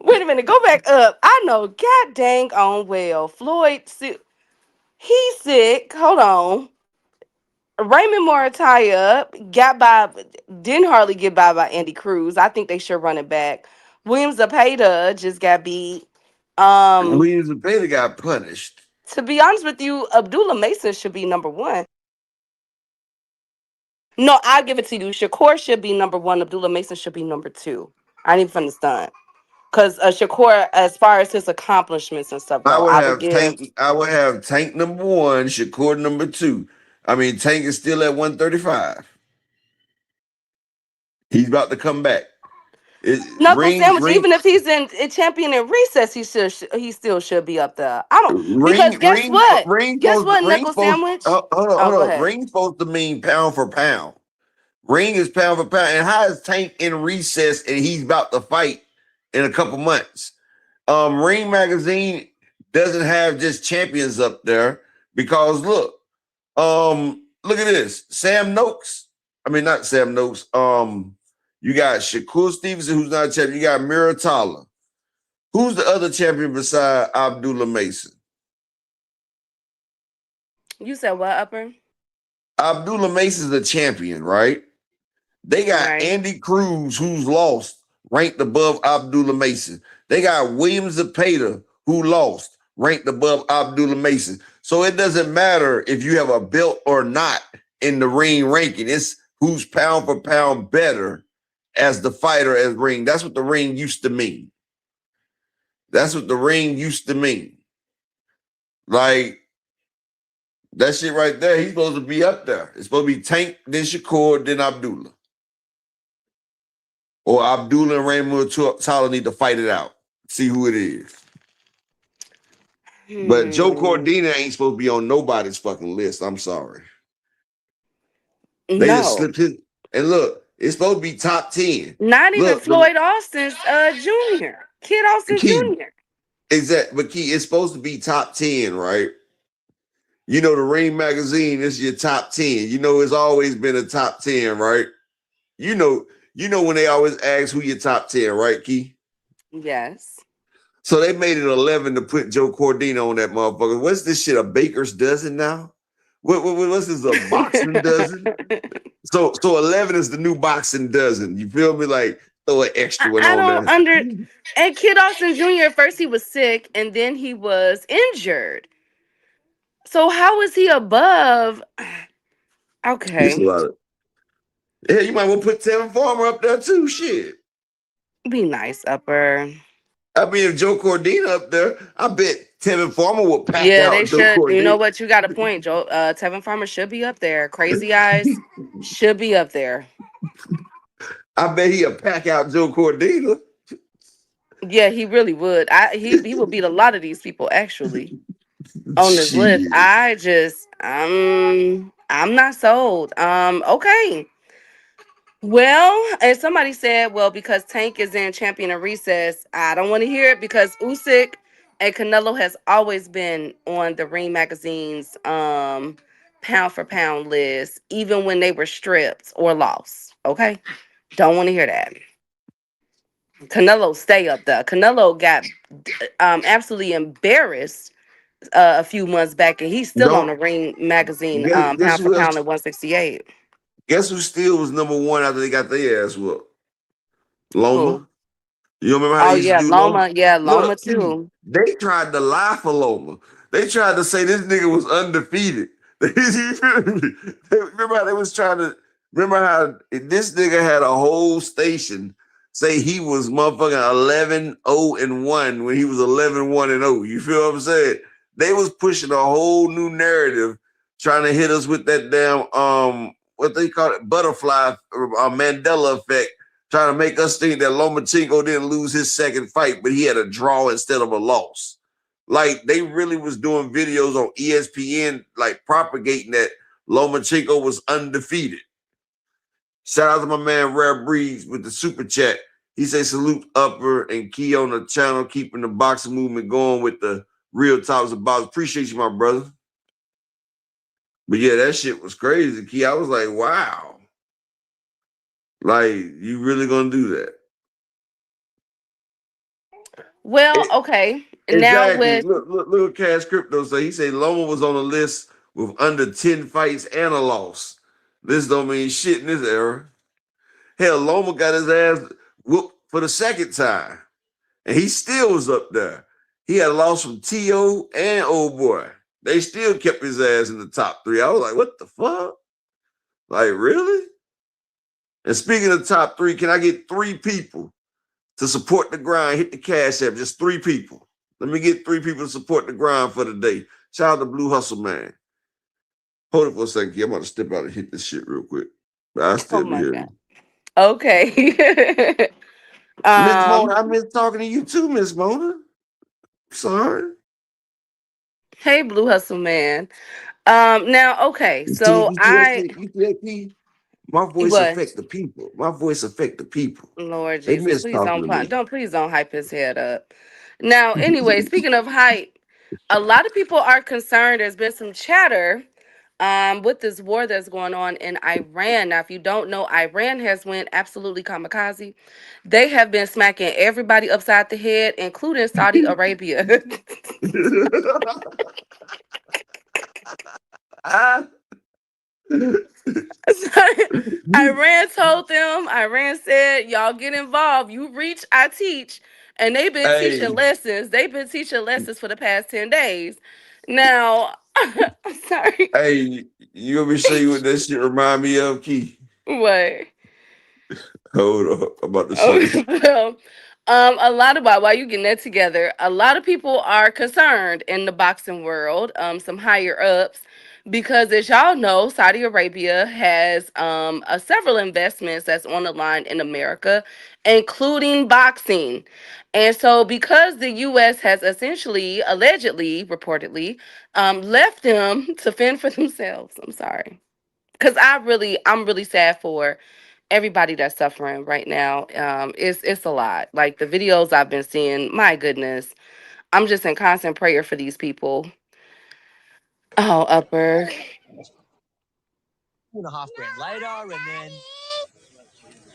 Speaker 7: Wait a minute, go back up. I know, god dang on well. Floyd, he's sick. Hold on. Raymond Morataya didn't hardly get by Andy Cruz. I think they should run it back. Williams Zapata just got beat.
Speaker 6: William Zepeda got punished.
Speaker 7: To be honest with you, Abdullah Mason should be number 1. No, I'll give it to you. Shakur should be number 1. Abdullah Mason should be number 2. I didn't even understand. Because Shakur, as far as his accomplishments and stuff
Speaker 6: I
Speaker 7: go,
Speaker 6: would
Speaker 7: I would
Speaker 6: have
Speaker 7: give.
Speaker 6: Tank. I would have Tank number 1, Shakur number 2. I mean, Tank is still at 135. He's about to come back.
Speaker 7: Knuckle Sandwich,
Speaker 6: Ring,
Speaker 7: even if he's in a champion in recess, he still should be up there. I don't because
Speaker 6: ring,
Speaker 7: guess
Speaker 6: ring,
Speaker 7: what?
Speaker 6: ring.
Speaker 7: Guess
Speaker 6: Supposed,
Speaker 7: what,
Speaker 6: ring.
Speaker 7: Knuckle
Speaker 6: Supposed.
Speaker 7: Sandwich?
Speaker 6: Hold on,
Speaker 7: Oh,
Speaker 6: hold
Speaker 7: go
Speaker 6: on.
Speaker 7: ahead.
Speaker 6: Ring supposed to mean pound for pound. Ring is pound for pound. And how is Tank in recess and he's about to fight in a couple months? Ring Magazine doesn't have just champions up there because look at this. Sam Noakes. I mean, not Sam Noakes. You got Shakur Stevenson, who's not a champion. You got Muratalla. Who's the other champion beside Abdullah Mason?
Speaker 7: You said what, Upper?
Speaker 6: Abdullah Mason's a champion, right? They got
Speaker 7: Right.
Speaker 6: Andy Cruz, who's lost, ranked above Abdullah Mason. They got William Zepeda, who lost, ranked above Abdullah Mason. So it doesn't matter if you have a belt or not in the ring ranking. It's who's pound for pound better as the fighter as ring. That's what the ring used to mean. That's what the ring used to mean. Like that shit right there, he's supposed to be up there. It's supposed to be Tank, then Shakur, then Abdullah. Or Abdullah and Raymond Tyler need to fight it out. See who it is. But Joe
Speaker 7: Hmm.
Speaker 6: Cordina ain't supposed to be on nobody's fucking list. I'm sorry. They just
Speaker 7: No.
Speaker 6: slipped his. And look, it's supposed to be top 10.
Speaker 7: Not even
Speaker 6: Look, the
Speaker 7: Floyd Austin's Junior. Kid Austin
Speaker 6: key
Speaker 7: Jr.
Speaker 6: is that, but key, it's supposed to be top 10, right? You know, the Ring magazine is your top 10. You know, it's always been a top 10, right? You know, when they always ask who your top 10, right, Key?
Speaker 7: Yes.
Speaker 6: So they made it 11 to put Joe Cordina on that motherfucker. What's this shit? A baker's dozen now? What's this? A boxing dozen? So 11 is the new boxing dozen. You feel me? Like throw an extra one
Speaker 7: I
Speaker 6: on
Speaker 7: don't
Speaker 6: there.
Speaker 7: under and Kid Austin Jr. at first he was sick and then he was injured. So how is he above?
Speaker 6: It's a
Speaker 7: Okay.
Speaker 6: lot of. Yeah, you might well put Tevin Farmer up there too. Shit.
Speaker 7: Be nice, Upper.
Speaker 6: I mean, if Joe Cordina up there, I bet Tevin Farmer will pack
Speaker 7: Yeah, they
Speaker 6: out Joe
Speaker 7: should. You know
Speaker 6: Cordina.
Speaker 7: what? You got a point, Joe. Tevin Farmer should be up there. Crazy Eyes should be up there.
Speaker 6: I bet he'll pack out Joe Cordina.
Speaker 7: Yeah, he really would. He would beat a lot of these people actually on this list.
Speaker 6: Shit.
Speaker 7: I'm not sold. Okay. Well, and somebody said, well, because Tank is in Champion of Recess, I don't want to hear it because Usyk and Canelo has always been on the Ring Magazine's pound for pound list, even when they were stripped or lost. Okay, don't want to hear that. Canelo stay up there. Canelo got absolutely embarrassed a few months back, and he's still on
Speaker 6: Don't
Speaker 7: the Ring Magazine
Speaker 6: guess
Speaker 7: pound for
Speaker 6: who else?
Speaker 7: pound at 168.
Speaker 6: Guess who still was number one after they got their ass whooped?
Speaker 7: Who?
Speaker 6: Loma. You remember how
Speaker 7: Oh
Speaker 6: they used to
Speaker 7: yeah,
Speaker 6: do Loma?
Speaker 7: Loma. Yeah, Loma
Speaker 6: Look, see,
Speaker 7: too.
Speaker 6: they tried to lie for Loma. They tried to say this nigga was undefeated. Remember how they was trying to remember how this nigga had a whole station say he was motherfucking 11-0-1 when he was 11-1-0. You feel what I'm saying? They was pushing a whole new narrative, trying to hit us with that damn what they call it, butterfly Mandela effect, trying to make us think that Lomachenko didn't lose his second fight, but he had a draw instead of a loss. Like they really was doing videos on ESPN, like propagating that Lomachenko was undefeated. Shout out to my man Rare Breeze with the super chat. He say salute Upper and Key on the channel, keeping the boxing movement going with the real tops of box. Appreciate you, my brother. But yeah, that shit was crazy, Key. I was like, wow. Like, you really gonna do that?
Speaker 7: Well, okay. Now
Speaker 6: Exactly.
Speaker 7: with
Speaker 6: Look, Cash Crypto say he said Loma was on a list with under 10 fights and a loss. This don't mean shit in this era. Hell, Loma got his ass whooped for the second time. And he still was up there. He had a loss from T.O. and Old Boy. They still kept his ass in the top three. I was like, what the fuck? Like, really? And speaking of top three, can I get 3 people to support the grind? Hit the cash app, just 3 people. Let me get 3 people to support the grind for the day. Shout out to Blue Hustle, man. Hold it for a second. I'm about to step out and hit this shit real quick. But I'll
Speaker 7: oh
Speaker 6: still be
Speaker 7: my
Speaker 6: here.
Speaker 7: god. Okay.
Speaker 6: Miss Mona,
Speaker 7: um
Speaker 6: I miss talking to you too, Miss Mona. Sorry.
Speaker 7: hey Blue Hustle Man. Now okay,
Speaker 6: You see,
Speaker 7: so
Speaker 6: you see that
Speaker 7: I
Speaker 6: shit? You see that key? My voice
Speaker 7: what?
Speaker 6: affect the people. My voice affect the people.
Speaker 7: Lord
Speaker 6: They
Speaker 7: Jesus,
Speaker 6: miss
Speaker 7: please
Speaker 6: talking to me.
Speaker 7: don't hype his head up. Now, anyway, speaking of hype, a lot of people are concerned. There's been some chatter with this war that's going on in Iran. Now, if you don't know, Iran has went absolutely kamikaze. They have been smacking everybody upside the head, including Saudi Arabia. Iran told them, Iran said, y'all get involved. You reach, I teach. And they've been teaching
Speaker 6: Hey,
Speaker 7: lessons. They've been teaching lessons for the past 10 days. Now, I'm sorry.
Speaker 6: hey, you want me to show you what that shit remind me of, Key?
Speaker 7: What?
Speaker 6: Hold up, I'm about to show you.
Speaker 7: Oh, well, a lot about why you getting that together. A lot of people are concerned in the boxing world, some higher ups, because as y'all know, Saudi Arabia has several investments that's on the line in America, including boxing. And so, because the U.S. has essentially, allegedly, reportedly, left them to fend for themselves. I'm sorry, because I'm really sad for everybody that's suffering right now. It's a lot. Like the videos I've been seeing, my goodness, I'm just in constant prayer for these people. Oh, upper.
Speaker 2: 2.5 grand later, and then.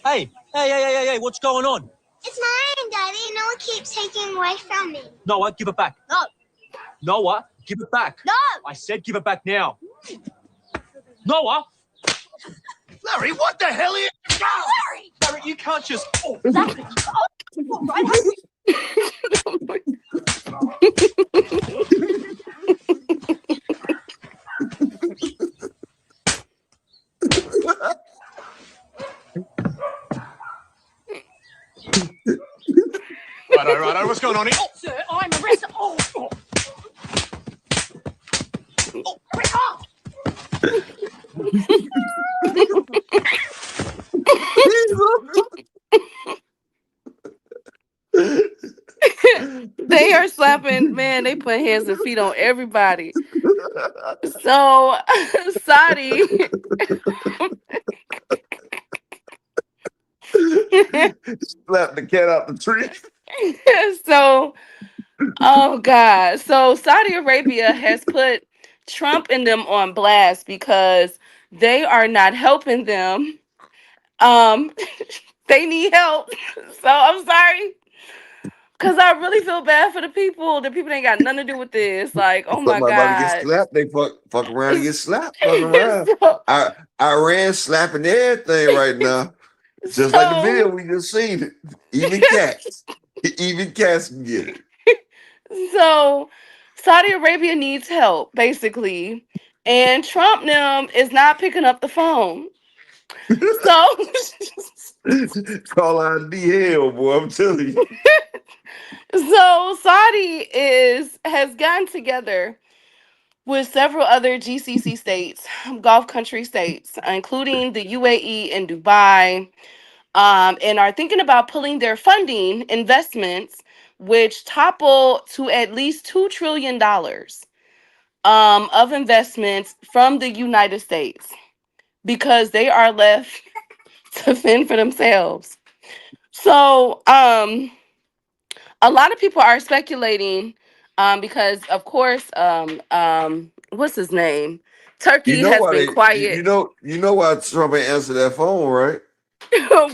Speaker 2: Hey, what's going on?
Speaker 10: It's mine, Daddy. Noah keeps taking away from me.
Speaker 2: Noah, give it back.
Speaker 10: No.
Speaker 2: Noah, give it back.
Speaker 10: No.
Speaker 2: I said give it back now. Noah! Larry, what the hell are you?
Speaker 10: Larry!
Speaker 2: Larry, you can't just. Oh.
Speaker 10: Larry! Oh, right.
Speaker 2: Righto, what's going on here?
Speaker 10: Oh, sir, I'm arrested. Oh. Oh, hurry up!
Speaker 7: They are slapping, man, they put hands and feet on everybody. So, Saudi.
Speaker 6: Slap the cat out the tree.
Speaker 7: So, oh God. So, Saudi Arabia has put Trump and them on blast because they are not helping them. Um, they need help. So, I'm sorry. Because I really feel bad for the people. The people ain't got nothing to do with this. Like, oh my
Speaker 6: Somebody about to get
Speaker 7: God.
Speaker 6: slapped. They fuck around and get slapped. Fuck around.
Speaker 7: So,
Speaker 6: Iran slapping everything right now. Just like the video we just seen it. Even cats. Even cats can get it.
Speaker 7: so Saudi Arabia needs help, basically. And Trump now is not picking up the phone. So
Speaker 6: Call ID hell, boy. I'm telling you.
Speaker 7: so Saudi has gotten together with several other GCC states, Gulf country states, including the UAE and Dubai, and are thinking about pulling their funding investments, which topple to at least $2 trillion of investments from the United States because they are left to fend for themselves. So, a lot of people are speculating because, of course, what's his name?
Speaker 6: You
Speaker 7: Turkey
Speaker 6: know
Speaker 7: has
Speaker 6: why
Speaker 7: been
Speaker 6: they
Speaker 7: quiet.
Speaker 6: you know why Trump ain't answer that phone, right?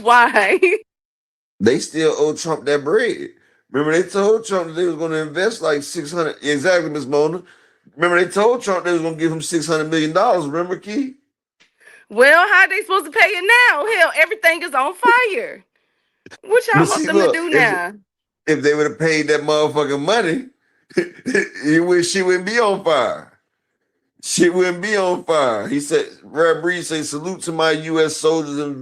Speaker 7: Why?
Speaker 6: They still owe Trump that bread. Remember, they told Trump that they was going to invest like 600. Exactly, Miss Mona. Remember, they told Trump they was going to give him $600 million. Remember, Key?
Speaker 7: Well, how they supposed to pay it now? Hell, everything is on fire. What y'all
Speaker 6: But
Speaker 7: want
Speaker 6: see,
Speaker 7: them to
Speaker 6: look,
Speaker 7: do now?
Speaker 6: if they would have paid that motherfucking money, she wouldn't be on fire. She wouldn't be on fire. He said, Brad Brees say, salute to my U.S. soldiers and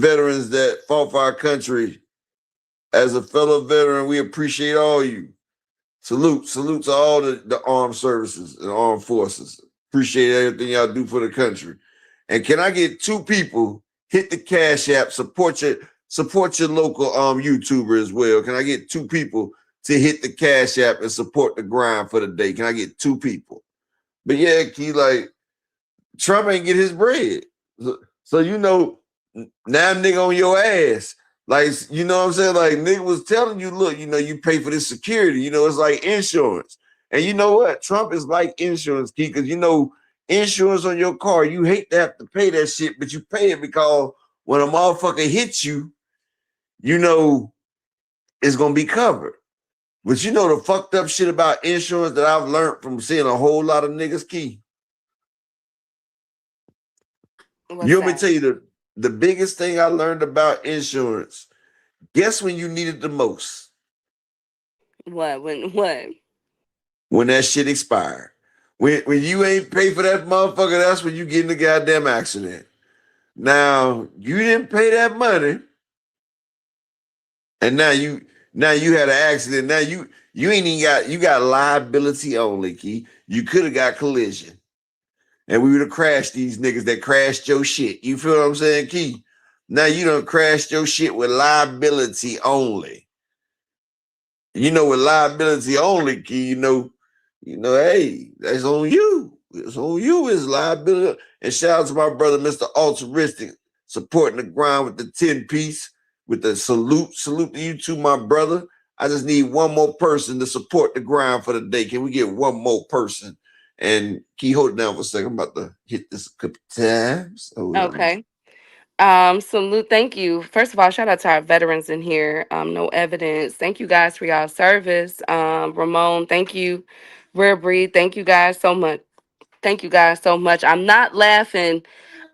Speaker 6: veterans that fought for our country. As a fellow veteran, we appreciate all you. Salute to all the armed services and armed forces. Appreciate everything y'all do for the country. And can I get two people hit the Cash App, support your local YouTuber as well? Can I get two people to hit the Cash App and support the grind for the day? Can I get two people? But yeah, Key, like Trump ain't get his bread. So you know, now nigga on your ass. Like, you know what I'm saying? Like, nigga was telling you, look, you know, you pay for this security. You know, it's like insurance. And you know what? Trump is like insurance, Key, because you know, insurance on your car, you hate to have to pay that shit, but you pay it because when a motherfucker hits you, you know, it's going to be covered. But you know the fucked up shit about insurance that I've learned from seeing a whole lot of niggas, Key? You
Speaker 7: What's
Speaker 6: want me to
Speaker 7: that?
Speaker 6: tell you the biggest thing I learned about insurance? Guess when you need it the most?
Speaker 7: What? What?
Speaker 6: When that shit expired. When you ain't pay for that motherfucker, that's when you get in the goddamn accident. Now you didn't pay that money, and now you had an accident. Now you ain't even got liability only, Key. You could have got collision. And we would have crashed these niggas that crashed your shit. You feel what I'm saying, Key? Now you done crashed your shit with liability only. With liability only, Key, hey, that's on you. It's on you, it's liability. And shout out to my brother, Mr. Altruistic, supporting the grind with the 10-piece, with the salute. Salute to you too, my brother. I just need one more person to support the grind for the day. Can we get one more person? And Key, hold it down for a second. I'm about to hit this a couple times. Hold on.
Speaker 7: Okay. Salute. Thank you. First of all, shout out to our veterans in here. No evidence. Thank you guys for y'all service. Ramon, thank you. Rare Breed, thank you guys so much. Thank you guys so much. I'm not laughing.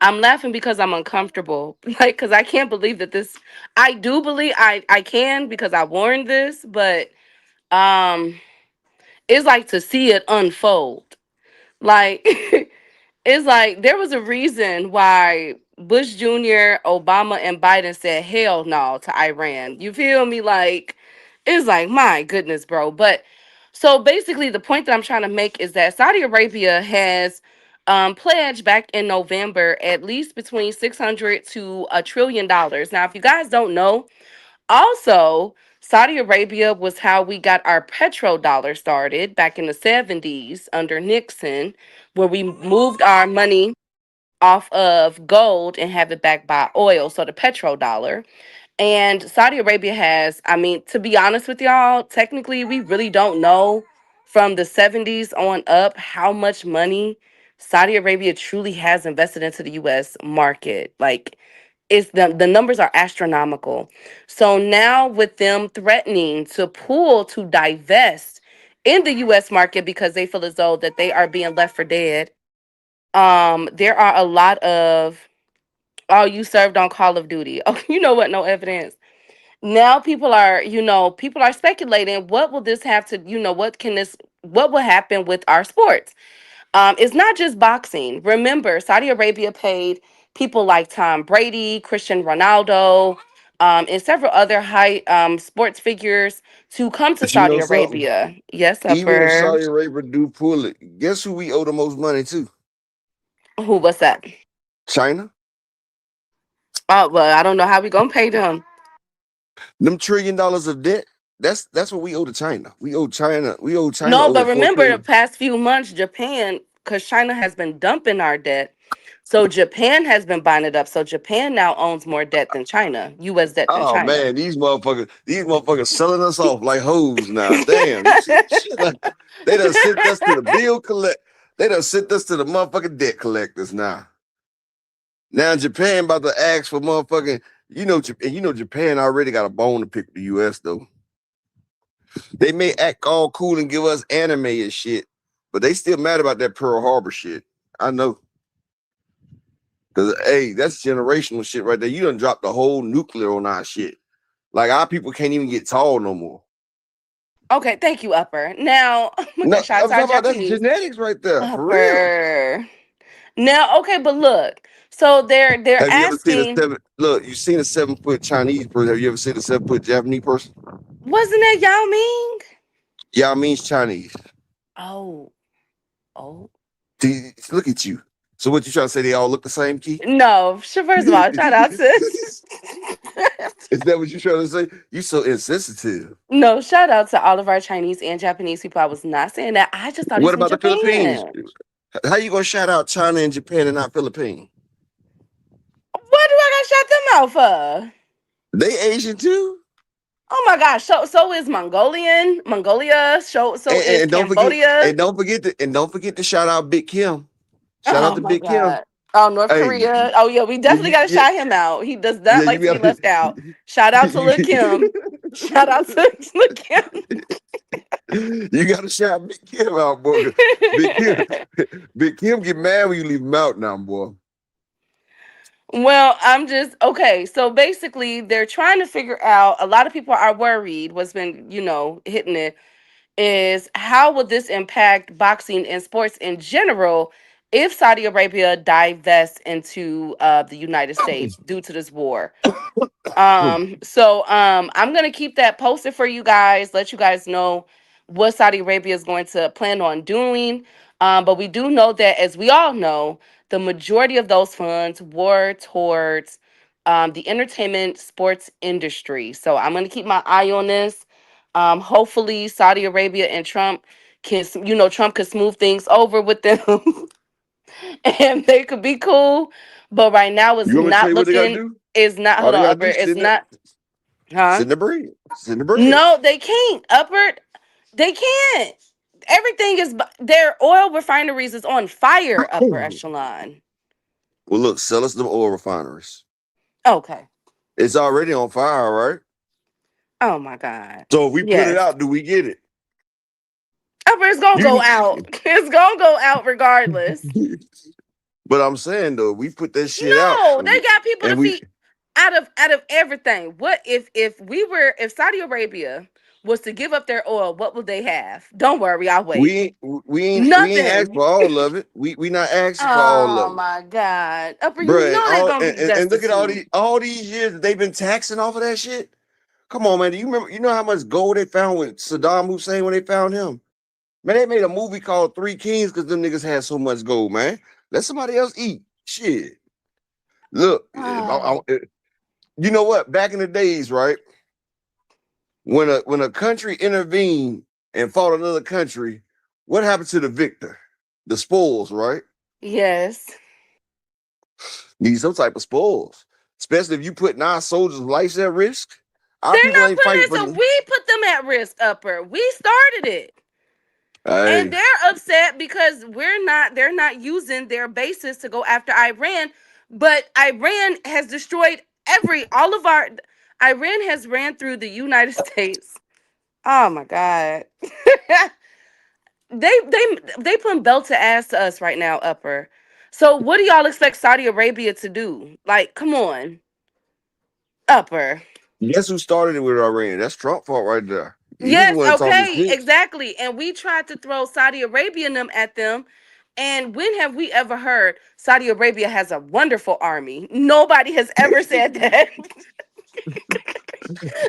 Speaker 7: I'm laughing because I'm uncomfortable. Like, because I can't believe that this. I do believe I can because I warned this, but um, it's like to see it unfold. Like, it's like there was a reason why Bush Jr., Obama, and Biden said hell no to Iran. You feel me? Like, it's like, my goodness, bro. But so basically, the point that I'm trying to make is that Saudi Arabia has pledged back in November at least between 600 to $1 trillion. Now, if you guys don't know, also, Saudi Arabia was how we got our petrodollar started back in the 70s under Nixon, where we moved our money off of gold and have it backed by oil, so the petrodollar. And Saudi Arabia has, I mean, to be honest with y'all, technically, we really don't know from the 70s on up how much money Saudi Arabia truly has invested into the US market. Like, it's the numbers are astronomical. So now with them threatening to pull to divest in the US market because they feel as though that they are being left for dead. There are a lot of, oh, you served on Call of Duty. Oh, you know what? No evidence. Now people are speculating what will this have to, what will happen with our sports? It's not just boxing. Remember, Saudi Arabia paid people like Tom Brady, Cristiano Ronaldo, and several other high sports figures to come to
Speaker 6: But you
Speaker 7: Saudi
Speaker 6: know something?
Speaker 7: Arabia. Yes,
Speaker 6: Even if
Speaker 7: upper.
Speaker 6: Saudi Arabia do pull it, guess who we owe the most money to?
Speaker 7: Who was that?
Speaker 6: China.
Speaker 7: Oh, well, I don't know how we gonna pay them.
Speaker 6: Them $1 trillion of debt. That's what we owe to China. We owe China. We owe China
Speaker 7: No,
Speaker 6: over
Speaker 7: but
Speaker 6: four
Speaker 7: remember the
Speaker 6: trillion.
Speaker 7: past few months, Japan, because China has been dumping our debt. So Japan has been buying it up. So Japan now owns more debt than China, US debt than
Speaker 6: Oh
Speaker 7: China.
Speaker 6: man, these motherfuckers selling us off like hoes now. Damn, you see this shit? They done sent us to the bill collect. They done sent us to the motherfucking debt collectors now. Now Japan about to ask for motherfucking. Japan already got a bone to pick with the U.S. though. They may act all cool and give us anime and shit, but they still mad about that Pearl Harbor shit. I know. Cause hey, that's generational shit right there. You done dropped the whole nuclear on our shit. Like our people can't even get tall no more.
Speaker 7: Okay, thank you, Upper. Now, we
Speaker 6: No,
Speaker 7: got shots
Speaker 6: I'm
Speaker 7: to our
Speaker 6: talking about that's
Speaker 7: Japanese.
Speaker 6: genetics right there, for real.
Speaker 7: Upper. Now, okay, but look. So they're
Speaker 6: Have you ever seen a
Speaker 7: asking,
Speaker 6: seven? Look, you seen a 7 foot Chinese person? Have you ever seen a 7 foot Japanese person?
Speaker 7: wasn't that Yao Ming?
Speaker 6: Yeah, I mean Chinese.
Speaker 7: Oh, oh.
Speaker 6: Look at you. So what you trying to say? They all look the same, Key?
Speaker 7: No, first of all, shout out to
Speaker 6: Is that what you trying to say? You so insensitive.
Speaker 7: no, shout out to all of our Chinese and Japanese people. I was not saying that. I just thought he's
Speaker 6: What
Speaker 7: from
Speaker 6: about the Philippines?
Speaker 7: Japan.
Speaker 6: How you gonna shout out China and Japan and not Philippines?
Speaker 7: What do I got to shout them out for?
Speaker 6: They Asian too.
Speaker 7: Oh my gosh, so is Mongolia, so
Speaker 6: And,
Speaker 7: is
Speaker 6: and don't forget,
Speaker 7: Cambodia.
Speaker 6: don't forget to shout out Big Kim. Shout out
Speaker 7: Oh
Speaker 6: to
Speaker 7: my
Speaker 6: Big Kim.
Speaker 7: God. Oh, North
Speaker 6: Hey,
Speaker 7: Korea. Oh yeah, we
Speaker 6: yeah,
Speaker 7: definitely gotta shout him out. He does
Speaker 6: yeah,
Speaker 7: not
Speaker 6: you
Speaker 7: like to be
Speaker 6: got
Speaker 7: left out. Shout out to Lil Kim. Shout out to Lil Kim.
Speaker 6: you got to shout Big Kim out, boy. Big Kim, Big Kim get mad when you leave him out now, boy.
Speaker 7: Well, I'm just okay. So basically, they're trying to figure out. A lot of people are worried. What's been, hitting it is how will this impact boxing and sports in general if Saudi Arabia divests into the United States due to this war? I'm gonna keep that posted for you guys, let you guys know what Saudi Arabia is going to plan on doing. But we do know that, as we all know, the majority of those funds were towards the entertainment sports industry. So I'm gonna keep my eye on this. Hopefully Saudi Arabia and Trump Trump could smooth things over with them and they could be cool. But right now it's
Speaker 6: You want me to tell
Speaker 7: not
Speaker 6: you what they got to
Speaker 7: looking,
Speaker 6: do?
Speaker 7: it's not,
Speaker 6: All
Speaker 7: hold
Speaker 6: they
Speaker 7: on,
Speaker 6: got to
Speaker 7: upper,
Speaker 6: do is
Speaker 7: it's not, huh?
Speaker 6: send the bread. Send the bread.
Speaker 7: No, they can't. Upward, they can't. Everything is their oil refineries is on fire. Upper echelon.
Speaker 6: Well, look, sell us the oil refineries.
Speaker 7: Okay.
Speaker 6: It's already on fire, right?
Speaker 7: Oh my God.
Speaker 6: So if we put it
Speaker 7: Yes.
Speaker 6: out, do we get it?
Speaker 7: Upper is gonna go
Speaker 6: You,
Speaker 7: out. It's gonna go out regardless.
Speaker 6: but I'm saying though, we put that shit out,
Speaker 7: No, they got people to
Speaker 6: and we
Speaker 7: feed out of everything. What if Saudi Arabia was to give up their oil? What would they have? Don't worry, I'll
Speaker 6: we
Speaker 7: wait.
Speaker 6: ain't we ain't asked
Speaker 7: Nothing.
Speaker 6: for all of it. We not asking for all
Speaker 7: Oh
Speaker 6: of it,
Speaker 7: my God, Upper,
Speaker 6: bruh. And
Speaker 7: they're
Speaker 6: all
Speaker 7: gonna be
Speaker 6: and look at
Speaker 7: destitute.
Speaker 6: all these years that they've been taxing off of that shit. Come on, man. Do you remember? You know how much gold they found with Saddam Hussein when they found him? Man, they made a movie called Three Kings because them niggas had so much gold, man. Let somebody else eat. Shit. Look, you know what? Back in the days, right? When a country intervened and fought another country, what happened to the victor? The spoils, right?
Speaker 7: Yes.
Speaker 6: Need some type of spoils, especially if you putting our soldiers' lives at risk. Our
Speaker 7: They're
Speaker 6: people
Speaker 7: not
Speaker 6: ain't
Speaker 7: putting
Speaker 6: fighting
Speaker 7: it,
Speaker 6: for
Speaker 7: so
Speaker 6: them.
Speaker 7: we put them at risk, Upper. We started it. And
Speaker 6: Hey,
Speaker 7: they're upset because they're not using their bases to go after Iran. But Iran has destroyed all of our Iran has ran through the United States. Oh my God. They putting belt to ass to us right now, Upper. So what do y'all expect Saudi Arabia to do? Like, come on, Upper.
Speaker 6: guess who started it with Iran? That's Trump fault right there. He was the
Speaker 7: Yes,
Speaker 6: one talking
Speaker 7: okay,
Speaker 6: shit.
Speaker 7: exactly. And we tried to throw Saudi Arabia and them at them. And when have we ever heard Saudi Arabia has a wonderful army? Nobody has ever said that.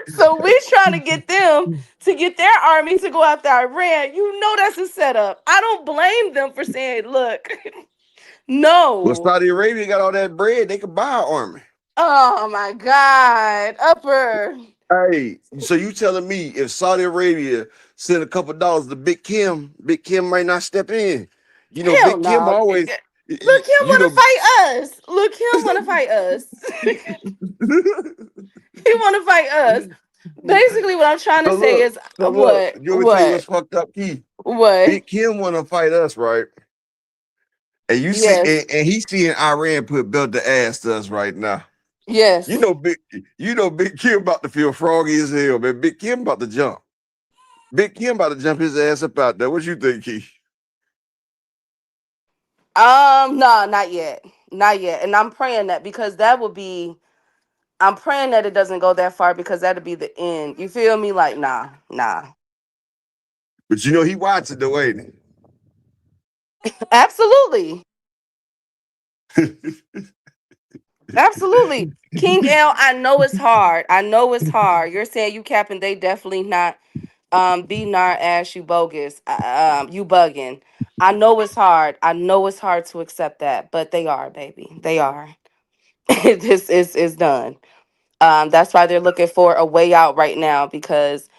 Speaker 7: So we're trying to get them to get their army to go after Iran. You know that's a setup. I don't blame them for saying, look,
Speaker 6: Well,
Speaker 7: no.
Speaker 6: Saudi Arabia got all that bread; they could buy an army.
Speaker 7: Oh my God. Upper.
Speaker 6: Hey, so you telling me if Saudi Arabia sent a couple dollars to Big Kim might not step in? You know,
Speaker 7: Hell
Speaker 6: Big Kim
Speaker 7: no.
Speaker 6: always,
Speaker 7: Look, him
Speaker 6: you
Speaker 7: want to
Speaker 6: know.
Speaker 7: fight us. Look, him want to fight us. He want to fight us. Basically, what I'm trying to
Speaker 6: So
Speaker 7: say
Speaker 6: look,
Speaker 7: is
Speaker 6: so look, you want me to tell you
Speaker 7: what,
Speaker 6: what's fucked up, Key?
Speaker 7: what?
Speaker 6: Big Kim want to fight us, right? And you see,
Speaker 7: Yes,
Speaker 6: and he's seeing Iran put belt to ass to us right now. You
Speaker 7: yes.
Speaker 6: know, Big Kim about to feel froggy as hell, man. Big Kim about to jump. Big Kim about to jump his ass up out there. What you think, Key?
Speaker 7: No, not yet, not yet. And I'm praying that because that would be. I'm praying that it doesn't go that far because that'd be the end. You feel me? Like, nah, nah.
Speaker 6: But you know he watching the way.
Speaker 7: Absolutely, absolutely. King L, I know it's hard. I know it's hard. You're saying you capping. They definitely not. Be not ass you bogus. You bugging. I know it's hard. I know it's hard to accept that, but they are, baby. They are. This is done. That's why they're looking for a way out right now because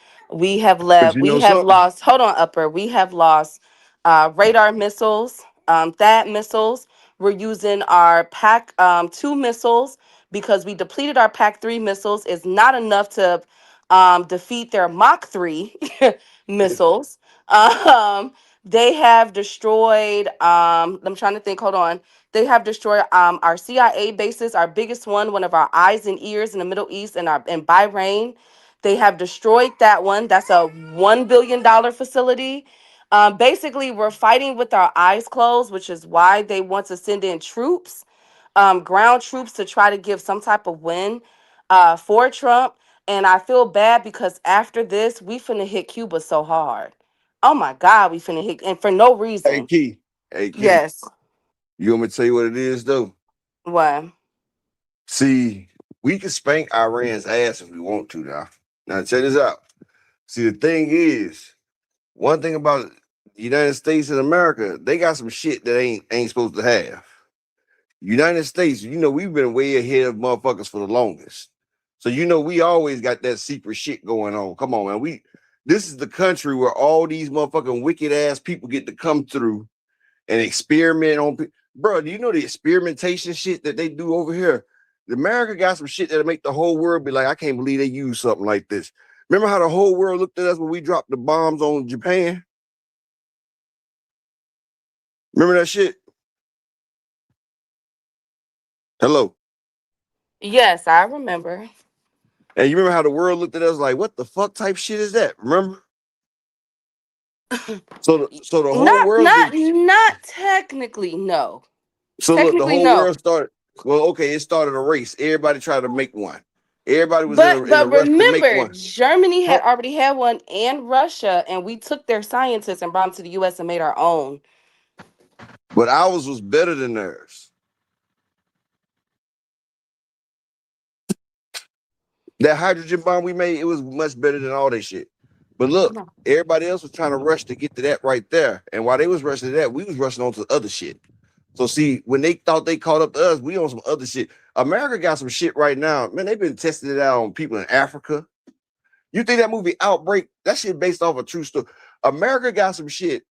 Speaker 6: But you
Speaker 7: we
Speaker 6: know
Speaker 7: have
Speaker 6: something?
Speaker 7: lost, hold on, Upper, we have lost radar missiles, THAAD missiles. We're using our Pac 2 missiles because we depleted our Pac 3 missiles. It's not enough to defeat their Mach 3 missiles. Um, they have destroyed, I'm trying to think, hold on. They have destroyed our CIA bases, our biggest one of our eyes and ears in the Middle East and our in Bahrain. They have destroyed that one. That's a $1 billion facility. Basically, we're fighting with our eyes closed, which is why they want to send in troops. ground troops to try to give some type of win for Trump. And I feel bad because after this, we finna hit Cuba so hard. Oh my God, we finna hit, and for no
Speaker 6: Hey
Speaker 7: reason.
Speaker 6: Key, hey Key,
Speaker 7: Yes.
Speaker 6: you want me to tell you what it is though?
Speaker 7: What?
Speaker 6: See, we can spank Iran's ass if we want to now. Now check this out. See, the thing is, one thing about the United States and America, they got some shit that ain't supposed to have. United States, we've been way ahead of motherfuckers for the longest. So we always got that secret shit going on. Come on, man. This is the country where all these motherfucking wicked ass people get to come through and experiment on people. Bro, do you know the experimentation shit that they do over here? America got some shit that'll make the whole world be like, I can't believe they use something like this. Remember how the whole world looked at us when we dropped the bombs on Japan? Remember that shit? Hello.
Speaker 7: Yes, I remember.
Speaker 6: And you remember how the world looked at us like, what the fuck type shit is that? Remember? So the whole
Speaker 7: Not,
Speaker 6: world
Speaker 7: not,
Speaker 6: did.
Speaker 7: not technically. No.
Speaker 6: So look, the
Speaker 7: Technically,
Speaker 6: whole
Speaker 7: no.
Speaker 6: world started. Well, okay, it started a race. Everybody tried to make one. Everybody was
Speaker 7: But
Speaker 6: in a rush to make
Speaker 7: remember,
Speaker 6: one.
Speaker 7: Germany had
Speaker 6: Huh?
Speaker 7: already had one, and Russia, and we took their scientists and brought them to the U.S. and made our own.
Speaker 6: But ours was better than theirs. That hydrogen bomb we made, it was much better than all that shit. But look, everybody else was trying to rush to get to that right there. And while they was rushing to that, we was rushing on to other shit. So see, when they thought they caught up to us, we on some other shit. America got some shit right now. Man, they've been testing it out on people in Africa. You think that movie Outbreak, that shit based off a true story. America got some shit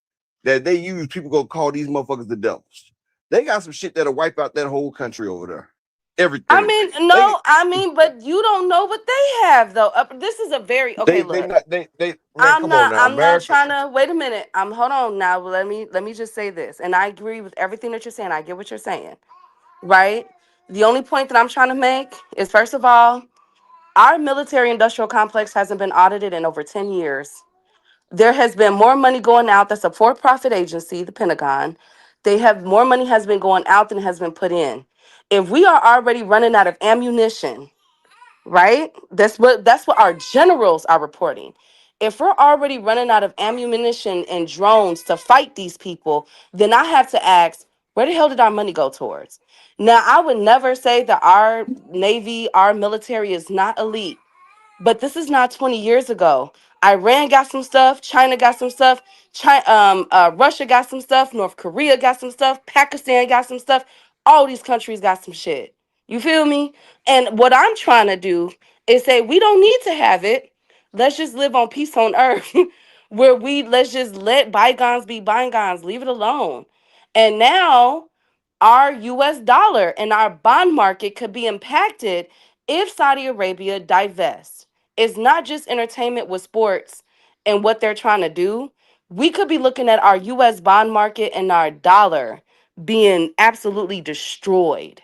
Speaker 6: that they use, people go call these motherfuckers the devils. They got some shit that'll wipe out that whole country over there.
Speaker 7: I
Speaker 6: Everything.
Speaker 7: mean,
Speaker 6: They
Speaker 7: no, I mean, but you don't know what they have though. This is a very okay.
Speaker 6: they
Speaker 7: Look,
Speaker 6: not they man, come on now.
Speaker 7: I'm not
Speaker 6: America.
Speaker 7: trying to wait a minute. Hold on now. Let me just say this, and I agree with everything that you're saying. I get what you're saying, right? The only point that I'm trying to make is, first of all, our military industrial complex hasn't been audited in over 10 years. There has been more money going out. That's a for-profit agency, the Pentagon. They have more money has been going out than has been put in. If we are already running out of ammunition, right? That's what our generals are reporting. If we're already running out of ammunition and drones to fight these people, then I have to ask, where the hell did our money go towards? Now, I would never say that our Navy, our military is not elite. But this is not 20 years ago. Iran got some stuff. China got some stuff. Russia got some stuff. North Korea got some stuff. Pakistan got some stuff. All these countries got some shit. You feel me? And what I'm trying to do is say we don't need to have it. Let's just live on peace on earth, where let's just let bygones be bygones. Leave it alone. And now our US dollar and our bond market could be impacted if Saudi Arabia divests. It's not just entertainment with sports and what they're trying to do. We could be looking at our US bond market and our dollar being absolutely destroyed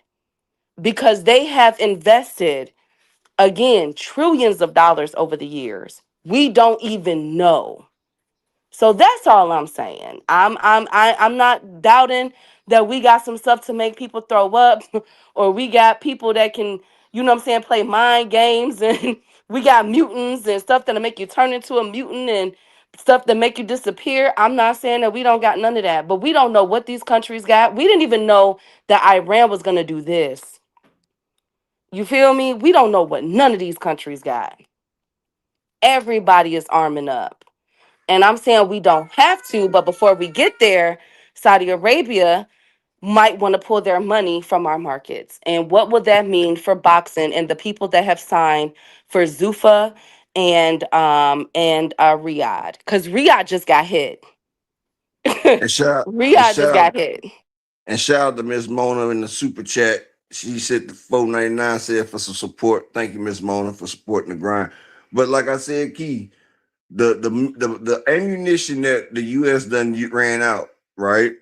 Speaker 7: because they have invested, again, trillions of dollars over the years. We don't even know. So that's all I'm saying. I'm not doubting that we got some stuff to make people throw up, or we got people that can, play mind games, and we got mutants and stuff that'll make you turn into a mutant and stuff that make you disappear. I'm not saying that we don't got none of that, but we don't know what these countries got. We didn't even know that Iran was gonna do this. You feel me? We don't know what none of these countries got. Everybody is arming up. And I'm saying we don't have to, but before we get there, Saudi Arabia might want to pull their money from our markets. And what would that mean for boxing and the people that have signed for Zufa and Riyadh? Because Riyadh just got hit.
Speaker 6: And shout and
Speaker 7: Riyadh just
Speaker 6: shout
Speaker 7: got hit.
Speaker 6: and shout out to Miss Mona in the super chat. She said the 499 said for some support. Thank you, Miss Mona, for supporting the grind. But like I said, Key, the ammunition that the US done ran out, right?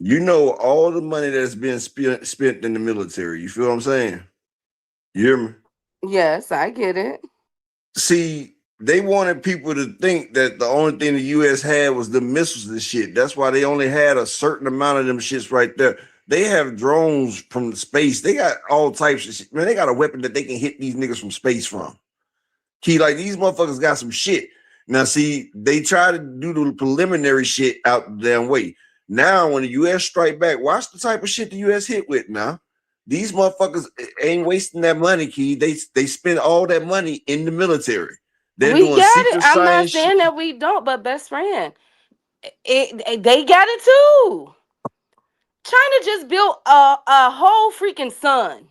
Speaker 6: All the money that's been spent in the military. You feel what I'm saying? You hear me?
Speaker 7: Yes, I get it.
Speaker 6: See, they wanted people to think that the only thing the US had was the missiles and shit. That's why they only had a certain amount of them shits right there. They have drones from space. They got all types of shit. Man, they got a weapon that they can hit these niggas from space from. Key, like these motherfuckers got some shit. Now, see, they try to do the preliminary shit out the damn way. Now, when the U.S. strike back, watch the type of shit the U.S. hit with now. These motherfuckers ain't wasting that money, Key. They spend all that money in the military. They're
Speaker 7: We
Speaker 6: doing
Speaker 7: got it.
Speaker 6: secret
Speaker 7: I'm not
Speaker 6: science shit.
Speaker 7: saying that we don't, but best friend, they got it too. China just built a whole freaking sun,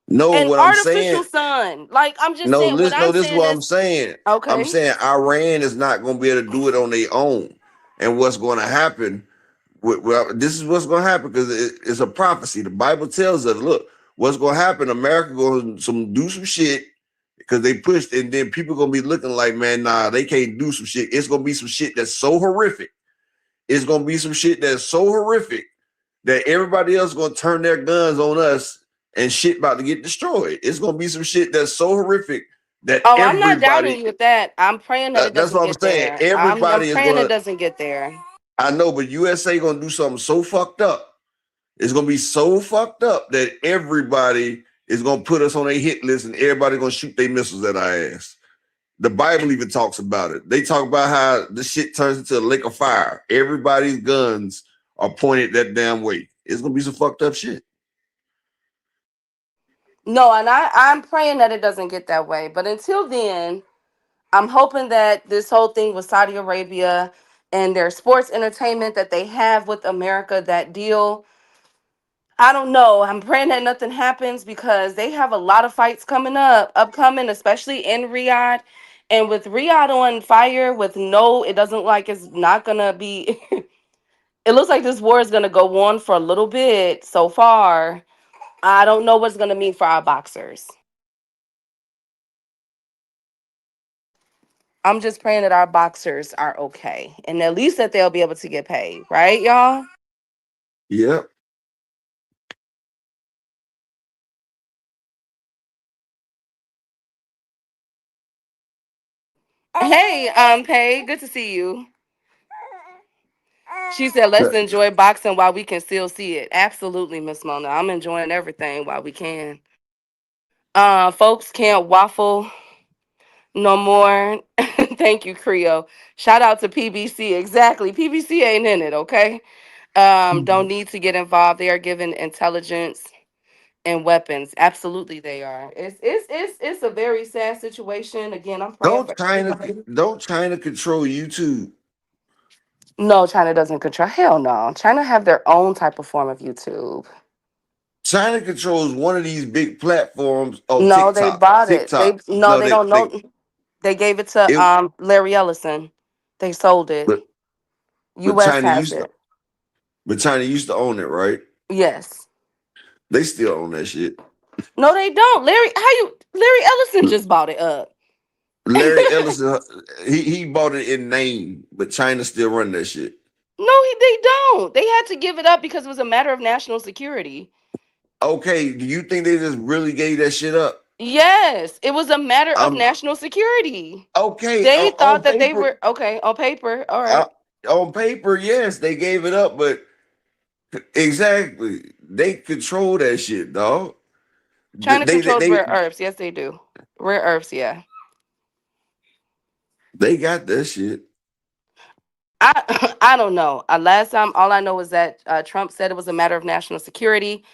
Speaker 6: No,
Speaker 7: an
Speaker 6: what I'm saying,
Speaker 7: artificial sun. Like I'm just
Speaker 6: no,
Speaker 7: saying, what
Speaker 6: listen,
Speaker 7: I'm
Speaker 6: no, this is
Speaker 7: saying
Speaker 6: what I'm
Speaker 7: is
Speaker 6: saying. I'm
Speaker 7: okay.
Speaker 6: saying Iran is not going to be able to do it on their own. And what's going to happen? Well, this is what's going to happen because it's a prophecy. The Bible tells us, look, what's going to happen? America going to do some shit because they pushed, and then people going to be looking like, man, nah, they can't do some shit. It's going to be some shit that's so horrific. It's going to be some shit that's so horrific that everybody else going to turn their guns on us and shit about to get destroyed. It's going to be some shit that's so horrific that
Speaker 7: Oh, I'm not doubting
Speaker 6: everybody,
Speaker 7: you with that. I'm praying that it
Speaker 6: that's
Speaker 7: doesn't
Speaker 6: what I'm
Speaker 7: get
Speaker 6: saying.
Speaker 7: there. I'm
Speaker 6: Everybody is
Speaker 7: praying it
Speaker 6: going to,
Speaker 7: doesn't get there.
Speaker 6: I know, but USA going to do something so fucked up. It's going to be so fucked up that everybody is going to put us on a hit list and everybody going to shoot their missiles at our ass. The Bible even talks about it. They talk about how this shit turns into a lake of fire. Everybody's guns are pointed that damn way. It's going to be some fucked up shit.
Speaker 7: No, and I'm praying that it doesn't get that way. But until then, I'm hoping that this whole thing with Saudi Arabia and their sports entertainment that they have with America, that deal, I don't know. I'm praying that nothing happens because they have a lot of fights upcoming, especially in Riyadh. And with Riyadh on fire, with no, it doesn't like it's not gonna be. It looks like this war is gonna go on for a little bit so far. I don't know what's gonna mean for our boxers. I'm just praying that our boxers are okay and at least that they'll be able to get paid, right, y'all?
Speaker 6: Yep.
Speaker 7: Hey, Pay, good to see you. She said, let's
Speaker 6: That-
Speaker 7: enjoy boxing while we can still see it. Absolutely, Miss Mona. I'm enjoying everything while we can. Folks can't waffle no more. Thank you, Creo. Shout out to PBC. Exactly. PBC ain't in it, okay? Don't need to get involved. They are given intelligence and weapons. Absolutely, they are. It's a very sad situation. Again, I'm praying
Speaker 6: Don't
Speaker 7: for
Speaker 6: China
Speaker 7: everybody.
Speaker 6: don't China control YouTube?
Speaker 7: No, China doesn't control. Hell no. China have their own type of form of YouTube.
Speaker 6: China controls one of these big platforms. Oh,
Speaker 7: No, they
Speaker 6: TikTok.
Speaker 7: bought it.
Speaker 6: TikTok.
Speaker 7: No,
Speaker 6: No,
Speaker 7: they don't know. They gave it to
Speaker 6: it
Speaker 7: Larry Ellison. They sold it.
Speaker 6: but but
Speaker 7: US
Speaker 6: China
Speaker 7: has
Speaker 6: used to
Speaker 7: it.
Speaker 6: but China used to own it, right?
Speaker 7: Yes.
Speaker 6: They still own that shit.
Speaker 7: No, they don't. Larry Ellison just bought it up.
Speaker 6: Larry Ellison, he bought it in name, but China still run that shit.
Speaker 7: No, they don't. They had to give it up because it was a matter of national security.
Speaker 6: Okay, do you think they just really gave that shit up?
Speaker 7: Yes, it was a matter of
Speaker 6: I'm
Speaker 7: national security.
Speaker 6: okay
Speaker 7: They thought
Speaker 6: on
Speaker 7: that they
Speaker 6: paper.
Speaker 7: were okay on paper. All
Speaker 6: Uh,
Speaker 7: right.
Speaker 6: on paper, yes, they gave it up, but exactly, they control that shit, dog.
Speaker 7: China controls
Speaker 6: They
Speaker 7: rare earths. Yes, they do. Rare earths, yeah.
Speaker 6: they got that shit.
Speaker 7: I don't know. Last time, all I know is that Trump said it was a matter of national security.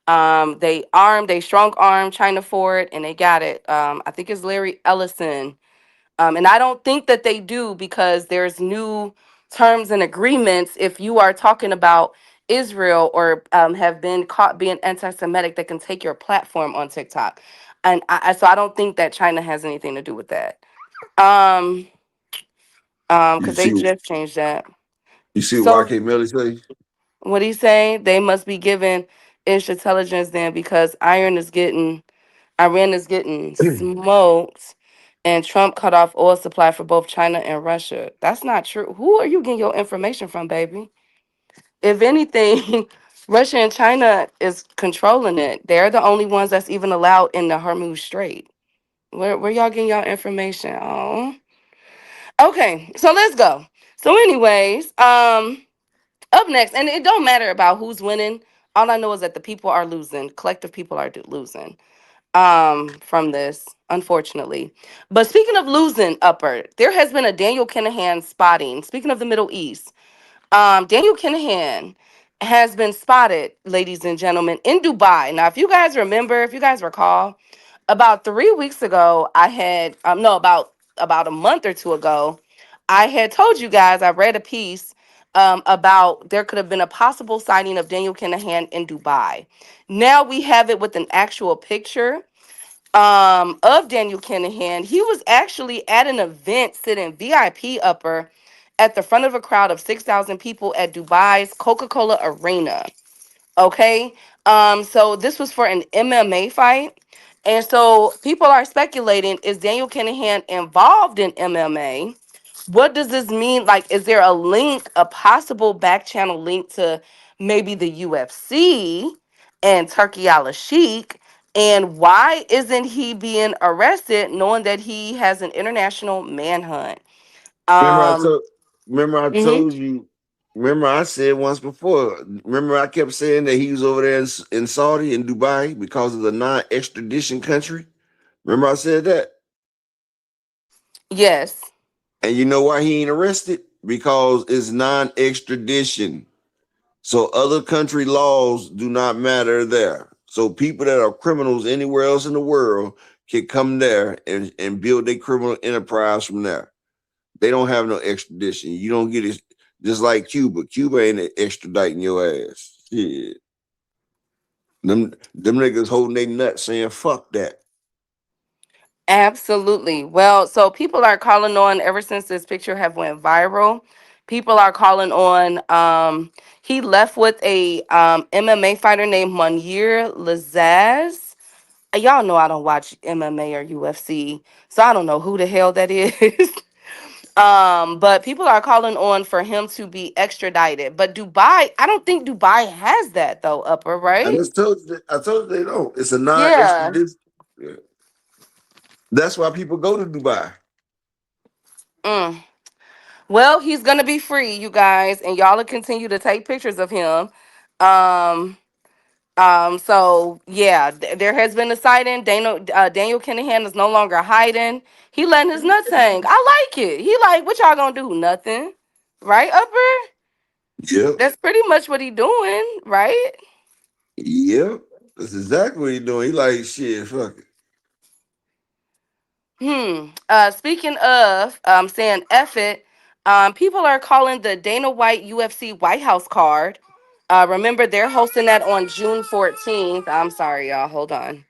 Speaker 7: They strong armed China for it, and they got it. I think it's Larry Ellison. And I don't think that they do because there's new terms and agreements. If you are talking about Israel or have been caught being anti-Semitic, that can take your platform on TikTok. And so I don't think that China has anything to do with that. Um,
Speaker 6: You
Speaker 7: because they
Speaker 6: see,
Speaker 7: just changed that.
Speaker 6: you see what
Speaker 7: So
Speaker 6: YK Melly say?
Speaker 7: what he say? They must be given ish intelligence then because Iran is getting smoked, and Trump cut off oil supply for both China and Russia. That's not true. Who are you getting your information from, baby? If anything, Russia and China is controlling it. They're the only ones that's even allowed in the Hormuz Strait. Where y'all getting y'all information? Oh, okay. So let's go. So, anyways, up next, and it don't matter about who's winning. All I know is that the people are losing. Collective people are losing from this, unfortunately. But speaking of losing, Upper, there has been a Daniel Kinahan spotting. Speaking of the Middle East, Daniel Kinahan has been spotted, ladies and gentlemen, in Dubai. Now, if you guys remember, if you guys recall, about 3 weeks ago, I had no, about a month or two ago, I had told you guys I read a piece about there could have been a possible sighting of Daniel Kinahan in Dubai. Now we have it with an actual picture of Daniel Kinahan. He was actually at an event sitting VIP upper at the front of a crowd of 6,000 people at Dubai's Coca-Cola Arena. Okay. So this was for an MMA fight. And so people are speculating, is Daniel Kinahan involved in MMA? What does this mean? Like, is there a link, a possible back channel link to maybe the UFC and Turkey Al Sheikh? And why isn't he being arrested knowing that he has an international manhunt?
Speaker 6: Remember I
Speaker 7: Um,
Speaker 6: told remember I
Speaker 7: mhm.
Speaker 6: told you remember I said once before. Remember I kept saying that he was over there in Saudi in Dubai because of the non-extradition country. Remember I said that?
Speaker 7: Yes.
Speaker 6: And you know why he ain't arrested? Because it's non-extradition. So other country laws do not matter there. So people that are criminals anywhere else in the world can come there and build their criminal enterprise from there. They don't have no extradition. You don't get it just like Cuba. Cuba ain't extraditing your ass. Shit. Them niggas holding their nuts saying fuck that.
Speaker 7: Absolutely. Well, so people are calling on ever since this picture have went viral. People are calling on he left with a MMA fighter named Munir Lazaz. Y'all know I don't watch MMA or UFC, so I don't know who the hell that is. But people are calling on for him to be extradited. But Dubai, I don't think Dubai has that though, Upper,
Speaker 6: I
Speaker 7: right?
Speaker 6: just told you they don't. It's a
Speaker 7: Yeah.
Speaker 6: non-extradition. Yeah. That's why people go to Dubai.
Speaker 7: Mm. Well, he's gonna be free, you guys, and y'all will continue to take pictures of him. Um, so yeah, there has been a sighting. Daniel Kinahan is no longer hiding. He letting his nuts hang. I like it. He like, what y'all gonna do? Nothing, right, Upper?
Speaker 6: Yep.
Speaker 7: That's pretty much what he doing, right?
Speaker 6: Yep. That's exactly what he doing. He like shit, fuck it.
Speaker 7: Speaking of saying F it, people are calling the Dana White UFC White House card. Remember, they're hosting that on June 14th. I'm sorry, y'all. Hold on.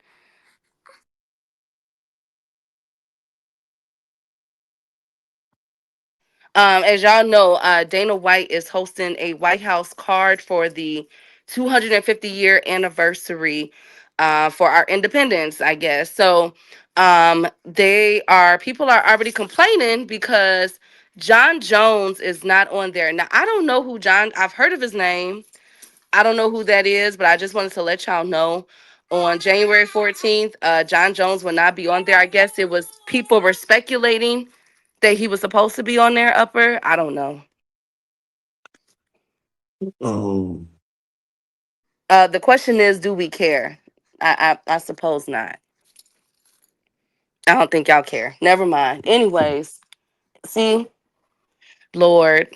Speaker 7: As y'all know, Dana White is hosting a White House card for the 250-year anniversary for our independence, I guess. So people are already complaining because John Jones is not on there. Now, I don't know I've heard of his name. I don't know who that is, but I just wanted to let y'all know on January 14th, John Jones will not be on there. I guess it was people were speculating that he was supposed to be on there, Upper. I don't know.
Speaker 6: Oh.
Speaker 7: The question is, do we care? I suppose not. I don't think y'all care. Never mind. Anyways, see, Lord,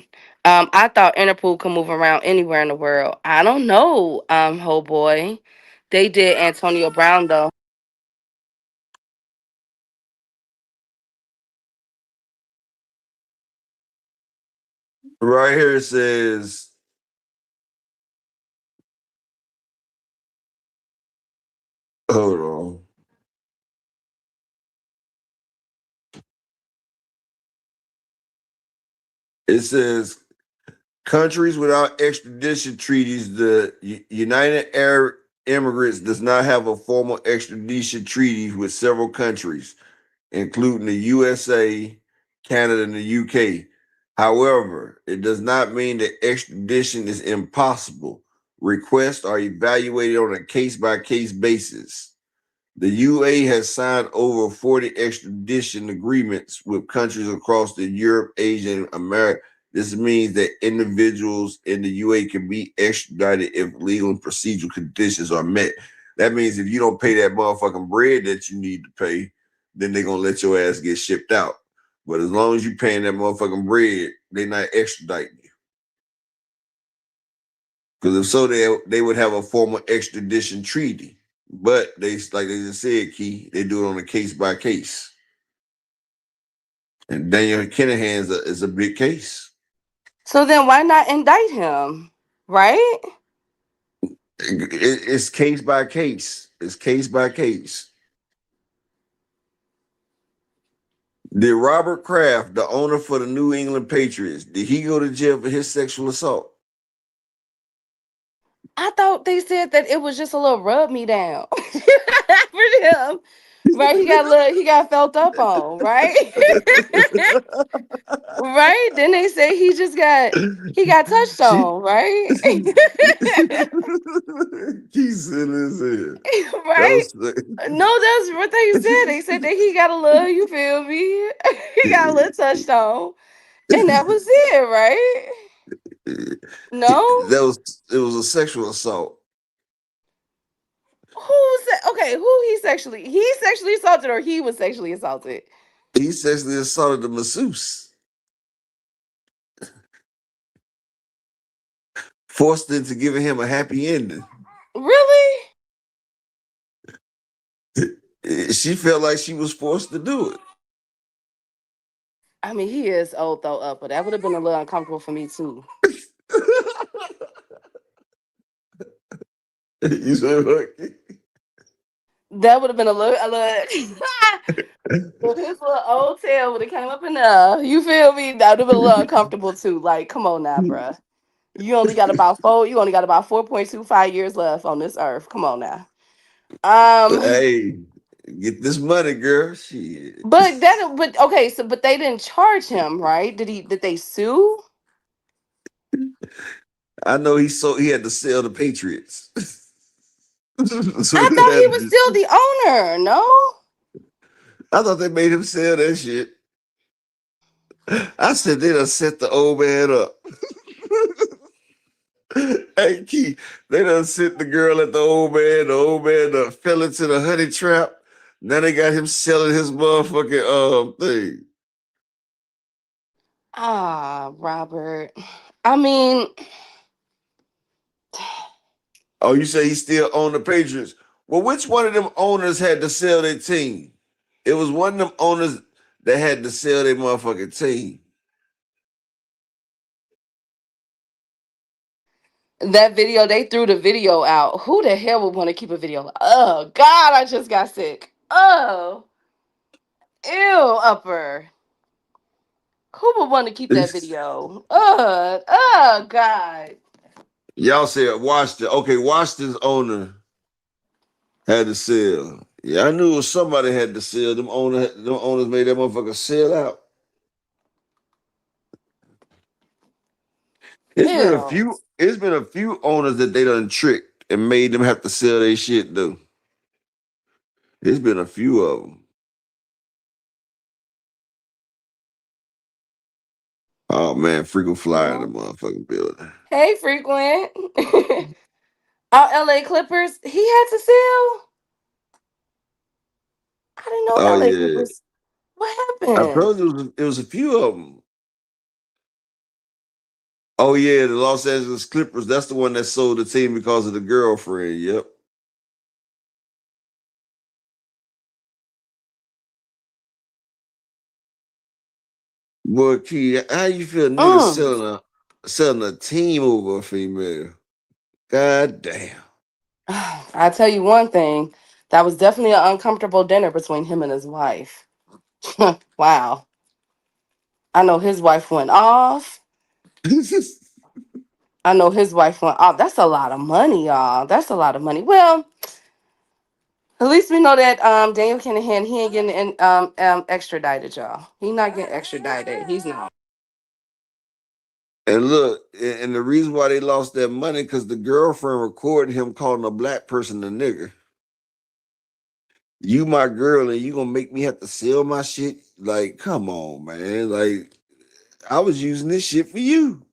Speaker 7: I thought Interpol could move around anywhere in the world. I don't know, ho boy. They did Antonio Brown though.
Speaker 6: Right here it says, hold on. It says countries without extradition treaties, the United Arab Emirates does not have a formal extradition treaty with several countries, including the USA, Canada, and the UK. However, it does not mean that extradition is impossible. Requests are evaluated on a case by case basis. The UA has signed over 40 extradition agreements with countries across the Europe, Asia, and America. This means that individuals in the UA can be extradited if legal and procedural conditions are met. That means if you don't pay that motherfucking bread that you need to pay, then they're gonna let your ass get shipped out. But as long as you paying that motherfucking bread, they're not extraditing you. Because if so, they would have a formal extradition treaty. But they, like they just said, Key, they do it on a case by case. And Daniel Kinahan is a big case.
Speaker 7: So then why not indict him? Right?
Speaker 6: It's case by case. It's case by case. Did Robert Kraft, the owner for the New England Patriots, did he go to jail for his sexual assault?
Speaker 7: I thought they said that it was just a little rub me down for him. Right? He got felt up on, right? Right? Then they say he got touched
Speaker 6: She,
Speaker 7: on, right?
Speaker 6: he's in his head. That
Speaker 7: Right?
Speaker 6: was
Speaker 7: No, that's what they said. They said that he got a little, you feel me? He got a little touched on. And that was it, right? No?
Speaker 6: it was a sexual assault.
Speaker 7: Who said okay, he sexually assaulted or he was sexually assaulted?
Speaker 6: He sexually assaulted the masseuse, forced into giving him a happy ending.
Speaker 7: Really?
Speaker 6: She felt like she was forced to do it.
Speaker 7: I mean, he is old though, but that would have been a little uncomfortable for me too.
Speaker 6: You say what?
Speaker 7: That would have been a little if his little old tail would have came up in there. You feel me? That would have been a little uncomfortable too. Like, come on now, bruh. You only got about 4.25 years left on this earth. Come on now.
Speaker 6: Hey, get this money, girl. Shit.
Speaker 7: But okay, but they didn't charge him, right? Did they sue?
Speaker 6: I know he had to sell the Patriots. So
Speaker 7: I
Speaker 6: he
Speaker 7: thought he
Speaker 6: had
Speaker 7: was
Speaker 6: to,
Speaker 7: still the owner, no?
Speaker 6: I thought they made him sell that shit. I said they done set the old man up. Hey, Key, they done sent the girl at the old man. The old man done fell into the honey trap. Now they got him selling his motherfucking thing.
Speaker 7: Ah, Robert. I mean,
Speaker 6: Oh, you say he still own the Patriots? Well, which one of them owners had to sell their team? It was one of them owners that had to sell their motherfucking team.
Speaker 7: that video, they threw the video out. Who the hell would want to keep a video? Oh, God, I just got sick. Oh, ew, upper. Who would want to keep that video? Oh, God.
Speaker 6: Y'all said Washington. Okay, Washington's owner had to sell. Yeah, I knew it was somebody had to sell. Them owners made that motherfucker sell out.
Speaker 7: Ew.
Speaker 6: It's been a few owners that they done tricked and made them have to sell their shit though. It's been a few of them. Oh man, frequent flyer in the motherfucking building.
Speaker 7: Hey, frequent. Our LA Clippers, he had to sell? I didn't know
Speaker 6: Oh
Speaker 7: LA
Speaker 6: yeah,
Speaker 7: Clippers. What
Speaker 6: I
Speaker 7: happened?
Speaker 6: told you it was a few of them. Oh yeah, the Los Angeles Clippers. That's the one that sold the team because of the girlfriend. Yep. Boy, Key, how you feel niggas
Speaker 7: Mm.
Speaker 6: selling a team over a female? God damn.
Speaker 7: I tell you one thing, that was definitely an uncomfortable dinner between him and his wife. Wow. I know his wife went off. I know his wife went off. That's a lot of money, y'all. That's a lot of money. Well, at least we know that Daniel Kinahan, he ain't getting extradited, y'all. He not getting extradited. He's not.
Speaker 6: And look, and the reason why they lost that money because the girlfriend recorded him calling a black person a nigger. You my girl, and you gonna make me have to sell my shit? Like, come on, man. Like, I was using this shit for you.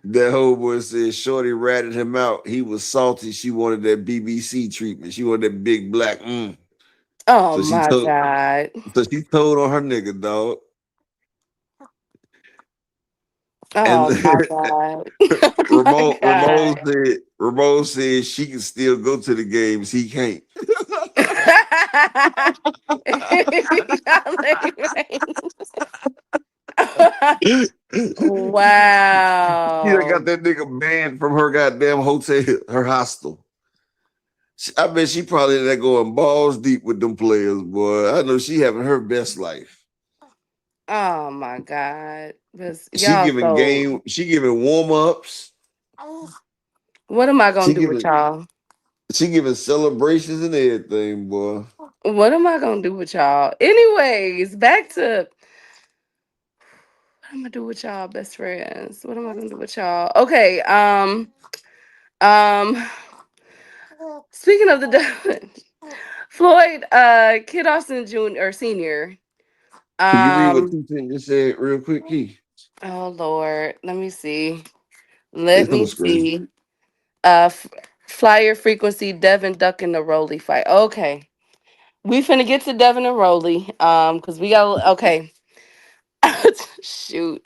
Speaker 6: That homeboy said Shorty ratted him out. He was salty. She wanted that BBC treatment. She wanted that big black.
Speaker 7: Oh
Speaker 6: So she
Speaker 7: my
Speaker 6: told.
Speaker 7: God.
Speaker 6: So she told on her nigga, dog. And
Speaker 7: Oh my God. Oh my
Speaker 6: Ramon
Speaker 7: God.
Speaker 6: said she can still go to the games. He can't. She done got
Speaker 7: Wow.
Speaker 6: that nigga banned from her goddamn hotel, her hostel. I bet she probably there going balls deep with them players, boy. I know she having her best life.
Speaker 7: Oh my God. Y'all
Speaker 6: She giving warm ups.
Speaker 7: what am I gonna
Speaker 6: She
Speaker 7: do with
Speaker 6: giving
Speaker 7: y'all?
Speaker 6: she giving celebrations and everything, boy.
Speaker 7: What am I gonna do with y'all? Anyways, back to what am I gonna do with y'all, best friends? What am I gonna do with y'all? Okay, um, speaking of the Floyd, Kid Austin Jr. or Senior.
Speaker 6: Can you read what
Speaker 7: Um,
Speaker 6: 2 Cent just said real quick, Key?
Speaker 7: oh Lord, let me see.
Speaker 6: It's
Speaker 7: Let
Speaker 6: on the
Speaker 7: me
Speaker 6: screen.
Speaker 7: see. Flyer frequency, Devin ducking the Rolly fight. Okay. We finna get to Devin and Rolly. Because we got okay. Shoot.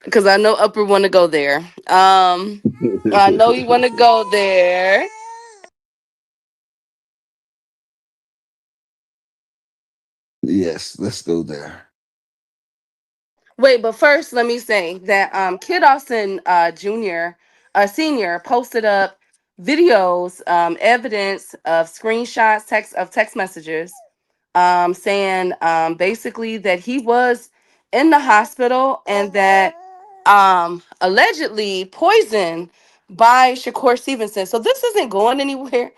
Speaker 7: Because I know Upper wanna go there. I know you wanna go there.
Speaker 6: Yes, let's go there.
Speaker 7: Wait, but first let me say that Kid Austin Jr. Senior posted up videos, evidence of screenshots, text messages, saying basically that he was in the hospital and that allegedly poisoned by Shakur Stevenson. So this isn't going anywhere.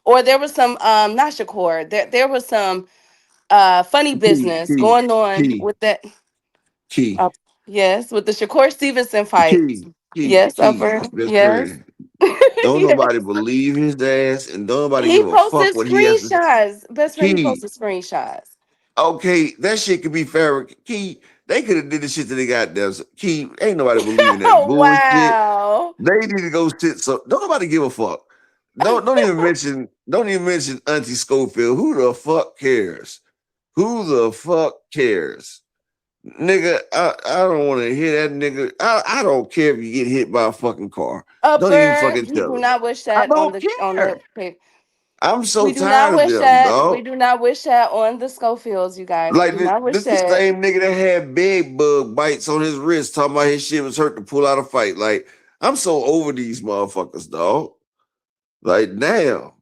Speaker 7: Or there was some not Shakur, there was some funny
Speaker 6: Key,
Speaker 7: business
Speaker 6: key,
Speaker 7: going on
Speaker 6: key,
Speaker 7: with that.
Speaker 6: key,
Speaker 7: Yes, with the Shakur Stevenson fight. Yes,
Speaker 6: key.
Speaker 7: Upper.
Speaker 6: Best
Speaker 7: Yes.
Speaker 6: friend. Don't
Speaker 7: Yes.
Speaker 6: nobody believe his ass, and don't nobody
Speaker 7: He
Speaker 6: give a fuck
Speaker 7: posted
Speaker 6: what he has to say.
Speaker 7: screenshots. Best friend, he
Speaker 6: Key,
Speaker 7: posted screenshots.
Speaker 6: okay, that shit could be fair. Key, they could have did the shit that they got there. Key, ain't nobody believing that bullshit.
Speaker 7: Wow.
Speaker 6: They need to go sit. So don't nobody give a fuck. Don't even mention Auntie Schofield. Who the fuck cares? Who the fuck cares? Nigga, I don't want to hear that nigga. I don't care if you get hit by a fucking car. Don't even
Speaker 7: Upper,
Speaker 6: fucking
Speaker 7: we do
Speaker 6: tell it.
Speaker 7: not wish
Speaker 6: I
Speaker 7: that on
Speaker 6: don't
Speaker 7: the
Speaker 6: care.
Speaker 7: pic.
Speaker 6: I'm so
Speaker 7: We do not
Speaker 6: tired of
Speaker 7: wish
Speaker 6: them,
Speaker 7: that. We
Speaker 6: dog.
Speaker 7: do not wish that on the Schofields, you guys. We
Speaker 6: Like
Speaker 7: do not wish
Speaker 6: this the
Speaker 7: that.
Speaker 6: same nigga that had bed bug bites on his wrist, talking about his shit was hurt to pull out a fight. Like, I'm so over these motherfuckers, dog. Like, damn.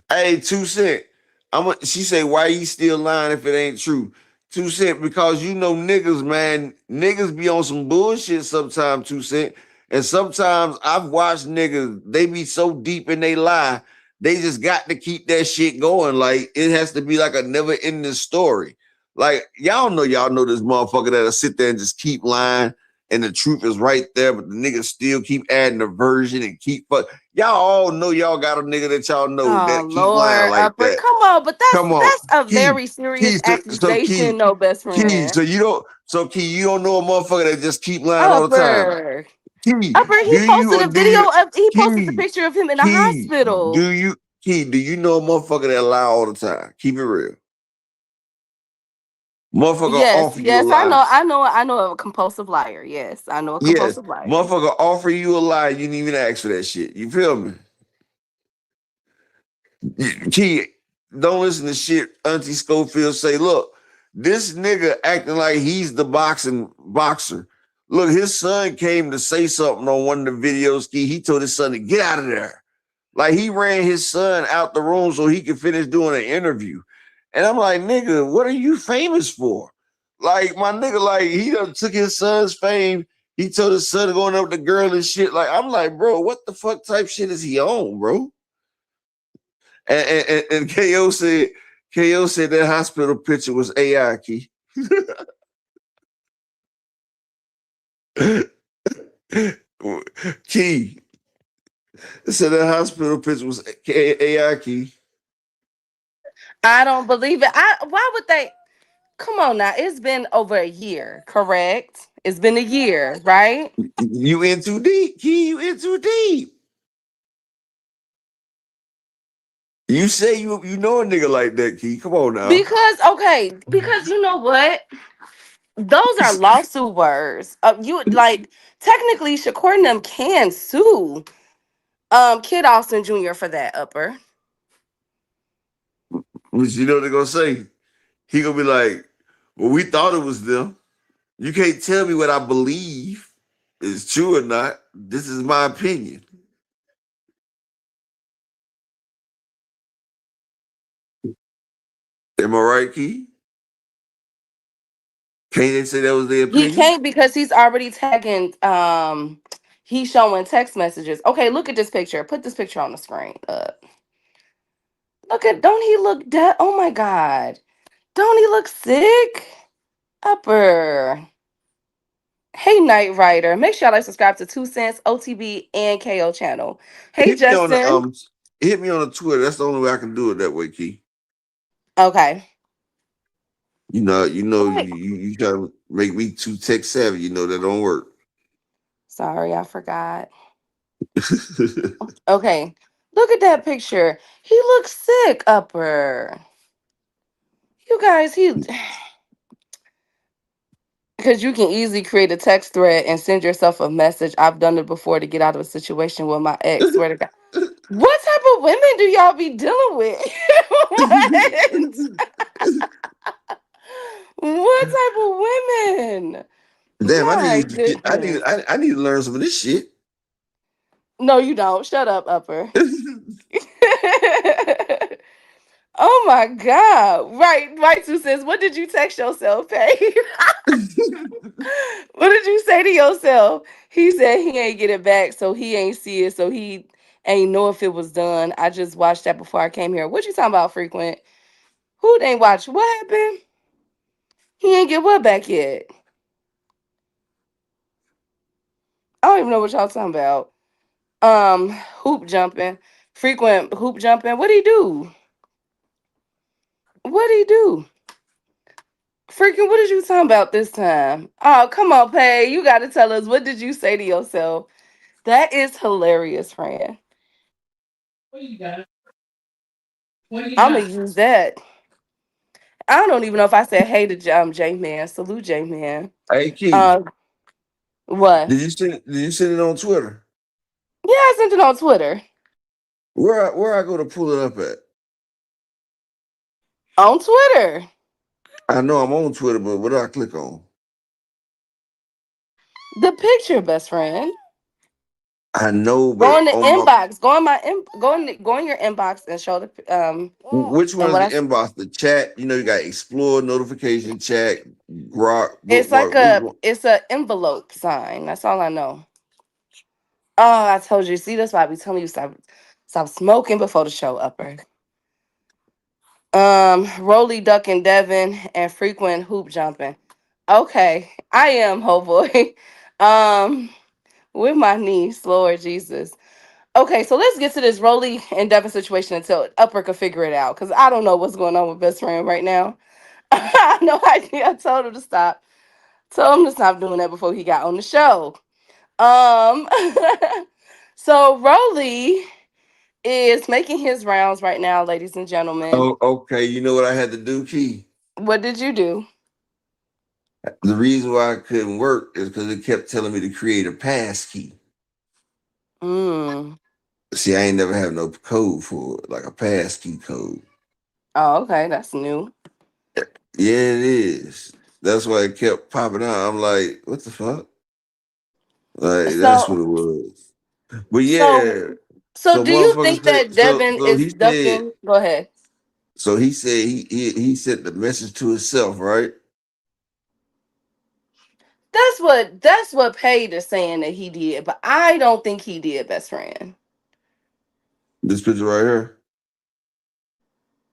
Speaker 6: Hey, 2 Cent. She say, why you still lying if it ain't true? 2 Cent, because you know niggas, man, niggas be on some bullshit sometimes, 2 Cent. And sometimes I've watched niggas, they be so deep in they lie, they just got to keep that shit going. Like it has to be like a never ending story. Like y'all know this motherfucker that'll sit there and just keep lying and the truth is right there, but the niggas still keep adding a version and keep fuck. Y'all all know y'all got a nigga that y'all know
Speaker 7: Oh
Speaker 6: that keep lying
Speaker 7: Lord,
Speaker 6: like
Speaker 7: Upper.
Speaker 6: that.
Speaker 7: Come on, but
Speaker 6: Come on,
Speaker 7: that's a
Speaker 6: Key,
Speaker 7: very serious
Speaker 6: Key,
Speaker 7: accusation, no best
Speaker 6: Key.
Speaker 7: friend.
Speaker 6: Key, you don't know a motherfucker that just keep lying all the time.
Speaker 7: Upper.
Speaker 6: Key,
Speaker 7: Upper, he
Speaker 6: do you
Speaker 7: posted
Speaker 6: or
Speaker 7: a
Speaker 6: do
Speaker 7: video
Speaker 6: you,
Speaker 7: of he posted the
Speaker 6: Key,
Speaker 7: picture of him in the
Speaker 6: Key,
Speaker 7: hospital.
Speaker 6: do you, Key, do you know a motherfucker that lie all the time? Keep it real. Motherfucker
Speaker 7: Yes,
Speaker 6: offer you a
Speaker 7: yes,
Speaker 6: lie.
Speaker 7: I know a compulsive liar. Yes, I know a
Speaker 6: Yes,
Speaker 7: compulsive liar.
Speaker 6: motherfucker offer you a lie. You didn't even ask for that shit. You feel me? Key, don't listen to shit Auntie Schofield say. Look, this nigga acting like he's the boxer. Look, his son came to say something on one of the videos. Key, he told his son to get out of there. Like he ran his son out the room so he could finish doing an interview. And I'm like, nigga, what are you famous for? Like my nigga, like he done took his son's fame. He told his son to go up the girl and shit. Like I'm like, bro, what the fuck type shit is he on, bro? And KO said that hospital picture was AI, Key. Key, They said that hospital picture was AI key.
Speaker 7: I don't believe it. Why would they? Come on now. It's been over a year, correct? It's been a year, right?
Speaker 6: You in too deep, key. You in too deep. You say you know a nigga like that, key. Come on now.
Speaker 7: Because you know what? Those are lawsuit words. You like technically Shakur and them can sue Kid Austin Jr. for that upper.
Speaker 6: But you know what they're gonna say? He gonna be like, well, we thought it was them. You can't tell me what I believe is true or not. This is my opinion. Am I right, Key? Can't they say that was their
Speaker 7: He
Speaker 6: opinion?
Speaker 7: can't because he's already tagging he's showing text messages. Okay, look at this picture. Put this picture on the screen. Look at don't he look dead? Oh my god. Don't he look sick? Upper. Hey Night Rider. Make sure y'all like subscribe to 2 Cents, OTB, and KO channel. Hey
Speaker 6: Hit me on the
Speaker 7: Justin.
Speaker 6: hit me on the Twitter. That's the only way I can do it that way, Key.
Speaker 7: Okay. Wait.
Speaker 6: You try to make me too tech savvy. You know that don't work.
Speaker 7: Sorry, I forgot. Okay. Look at that picture. He looks sick, Upper. You guys, because you can easily create a text thread and send yourself a message. I've done it before to get out of a situation with my ex. Swear to God. What type of women do y'all be dealing with? What? What type of women?
Speaker 6: Damn,
Speaker 7: My goodness.
Speaker 6: I need to learn some of this shit.
Speaker 7: No, you don't. Shut up, Upper. Oh my God. Right, 2 Cents. What did you text yourself, Paige? What did you say to yourself? He said he ain't get it back, so he ain't see it, so he ain't know if it was done. I just watched that before I came here. What you talking about, frequent? Who ain't watch? What happened? He ain't get what back yet. I don't even know what y'all talking about. Hoop jumping. Frequent hoop jumping. What'd he do? What'd he do? Freaking, what did you talking about this time? Oh, come on, Pay. You got to tell us. What did you say to yourself? That is hilarious, friend. I'm going to use that. I don't even know if I said hey to J Man. Salute J Man.
Speaker 6: Hey Key,
Speaker 7: Uh, what?
Speaker 6: did you send it on Twitter?
Speaker 7: Yeah, I sent it on Twitter.
Speaker 6: Where I go to pull it up at?
Speaker 7: On Twitter.
Speaker 6: I know I'm on Twitter, but what do I click on?
Speaker 7: The picture, best friend.
Speaker 6: I know,
Speaker 7: Go
Speaker 6: but
Speaker 7: in the
Speaker 6: on my
Speaker 7: inbox. Go in your inbox and show the
Speaker 6: which one
Speaker 7: and
Speaker 6: is
Speaker 7: what
Speaker 6: the
Speaker 7: I
Speaker 6: inbox? The chat? You know, you got explore, notification, chat, grok,
Speaker 7: it's like
Speaker 6: bookmark. Which one?
Speaker 7: it's a envelope sign. That's all I know. Oh, I told you. See, that's why I be telling you stop smoking before the show, Upper. Rolly Duck and Devin and frequent hoop jumping. Okay, I am ho boy. Um, with my niece, Lord Jesus. Okay, so let's get to this Rolly and Devin situation until Upper can figure it out. Cause I don't know what's going on with best friend right now. I have no idea. I told him to stop. Told him to stop doing that before he got on the show. Um, so Rolly is making his rounds right now, ladies and gentlemen.
Speaker 6: Oh, okay. You know what I had to do, Key?
Speaker 7: What did you do?
Speaker 6: The reason why I couldn't work is because it kept telling me to create a pass key.
Speaker 7: Mm.
Speaker 6: See, I ain't never have no code for it, like a pass key code.
Speaker 7: Oh, okay, that's new.
Speaker 6: Yeah, it is. That's why it kept popping out. I'm like, what the fuck? Like, that's what
Speaker 7: So,
Speaker 6: it was. But
Speaker 7: so,
Speaker 6: yeah,
Speaker 7: so,
Speaker 6: so
Speaker 7: do you
Speaker 6: motherfuckers
Speaker 7: think
Speaker 6: said,
Speaker 7: that Devin is ducking? Go ahead.
Speaker 6: so he said he sent the message to himself, right?
Speaker 7: That's what Paige is saying that he did, but I don't think he did, best friend.
Speaker 6: This picture right here.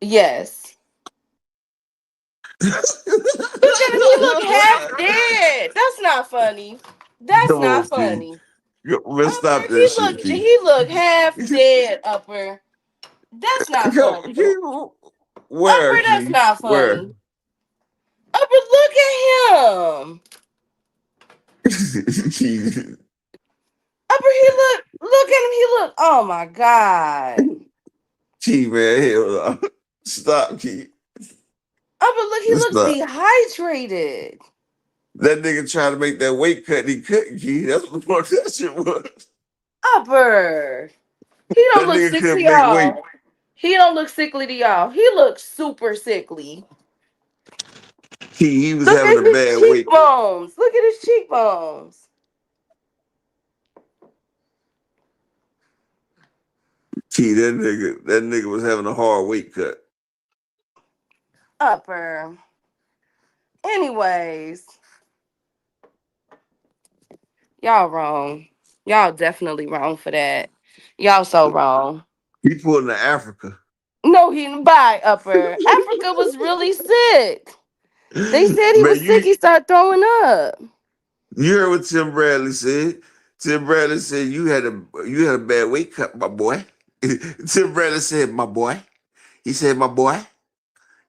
Speaker 7: Yes. Look at him. He look half dead. That's not funny. That's
Speaker 6: Come
Speaker 7: not
Speaker 6: on, Key.
Speaker 7: funny.
Speaker 6: Man, stop
Speaker 3: Upper,
Speaker 6: that shit, Key.
Speaker 3: he look half dead, Upper. That's not
Speaker 6: Come,
Speaker 3: funny.
Speaker 6: Key, where,
Speaker 3: Upper, that's
Speaker 6: Key?
Speaker 3: not
Speaker 6: Where?
Speaker 3: funny. Upper, look at him.
Speaker 6: Key,
Speaker 3: Upper, look at him. He look, oh my God.
Speaker 6: Key, man, hell no. Stop, Key.
Speaker 3: Upper, look, he looks
Speaker 6: Stop.
Speaker 3: dehydrated.
Speaker 6: That nigga trying to make that weight cut, he couldn't, Key. That's what the fuck that shit was.
Speaker 3: Upper, he don't
Speaker 6: That
Speaker 3: look
Speaker 6: nigga
Speaker 3: sick to
Speaker 6: couldn't make weight.
Speaker 3: y'all. He don't look sickly to y'all. He looks super sickly.
Speaker 6: He was
Speaker 3: Look
Speaker 6: having a
Speaker 3: at his
Speaker 6: bad weight.
Speaker 3: cheekbones. Look at his cheekbones.
Speaker 6: Key, that nigga was having a hard weight cut.
Speaker 3: Upper. Anyways, y'all wrong. Y'all definitely wrong for that. Y'all so wrong.
Speaker 6: He pulling to Africa.
Speaker 3: No, he didn't buy Upper. Africa was really sick. They said he
Speaker 6: Man,
Speaker 3: was sick. He started throwing up.
Speaker 6: you heard what Tim Bradley said? Tim Bradley said you had a bad weight cut, my boy. Tim Bradley said, my boy. He said, my boy.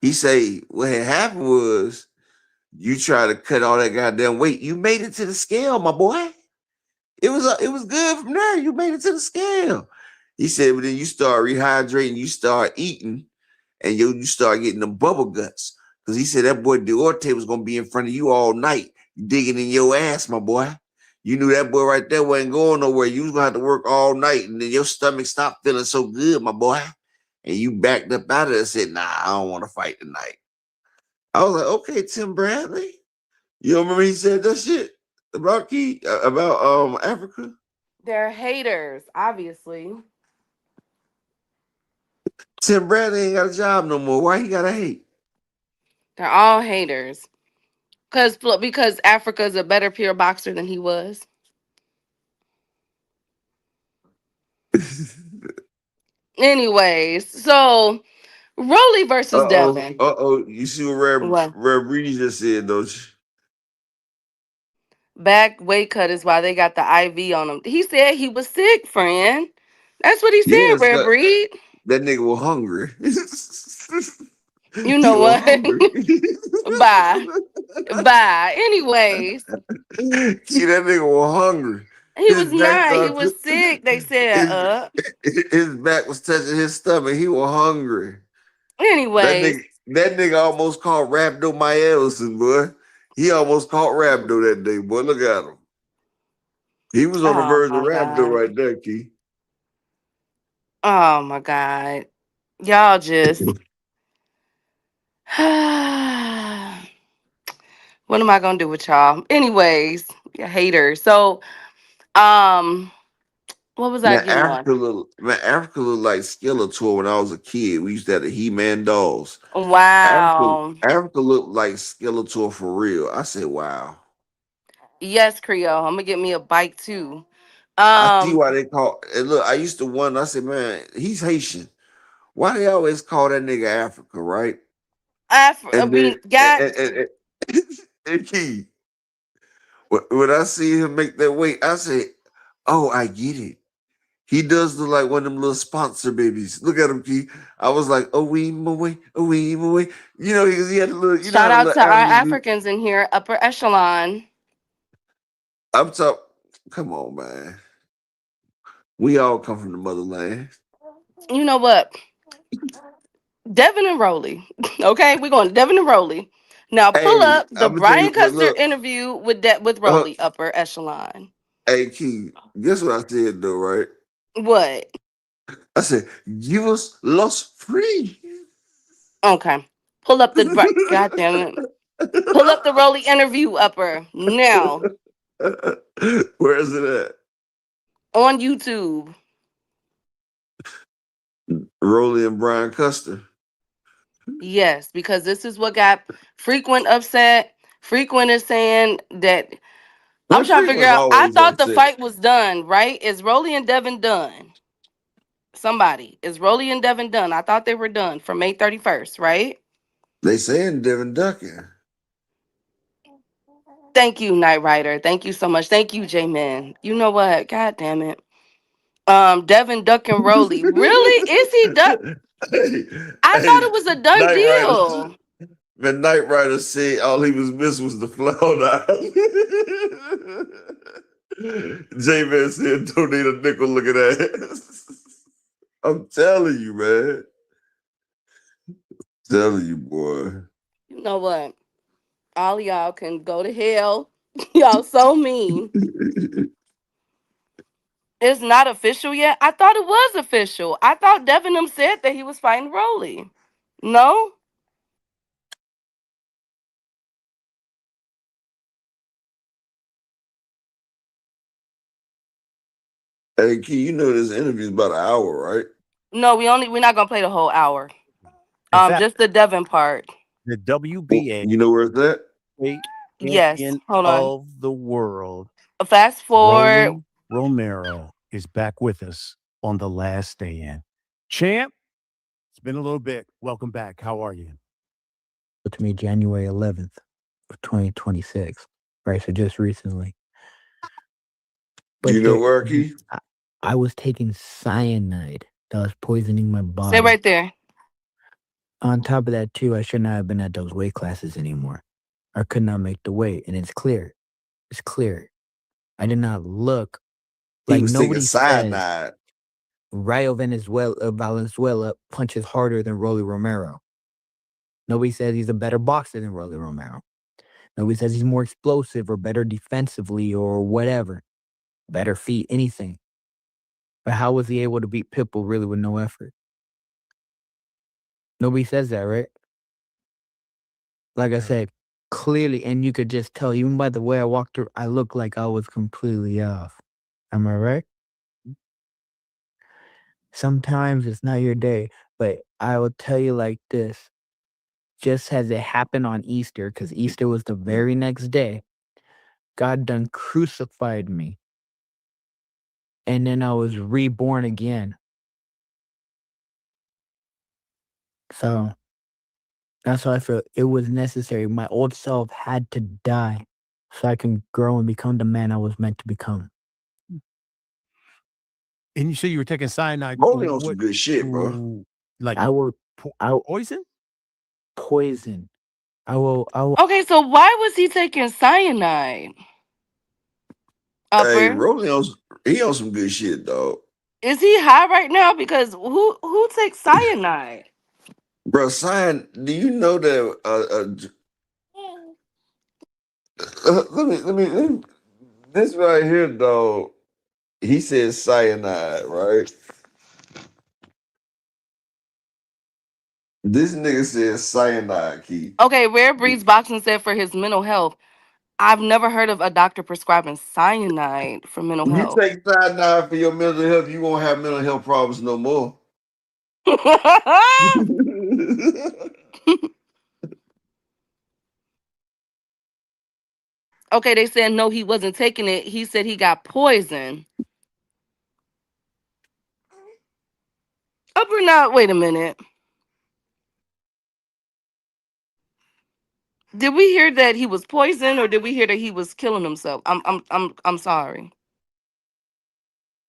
Speaker 6: He said, what had happened was you tried to cut all that goddamn weight. You made it to the scale, my boy. It was good from there. You made it to the scale. He said, but then you start rehydrating, you start eating, and you start getting them bubble guts. Because he said that boy Duarte was gonna be in front of you all night, digging in your ass, my boy. You knew that boy right there wasn't going nowhere. You was gonna have to work all night, and then your stomach stopped feeling so good, my boy. And you backed up out of it and said, nah, I don't want to fight tonight. I was like, okay, Tim Bradley. You remember he said that shit about Africa?
Speaker 3: They're haters, obviously.
Speaker 6: Tim Bradley ain't got a job no more. Why he gotta hate?
Speaker 3: They're all haters. Because Africa's a better pure boxer than he was. Anyways, so Rolly versus Devin.
Speaker 6: You see what
Speaker 3: What?
Speaker 6: Rev Reed just said, don't you?
Speaker 3: Back weight cut is why they got the IV on him. He said he was sick, friend. That's what he said,
Speaker 6: Yeah,
Speaker 3: Red Breed.
Speaker 6: that nigga was hungry.
Speaker 3: You
Speaker 6: He
Speaker 3: know
Speaker 6: was
Speaker 3: what?
Speaker 6: hungry.
Speaker 3: Bye. Bye. Anyways,
Speaker 6: See, that nigga was hungry.
Speaker 3: he
Speaker 6: His
Speaker 3: was
Speaker 6: back
Speaker 3: not. He
Speaker 6: started
Speaker 3: was sick. They said,
Speaker 6: his, his back was touching his stomach. He was hungry.
Speaker 3: Anyways.
Speaker 6: That nigga almost caught rhabdomyolysis, boy. He almost caught rhabdo that day, boy. Look at him. He was on the
Speaker 3: Oh
Speaker 6: verge of
Speaker 3: my
Speaker 6: rhabdo
Speaker 3: God.
Speaker 6: right there, Key.
Speaker 3: Oh my God. Y'all just what am I gonna do with y'all? Anyways, you haters. So what was I getting on?
Speaker 6: Africa looked like Skeletor when I was a kid. We used to have the He-Man dolls.
Speaker 3: Wow.
Speaker 6: Africa looked like Skeletor for real. I said, wow.
Speaker 3: Yes, Creole. I'm gonna get me a bike too.
Speaker 6: I see
Speaker 3: Um
Speaker 6: why they call and look, I used to wonder, I said, man, he's Haitian. Why they always call that nigga Africa, right?
Speaker 3: I
Speaker 6: And then
Speaker 3: mean, got
Speaker 6: and Key, when I see him make that weight, I say, oh, I get it. He does look like one of them little sponsor babies. Look at him, Key. I was like, oh, we my way, oh, we my way. You know, he had a little, you know
Speaker 3: shout
Speaker 6: how the
Speaker 3: out
Speaker 6: little
Speaker 3: to our
Speaker 6: Africans do.
Speaker 3: Africans in here, upper echelon.
Speaker 6: I'm talking, come on, man. We all come from the motherland.
Speaker 3: You know what? Devin and Rowley. Okay, we're going to Devin and Rowley. Now pull
Speaker 6: Hey,
Speaker 3: up the
Speaker 6: I'm gonna tell
Speaker 3: Brian
Speaker 6: you, but
Speaker 3: Custer
Speaker 6: look,
Speaker 3: interview with
Speaker 6: uh,
Speaker 3: Rowley, upper echelon.
Speaker 6: hey, Key, guess what I said though, right?
Speaker 3: What?
Speaker 6: I said, give us los free.
Speaker 3: Okay. Pull up the God damn it. Pull up the Rowley interview, upper now
Speaker 6: Where is it at?
Speaker 3: on YouTube.
Speaker 6: Rolly and Brian Custer.
Speaker 3: Yes, because this is what got Frequent upset. Frequent is saying that I'm
Speaker 6: That
Speaker 3: trying to
Speaker 6: freak
Speaker 3: figure
Speaker 6: was
Speaker 3: out. I
Speaker 6: always
Speaker 3: thought the
Speaker 6: upset.
Speaker 3: fight was done, right? Is Rowley and Devin done? Somebody. Is Rowley and Devin done? I thought they were done for May 31st, right?
Speaker 6: They saying Devin Duncan.
Speaker 7: Thank you, Knight Rider. Thank you so much. Thank you, J-Man. You know what? God damn it. Devin Duck and Rolly. Really? Is he duck?
Speaker 6: Hey,
Speaker 7: I thought
Speaker 6: hey,
Speaker 7: it was a done
Speaker 6: Night Rider.
Speaker 7: deal.
Speaker 6: The Night Rider said all he was missing was the flout eye. J-Man said, don't need a nickel looking ass. I'm telling you, man. Telling you, boy.
Speaker 7: You know what? All y'all can go to hell. Y'all so mean. It's not official yet. I thought it was official. I thought Devinham said that he was fighting Rolly. No?
Speaker 6: Hey, Key, you know this interview's about an hour, right?
Speaker 7: No, we're not gonna play the whole hour.
Speaker 11: In fact,
Speaker 7: Just the Devin part.
Speaker 11: the
Speaker 6: Well,
Speaker 11: WBA
Speaker 6: you know where it's at?
Speaker 7: Yes.
Speaker 11: champion
Speaker 7: Hold on.
Speaker 11: of the world,
Speaker 7: Fast forward.
Speaker 11: Rolly Romero, is back with us on the last stand. Champ, it's been a little bit. Welcome back. How are you?
Speaker 12: To me January 11th of 2026, right? So just recently.
Speaker 6: Do you
Speaker 12: But
Speaker 6: know where, Key?
Speaker 12: I was taking cyanide that was poisoning my body.
Speaker 7: Stay right there.
Speaker 12: On top of that, too, I should not have been at those weight classes anymore. I could not make the weight, and it's clear. It's clear. I did not look
Speaker 6: He
Speaker 12: like
Speaker 6: was taking
Speaker 12: nobody says
Speaker 6: cyanide.
Speaker 12: Rayo Valenzuela punches harder than Rolly Romero. Nobody says he's a better boxer than Rolly Romero. Nobody says he's more explosive or better defensively or whatever. Better feet, anything. But how was he able to beat Pitbull really with no effort? Nobody says that, right? Like I said, clearly, and you could just tell, even by the way I walked through, I looked like I was completely off. Am I right? Sometimes it's not your day, but I will tell you like this. Just as it happened on Easter, because Easter was the very next day, God done crucified me. And then I was reborn again. So that's how I feel. It was necessary. My old self had to die so I can grow and become the man I was meant to become.
Speaker 11: And you said you were taking cyanide.
Speaker 6: Rolly on some good shit, bro.
Speaker 11: Like
Speaker 12: I will
Speaker 11: poison?
Speaker 12: Poison. I will
Speaker 7: Okay, so why was he taking cyanide?
Speaker 6: Hey,
Speaker 7: Upper.
Speaker 6: Rolly he on some good shit, dog.
Speaker 7: Is he high right now? Because who takes cyanide?
Speaker 6: Bro, do you know that let me this right here, dog. He said cyanide, right? This nigga said cyanide, Key.
Speaker 7: Okay, Rare Breeds Boxing said for his mental health. I've never heard of a doctor prescribing cyanide for mental
Speaker 6: If you
Speaker 7: health.
Speaker 6: take cyanide for your mental health, you won't have mental health problems no more.
Speaker 7: Okay, they said no, he wasn't taking it. He said he got poison. Upper now, wait a minute. Did we hear that he was poisoned or did we hear that he was killing himself? I'm sorry.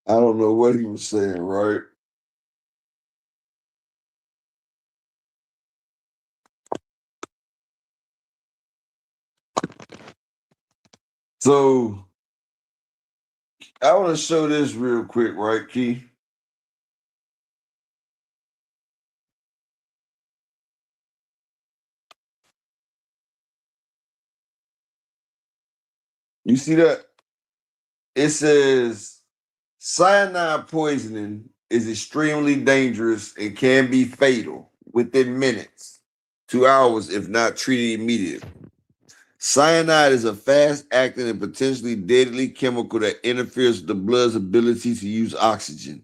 Speaker 6: I don't know what he was saying, right? So I want to show this real quick, right, Key? You see that? It says cyanide poisoning is extremely dangerous and can be fatal within minutes, 2 hours if not treated immediately. Cyanide is a fast-acting and potentially deadly chemical that interferes with the blood's ability to use oxygen.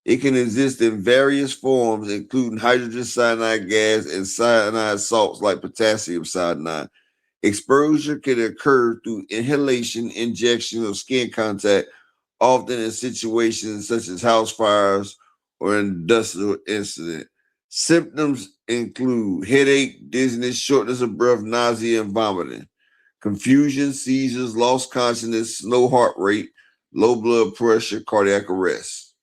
Speaker 6: It can exist in various forms, including hydrogen cyanide gas and cyanide salts like potassium cyanide. Exposure can occur through inhalation, injection, or skin contact, often in situations such as house fires or industrial incident. Symptoms include headache, dizziness, shortness of breath, nausea, and vomiting. confusion, seizures, lost consciousness, low heart rate, low blood pressure, cardiac arrest.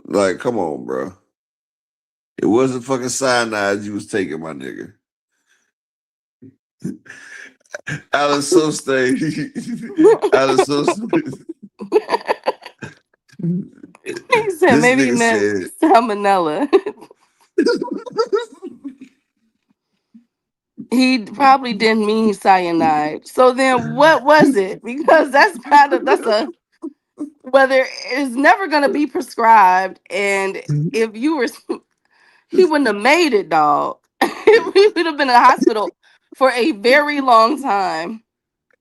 Speaker 6: Like, come on, bro. It wasn't fucking cyanide you was taking, my nigga. Alan Sostain. Alan Sostain.
Speaker 7: He said
Speaker 6: This
Speaker 7: maybe he
Speaker 6: nigga
Speaker 7: meant
Speaker 6: said.
Speaker 7: salmonella. He probably didn't mean cyanide. So then what was it? Because that's a whether it's never gonna be prescribed, and if you were he wouldn't have made it, dog. He would have been in the hospital for a very long time.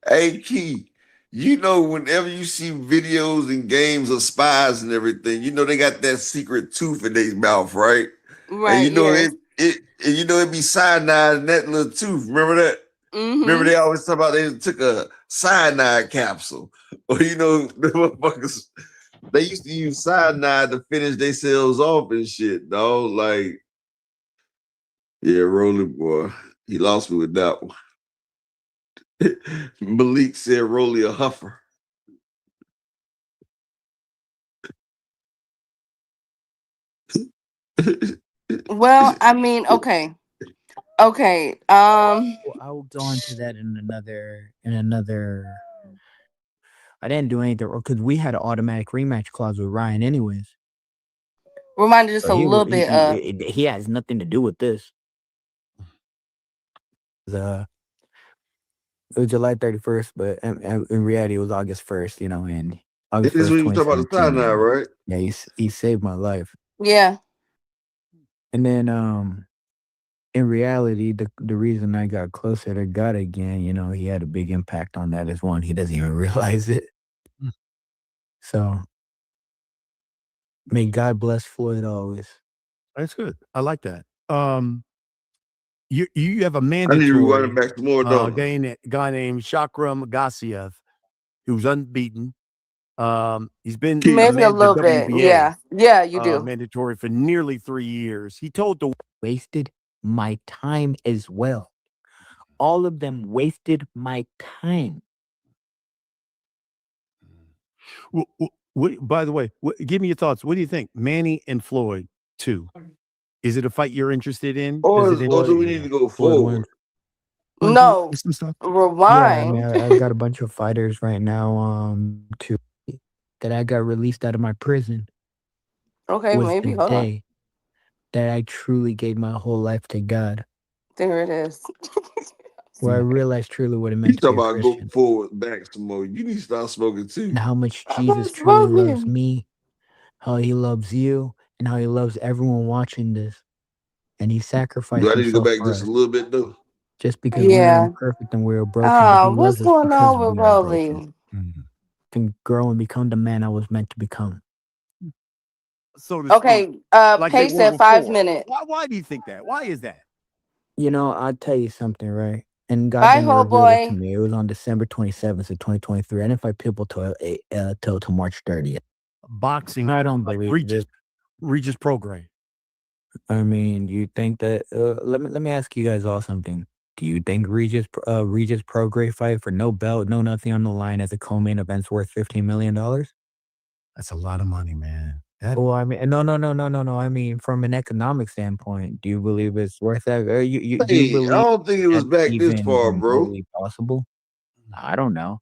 Speaker 6: Hey, Key, you know, whenever you see videos and games of spies and everything, you know they got that secret tooth in their mouth, right? And
Speaker 7: Right,
Speaker 6: you know
Speaker 7: yes.
Speaker 6: it be cyanide in that little tooth. Remember that? Remember
Speaker 7: Mm-hmm.
Speaker 6: they always talk about they took a cyanide capsule, or you know the motherfuckers. They used to use cyanide to finish themselves off and shit, dog. Like, yeah, Rolly boy, he lost me with that one. Malik said Rolly a huffer.
Speaker 7: Well, I mean, okay. Okay.
Speaker 12: Well, I will go into that in another. I didn't do anything because we had an automatic rematch clause with Ryan, anyways.
Speaker 7: Reminded just
Speaker 12: So
Speaker 7: a little bit of
Speaker 12: he has nothing to do with this. It was July 31st, but in reality, it was August 1st. You know, and August
Speaker 6: This is
Speaker 12: 1st,
Speaker 6: when you talk about the
Speaker 12: 2017.
Speaker 6: cyanide, right?
Speaker 12: Yeah, he saved my life.
Speaker 7: yeah.
Speaker 12: And then in reality, the reason I got closer to God again, you know, he had a big impact on that as one. He doesn't even realize it.
Speaker 11: Mm.
Speaker 12: So may God bless Floyd always.
Speaker 11: That's good. I like that. You have a
Speaker 6: I need to rewind it
Speaker 11: mandatory
Speaker 6: back to more, don't I?
Speaker 11: guy named Shakur Magassiev, who's unbeaten. He's been
Speaker 7: Maybe a
Speaker 11: the
Speaker 7: little bit.
Speaker 11: WBA
Speaker 7: Yeah. Yeah, you do.
Speaker 11: mandatory for nearly 3 years. He told the
Speaker 12: Wasted my time as well. All of them wasted my time.
Speaker 11: by the way, give me your thoughts. What do you think, Manny and Floyd 2? Is it a fight you're interested in? Does it
Speaker 6: Or do we
Speaker 11: interest
Speaker 6: need to go
Speaker 12: Floyd
Speaker 6: forward?
Speaker 12: wins.
Speaker 7: No.
Speaker 11: some stuff?
Speaker 12: Yeah, I mean,
Speaker 7: Rewind.
Speaker 12: I've got a bunch of fighters right now that I got released out of my prison
Speaker 7: Okay,
Speaker 12: was
Speaker 7: maybe.
Speaker 12: the
Speaker 7: Hold on.
Speaker 12: day that I truly gave my whole life to God,
Speaker 7: There it is.
Speaker 12: where I realized truly what it
Speaker 6: You
Speaker 12: meant to
Speaker 6: talk
Speaker 12: be a
Speaker 6: about go
Speaker 12: Christian
Speaker 6: forward, back some more. You need to start smoking
Speaker 12: and
Speaker 6: too.
Speaker 12: how much
Speaker 7: I'm
Speaker 12: Jesus
Speaker 7: not
Speaker 12: truly loves
Speaker 7: smoking.
Speaker 12: me, how he loves you, and how he loves everyone watching this. And he
Speaker 6: Do
Speaker 12: sacrificed
Speaker 6: I need to go
Speaker 12: himself
Speaker 6: back
Speaker 12: for
Speaker 6: just a
Speaker 12: us.
Speaker 6: little bit though?
Speaker 12: Just because we're
Speaker 7: Yeah.
Speaker 12: imperfect and we're broken, but he
Speaker 7: What's
Speaker 12: loves us
Speaker 7: going
Speaker 12: because
Speaker 7: on with
Speaker 12: we are broken.
Speaker 7: Rolly?
Speaker 12: To grow and become the man I was meant to become.
Speaker 11: So to speak,
Speaker 7: Okay,
Speaker 11: like they
Speaker 7: Pace
Speaker 11: were
Speaker 7: at 5
Speaker 11: before.
Speaker 7: minutes.
Speaker 11: Why do you think that? Why is that?
Speaker 12: You know, I'll tell you something, right? And God
Speaker 7: Bye,
Speaker 12: didn't
Speaker 7: ho
Speaker 12: reveal this to
Speaker 7: boy.
Speaker 12: me. It was on December 27th of 2023. I didn't fight people till March 30th.
Speaker 11: Boxing,
Speaker 12: I don't
Speaker 11: like
Speaker 12: believe this.
Speaker 11: Regis Prograis.
Speaker 12: I mean, you think that? Let me ask you guys all something. Do you think Regis Prograis fight for no belt, no nothing on the line as a co-main event's worth $15 million?
Speaker 11: That's a lot of money, man.
Speaker 12: Well, I mean, no. I mean, from an economic standpoint, do you believe it's worth that? Do you
Speaker 6: Hey, I
Speaker 12: believe
Speaker 6: don't think it was
Speaker 12: that's
Speaker 6: back this
Speaker 12: even
Speaker 6: far, bro.
Speaker 12: remotely possible? I don't know.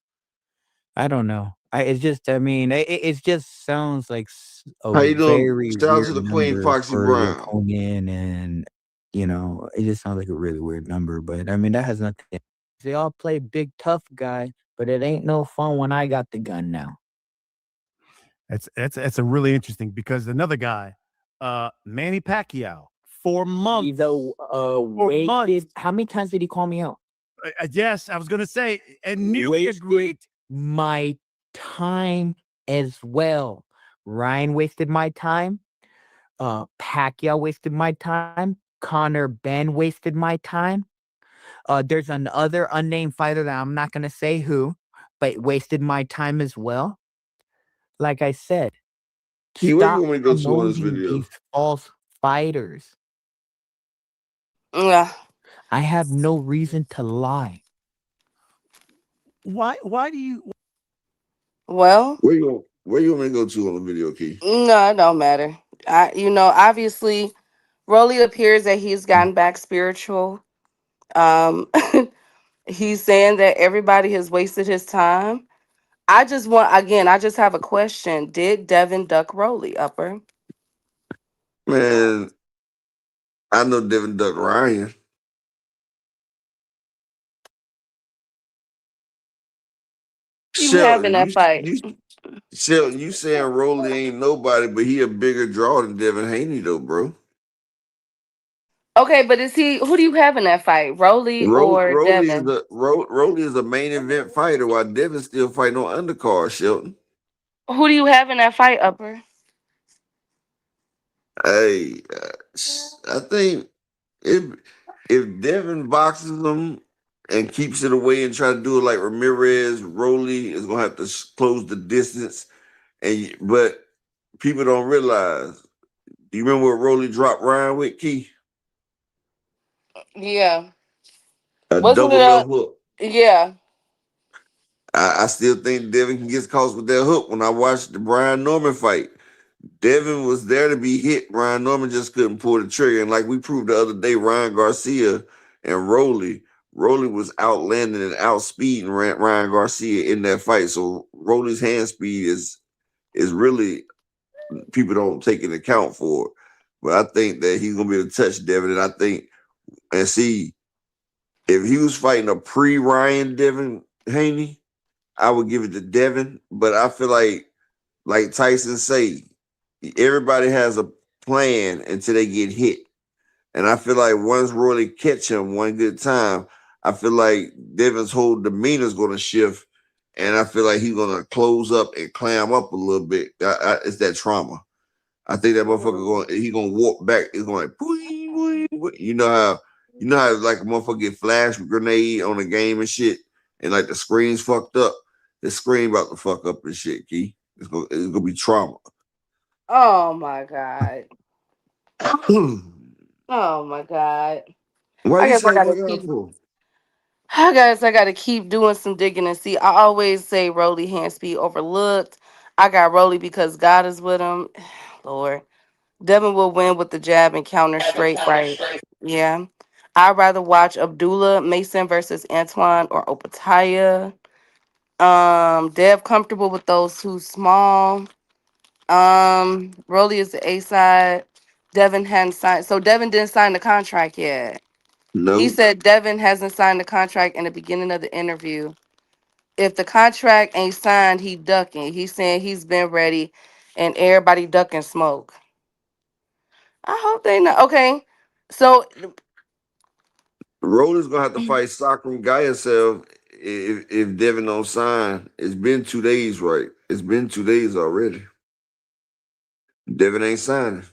Speaker 12: I don't know. It's just, I mean, it just sounds like a
Speaker 6: How you doing?
Speaker 12: very
Speaker 6: Shout out to
Speaker 12: weird
Speaker 6: the Queen
Speaker 12: number
Speaker 6: Foxy
Speaker 12: for your
Speaker 6: Brown.
Speaker 12: opponent, and it just sounds like a really weird number. But I mean, that has nothing. They all play big tough guy, but it ain't no fun when I got the gun now.
Speaker 11: That's a really interesting because another guy, Manny Pacquiao, 4 months.
Speaker 12: He's wasted. How many times did he call me out?
Speaker 11: Yes, I was gonna say, and nearly agreed.
Speaker 12: My time as well. Ryan wasted my time. Pacquiao wasted my time. Connor Ben wasted my time. There's another unnamed fighter that I'm not gonna say who, but wasted my time as well. Like I said,
Speaker 6: Key, where you
Speaker 12: stop
Speaker 6: want me to go to on this
Speaker 12: promoting
Speaker 6: video?
Speaker 12: these false fighters.
Speaker 7: Yeah.
Speaker 12: I have no reason to lie.
Speaker 11: Why do you
Speaker 7: Well,
Speaker 6: Where you want me to go to on the video key?
Speaker 7: no, it don't matter. Obviously, Rolly appears that he's gotten back spiritual. Um, he's saying that everybody has wasted his time. I just have a question. Did Devin duck Rolly, Upper?
Speaker 6: Man, I know Devin Duck Ryan.
Speaker 7: You having
Speaker 6: Shelton,
Speaker 7: that fight?
Speaker 6: Shelton, you saying Rolly ain't nobody, but he a bigger draw than Devin Haney though, bro.
Speaker 7: Okay, but who do you have in that fight? Rolly or Devin?
Speaker 6: Rolly is a main event fighter, while Devin still fighting on undercard. Shelton,
Speaker 7: Who do you have in that fight, Upper?
Speaker 6: hey, I think if Devin boxes him and keeps it away and try to do it like Ramirez, Rolly is gonna have to close the distance. But people don't realize. Do you remember what Rolly dropped Ryan with Key?
Speaker 7: Yeah.
Speaker 6: A
Speaker 7: Wasn't it
Speaker 6: double
Speaker 7: a
Speaker 6: left hook.
Speaker 7: yeah.
Speaker 6: I still think Devin can get caught with that hook. When I watched the Brian Norman fight, Devin was there to be hit. Ryan Norman just couldn't pull the trigger. And like we proved the other day, Ryan Garcia and Rolly was outlanding and outspeeding Ryan Garcia in that fight. So Rolly's hand speed is really people don't take into account for it. But I think that he's gonna be able to touch Devin. And I think and see if he was fighting a pre-Ryan Devin Haney, I would give it to Devin. But I feel like Tyson say, everybody has a plan until they get hit. And I feel like once Roy catch him one good time, I feel like Devin's whole demeanor is going to shift, and I feel like he's going to close up and clam up a little bit. It's that trauma. I think that motherfucker he gonna walk back. It's going like, boing, boing, boing. You know how like a motherfucker get flash grenade on a game and shit, and like the screen's fucked up. The screen about to fuck up and shit, Key. It's gonna be trauma.
Speaker 7: Oh my god.
Speaker 6: Why
Speaker 7: Oh my god. I
Speaker 6: you
Speaker 7: guess
Speaker 6: say
Speaker 7: I
Speaker 6: oh my
Speaker 7: gotta
Speaker 6: god
Speaker 7: keep
Speaker 6: for?
Speaker 7: I gotta keep doing some digging and see. I always say Rolly hand speed overlooked. I got Rolly because God is with him. Lord. Devin will win with the jab and counter straight right. Yeah. I'd rather watch Abdullah Mason versus Antoine or Opataya. Dev comfortable with those two small. Rolly is the A side. Devin hadn't signed. So Devin didn't sign the contract yet. He
Speaker 6: No.
Speaker 7: said Devin hasn't signed the contract in the beginning of the interview. If the contract ain't signed, he ducking. He's saying he's been ready and everybody ducking smoke. I hope they know. Okay. So
Speaker 6: Roller's gonna have to fight Sakram Gayasev if Devin don't sign. It's been 2 days, right? It's been 2 days already. Devin ain't signing.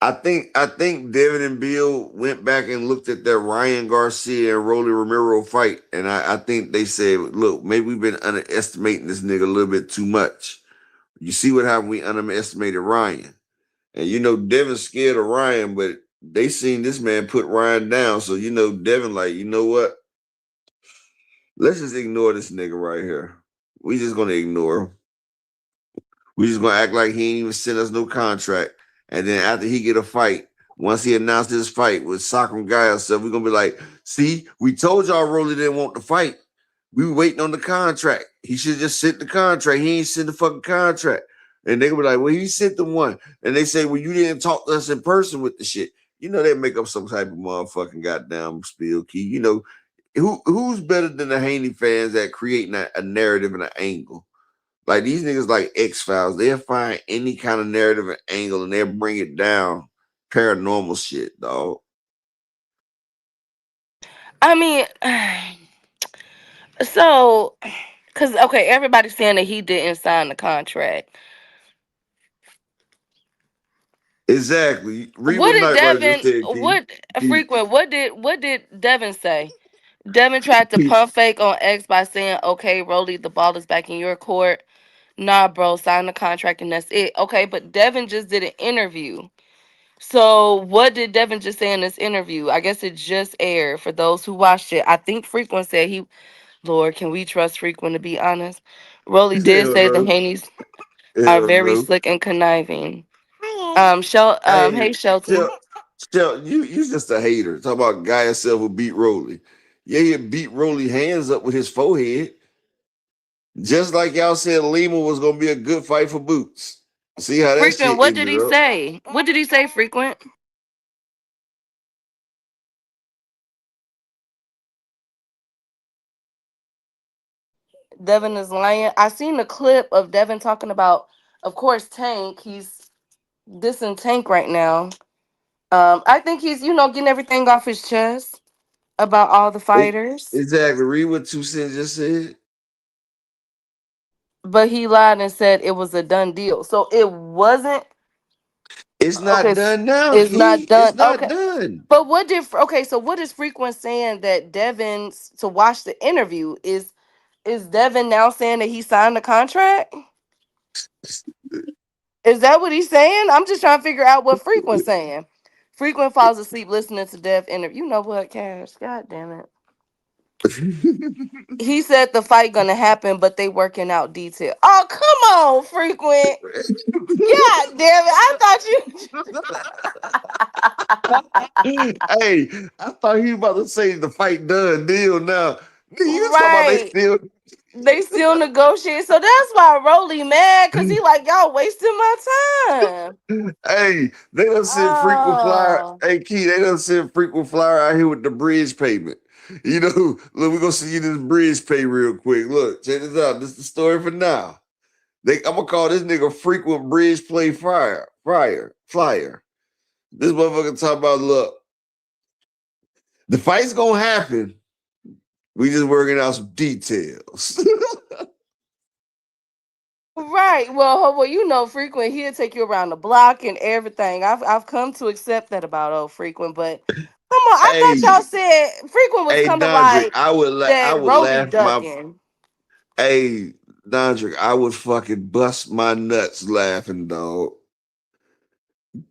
Speaker 6: I think Devin and Bill went back and looked at that Ryan Garcia and Rolly Romero fight, and I think they said, look, maybe we've been underestimating this nigga a little bit too much. You see what happened? We underestimated Ryan. And Devin's scared of Ryan, but they seen this man put Ryan down. So Devin, like, you know what? Let's just ignore this nigga right here. We just gonna ignore him. We just gonna act like he ain't even sent us no contract. And then after he get a fight, once he announced his fight with Sakram Guy or stuff, we're gonna be like, see, we told y'all Rolly didn't want the fight. We were waiting on the contract. He should just sent the contract. He ain't sent the fucking contract. And they gonna be like, well, he sent the one. And they say, well, you didn't talk to us in person with the shit. They make up some type of motherfucking goddamn spill key. Who's better than the Haney fans at creating a narrative and an angle? Like these niggas like X Files, they'll find any kind of narrative and angle and they'll bring it down. Paranormal shit, dog.
Speaker 7: I mean, so because okay, everybody's saying that he didn't sign the contract.
Speaker 6: Exactly. Read
Speaker 7: What
Speaker 6: what
Speaker 7: did
Speaker 6: Knight Rider just
Speaker 7: Devin?
Speaker 6: said, Key.
Speaker 7: What
Speaker 6: Key.
Speaker 7: frequent? What did Devin say? Devin tried to pump fake on X by saying, "Okay, Rolly, the ball is back in your court." Nah, bro, sign the contract and that's it. Okay, but Devin just did an interview. So, what did Devin just say in this interview? I guess it just aired for those who watched it. I think Frequent said he, Lord, can we trust Frequent to be honest? Rolly did
Speaker 6: Hell
Speaker 7: say the
Speaker 6: no.
Speaker 7: Haneys are
Speaker 6: Hell
Speaker 7: very
Speaker 6: no.
Speaker 7: slick and conniving.
Speaker 6: Hey,
Speaker 7: Hey Shelton.
Speaker 6: You just a hater. Talk about guy himself who beat Rolly. Yeah, he beat Rolly hands up with his forehead. Just like y'all said Lima was gonna be a good fight for Boots. See how that
Speaker 7: Frequent,
Speaker 6: shit
Speaker 7: what did
Speaker 6: ended
Speaker 7: he
Speaker 6: up.
Speaker 7: say? What did he say, Frequent? Devin is lying. I seen the clip of Devin talking about, of course, Tank. He's dissing Tank right now. I think he's, getting everything off his chest about all the
Speaker 6: E-
Speaker 7: fighters.
Speaker 6: Exactly. Read what Two Cent just said.
Speaker 7: But he lied and said it was a done deal. So it wasn't.
Speaker 6: It's
Speaker 7: Okay,
Speaker 6: not done now,
Speaker 7: it's not
Speaker 6: Key.
Speaker 7: done.
Speaker 6: It's not
Speaker 7: Okay.
Speaker 6: done.
Speaker 7: But so what is Frequent saying that Devin's to watch the interview? Is Devin now saying that he signed the contract? Is that what he's saying? I'm just trying to figure out what Frequent's saying. Frequent falls asleep listening to Dev interview. You know what, Cash? God damn it. He said the fight gonna happen, but they working out detail. Oh, come on, Frequent. God damn it. I thought you
Speaker 6: Hey, I thought he was about to say the fight done deal now. Nigga, you talking about they
Speaker 7: right.
Speaker 6: still
Speaker 7: They still negotiate. So that's why Rolly mad, cause he like, y'all wasting my time.
Speaker 6: Hey, they done sent frequent flyer.
Speaker 7: Oh.
Speaker 6: Hey, Key, they done sent frequent flyer out here with the bridge payment. You know, look, we're gonna see you this bridge pay real quick. Look, check this out. This is the story for now. I'm gonna call this nigga frequent bridge play flyer. This motherfucker talk about, look, the fight's gonna happen. We just working out some details.
Speaker 7: Right. Well, Frequent, he'll take you around the block and everything. I've come to accept that about old Frequent, but come on, I thought y'all
Speaker 6: Hey,
Speaker 7: said Frequent was
Speaker 6: hey,
Speaker 7: kind of
Speaker 6: Dondrick,
Speaker 7: like
Speaker 6: I
Speaker 7: that
Speaker 6: would
Speaker 7: Rolly
Speaker 6: laugh my
Speaker 7: ducking.
Speaker 6: hey, Dondrick, I would fucking bust my nuts laughing, dog.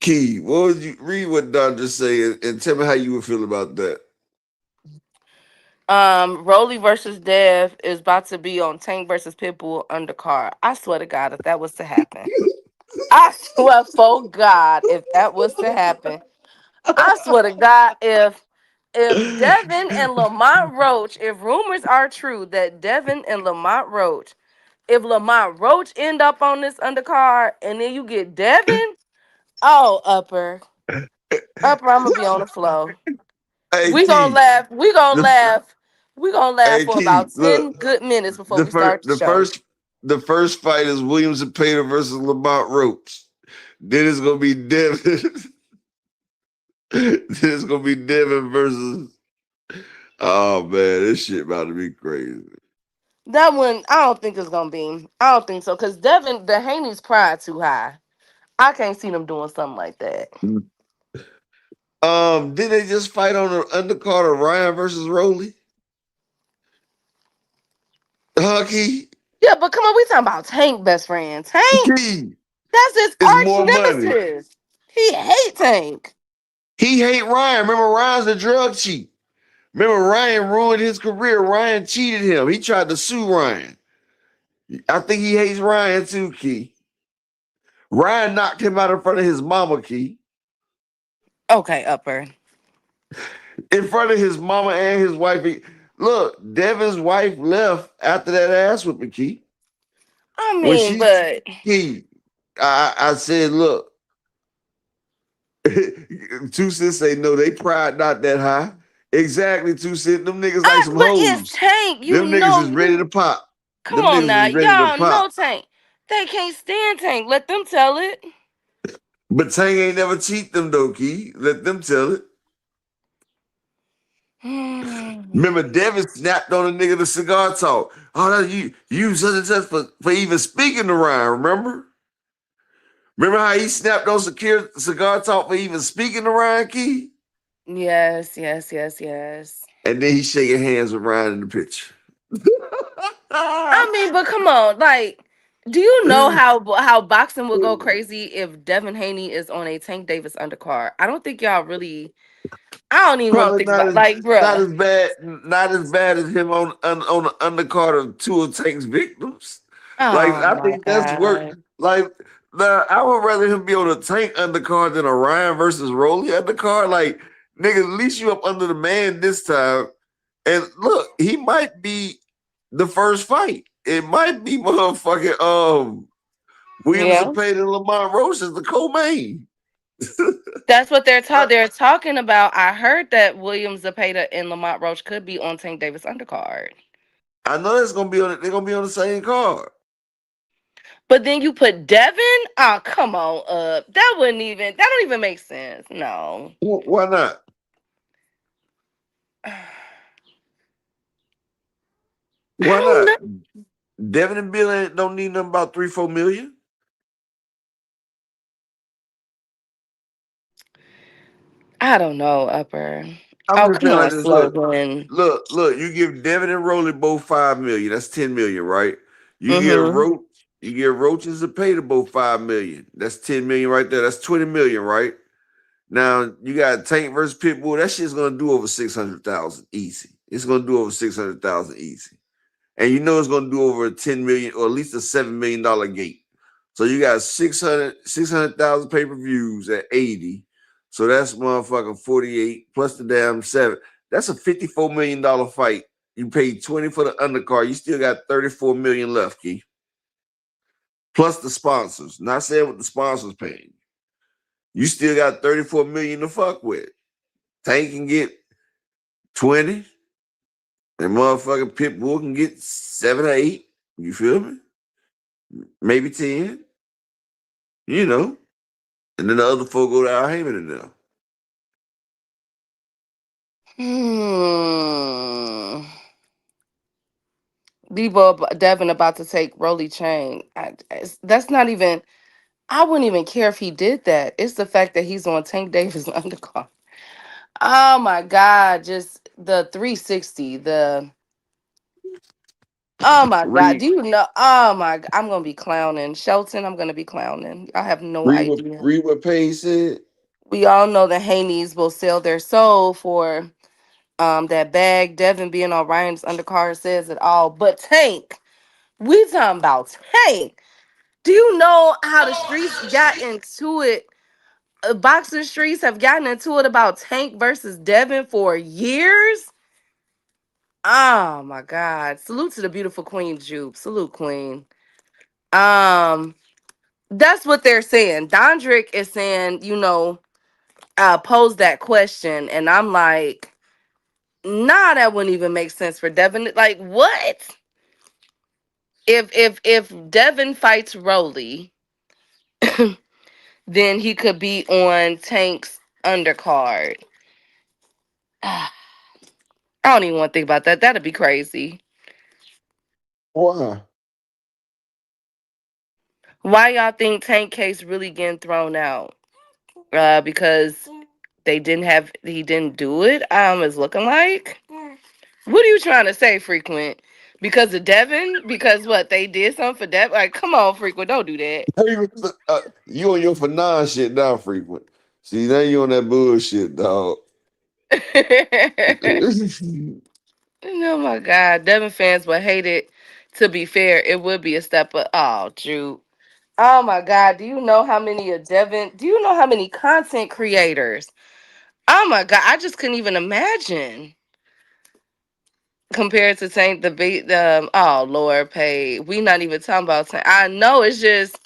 Speaker 6: Key, what would you read what Don just said and tell me how you would feel about that?
Speaker 7: Rolly versus Dev is about to be on Tank versus Pitbull undercard. I swear to God, if that was to happen. I swear for God, if that was to happen. I swear to God, if Devin and Lamont Roach, if rumors are true that Devin and Lamont Roach, if Lamont Roach end up on this undercard and then you get Devin, oh upper, I'm gonna be on the floor.
Speaker 6: Hey
Speaker 7: We gonna
Speaker 6: Key,
Speaker 7: laugh. We gonna
Speaker 6: the
Speaker 7: laugh. We gonna laugh
Speaker 6: hey
Speaker 7: for
Speaker 6: Key,
Speaker 7: about
Speaker 6: look,
Speaker 7: 10 good minutes before
Speaker 6: the
Speaker 7: we
Speaker 6: first
Speaker 7: start the
Speaker 6: the
Speaker 7: show.
Speaker 6: first the first fight is Williams and Pater versus Lamont Ropes. Then it's gonna be Devin. Then it's gonna be Devin versus. Oh man, this shit about to be crazy.
Speaker 7: That one, I don't think it's gonna be. I don't think so, cause Devin, the Haney's pride too high. I can't see them doing something like that.
Speaker 6: Did they just fight on the undercard of Ryan versus Rolly? Key,
Speaker 7: Yeah, but come on, we talking about Tank, best friend. Tank,
Speaker 6: Key
Speaker 7: that's his
Speaker 6: is
Speaker 7: arch
Speaker 6: more money.
Speaker 7: nemesis. He hate Tank.
Speaker 6: He hate Ryan. Remember, Ryan's a drug cheat. Remember, Ryan ruined his career. Ryan cheated him. He tried to sue Ryan. I think he hates Ryan too, Key. Ryan knocked him out in front of his mama, Key.
Speaker 7: Okay, upper.
Speaker 6: In front of his mama and his wife. Look, Devin's wife left after that ass whipping, Key.
Speaker 7: I
Speaker 6: When
Speaker 7: mean,
Speaker 6: she,
Speaker 7: but
Speaker 6: Key, I said, look, Two Cents say, no, they pride not that high. Exactly, Two Cents. Them niggas like some
Speaker 7: but it's
Speaker 6: hoes.
Speaker 7: Tank. You
Speaker 6: Them niggas
Speaker 7: know,
Speaker 6: is ready
Speaker 7: you
Speaker 6: to pop.
Speaker 7: come
Speaker 6: Them
Speaker 7: on
Speaker 6: niggas
Speaker 7: now,
Speaker 6: is ready to
Speaker 7: y'all know
Speaker 6: pop.
Speaker 7: Tank. They can't stand Tank. Let them tell it.
Speaker 6: But Tang ain't never cheat them though, Key. Let them tell it. Remember, Devin snapped on a nigga the cigar talk. Oh, that you such and such for even speaking to Ryan, remember? Remember how he snapped on secure cigar talk for even speaking to Ryan Key?
Speaker 7: Yes, yes, yes, yes.
Speaker 6: And then he shaking hands with Ryan in the picture.
Speaker 7: I mean, but come on, like Do you know how boxing would go crazy if Devin Haney is on a Tank Davis undercard? I don't think y'all really. I don't even want to
Speaker 6: Probably
Speaker 7: think about like, bruh.
Speaker 6: not as bad as him on the undercard of two of Tank's victims. Like
Speaker 7: Oh
Speaker 6: I
Speaker 7: my
Speaker 6: think that's work.
Speaker 7: god.
Speaker 6: Like I would rather him be on a Tank undercard than a Ryan versus Rolly undercard. Like nigga, at least you up under the man this time. And look, he might be the first fight. It might be motherfucking Williams
Speaker 7: Yeah.
Speaker 6: Zepeda and Lamont Roach as the co-main.
Speaker 7: That's what they're talking about. I heard that William Zepeda and Lamont Roach could be on Tank Davis undercard.
Speaker 6: I know that's gonna be on it. They're gonna be on the same card.
Speaker 7: But then you put Devin? Oh, come on up. That don't even make sense. No.
Speaker 6: Why not?
Speaker 7: I
Speaker 6: Why
Speaker 7: don't
Speaker 6: not?
Speaker 7: know.
Speaker 6: Devin and Bill don't need nothing about 3-4 million.
Speaker 7: I don't know, Upper.
Speaker 6: I'm
Speaker 7: Oh,
Speaker 6: just
Speaker 7: come
Speaker 6: saying like
Speaker 7: on,
Speaker 6: this.
Speaker 7: Slogan.
Speaker 6: Look. You give Devin and Rolly both 5 million. That's 10 million, right? You get
Speaker 7: Mm-hmm.
Speaker 6: Roach. You get Roach and Zepeda both 5 million. That's 10 million right there. That's 20 million, right? Now you got Tank versus Pitbull. That shit's gonna do over 600,000 easy. It's gonna do over 600,000 easy. And you know it's going to do over 10 million or at least a $7 million gate. So you got 600,000 pay-per-views at 80. So that's motherfucking 48 plus the damn 7. That's a $54 million fight. You paid 20 for the undercard. You still got 34 million left, Key. Plus the sponsors. Not saying what the sponsors paying. You still got 34 million to fuck with. Tank can get 20. And motherfucking Pitbull can get 7 or 8. You feel me? Maybe 10. You know. And then the other four go to Al Heyman and them.
Speaker 7: Devin about to take Rolly Chain. That's not even. I wouldn't even care if he did that. It's the fact that he's on Tank Davis undercard. Oh my God! Just the 360. Oh my God!
Speaker 6: Read,
Speaker 7: Do you know? Oh my! I'm gonna be clowning, Shelton. I'm gonna be clowning. I have no idea.
Speaker 6: read what Paige said.
Speaker 7: We all know that Haney's will sell their soul for that bag. Devin being on Ryan's undercard says it all. But Tank, we talking about Tank. Do you know how the streets got into it? Boxing streets have gotten into it about Tank versus Devin for years. Oh my God! Salute to the beautiful Queen Jupe. Salute, Queen. Um, that's what they're saying. Dondrick is saying, pose that question, and I'm like, nah, that wouldn't even make sense for Devin. Like, what? If Devin fights Rolly, then he could be on Tank's undercard. I don't even want to think about that. That'd be crazy.
Speaker 6: Why?
Speaker 7: Why y'all think Tank case really getting thrown out? Because he didn't do it. It's looking like. What are you trying to say, Frequent? Because of Devin? Because what they did something for Devin? Like, come on, Frequent, don't do that.
Speaker 6: You on your Fanon shit now, frequent. See, now you on that bullshit, dog.
Speaker 7: Oh my God, Devin fans would hate it. To be fair, it would be a step up. Oh, Drew. Oh my God, do you know how many of Devin? Do you know how many content creators? Oh my God, I just couldn't even imagine compared to Tank the beat. Oh Lord, Pay. We not even talking about Tank. I know it's just.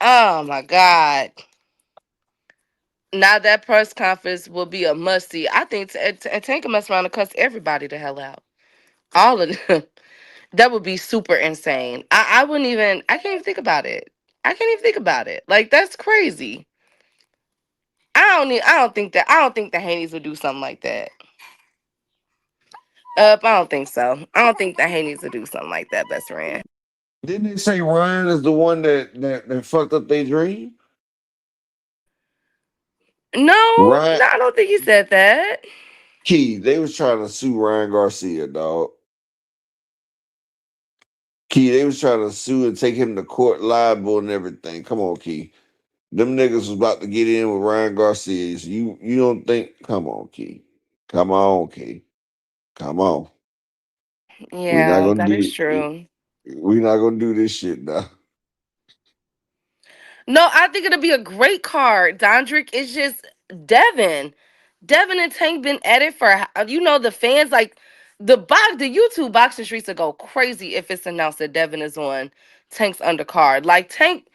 Speaker 7: Oh my God. Now that press conference will be a must see. I think Tank can mess around and cuss everybody the hell out. All of them. That would be super insane. I wouldn't even. I can't even think about it. I can't even think about it. Like that's crazy. I don't think that. I don't think the Haney's would do something like that. I don't think so. I don't think the Haney's would do something like that, best friend.
Speaker 6: Didn't they say Ryan is the one that fucked up their dream?
Speaker 7: No,
Speaker 6: Ryan
Speaker 7: no, I don't think he said that.
Speaker 6: Key, they was trying to sue Ryan Garcia, dog. Key, they was trying to sue and take him to court liable and everything. Come on, Key. Them niggas was about to get in with Ryan Garcia. So you don't think? Come on, Key. Come on, Key. Come on. We not
Speaker 7: Yeah,
Speaker 6: gonna
Speaker 7: that is
Speaker 6: do.
Speaker 7: true.
Speaker 6: We not gonna do this shit now.
Speaker 7: No, I think it'll be a great card. Dondrick is just Devin. Devin and Tank been at it for the fans like the YouTube boxing streets will go crazy if it's announced that Devin is on Tank's undercard. Like Tank,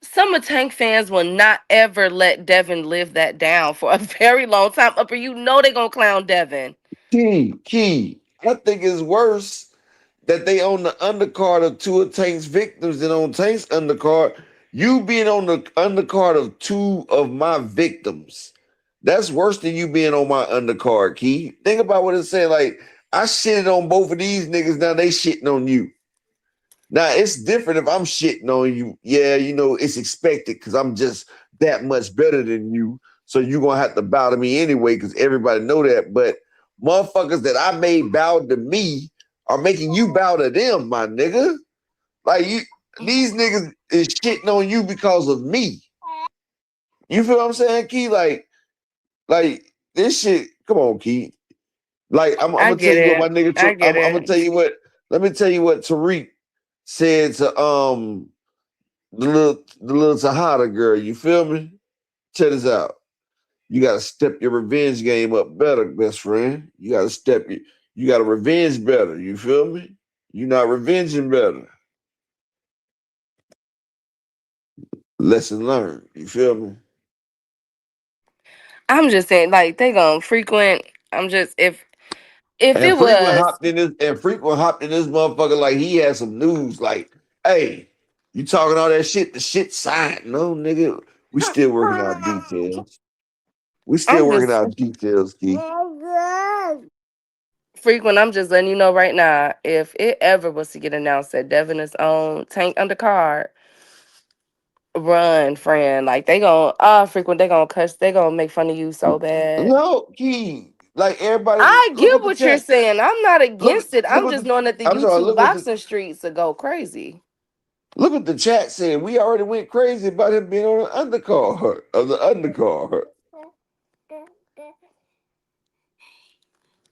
Speaker 7: some of Tank fans will not ever let Devin live that down for a very long time. Upper, they gonna clown Devin.
Speaker 6: Key. I think it's worse that they on the undercard of two of Tank's victims and on Tank's undercard, you being on the undercard of two of my victims. That's worse than you being on my undercard, Key. Think about what it's saying. Like, I shitted on both of these niggas, now they shitting on you. Now, it's different if I'm shitting on you. Yeah, it's expected because I'm just that much better than you. So you're going to have to bow to me anyway because everybody know that. But motherfuckers that I made bow to me are making you bow to them, my nigga. Like, these niggas is shitting on you because of me. You feel what I'm saying, Key? Like this shit, come on, Key. Like, I'm
Speaker 7: I
Speaker 6: gonna tell
Speaker 7: get
Speaker 6: you what my
Speaker 7: it.
Speaker 6: nigga,
Speaker 7: I get
Speaker 6: I'm gonna
Speaker 7: it.
Speaker 6: tell you what, let me tell you what Tariq said to the little Tahada girl. You feel me? Check this out. You gotta step your revenge game up better, best friend. You gotta revenge better. You feel me? You not revenging better. Lesson learned. You feel me?
Speaker 7: I'm just saying, like, they gonna frequent. I'm just if
Speaker 6: And
Speaker 7: it
Speaker 6: frequent
Speaker 7: was,
Speaker 6: hopped in this and frequent hopped in this motherfucker like he had some news. Like, hey, you talking all that shit? The shit signed. No, nigga. We still working out details. We still
Speaker 7: I'm
Speaker 6: working
Speaker 7: just
Speaker 6: out details, Key.
Speaker 7: frequent. I'm just letting you know right now. If it ever was to get announced that Devin is on Tank undercard, run, friend. Like they gonna frequent. They gonna cuss. They gonna make fun of you so bad.
Speaker 6: No, Key. Like everybody,
Speaker 7: I
Speaker 6: look
Speaker 7: get
Speaker 6: what the
Speaker 7: what you're
Speaker 6: chat.
Speaker 7: saying. I'm not
Speaker 6: Look,
Speaker 7: against it.
Speaker 6: look
Speaker 7: I'm
Speaker 6: what
Speaker 7: just
Speaker 6: the.
Speaker 7: knowing that the
Speaker 6: I'm sorry.
Speaker 7: YouTube boxing streets will go crazy.
Speaker 6: Look what the chat said. We already went crazy about him being on the undercard of the undercard.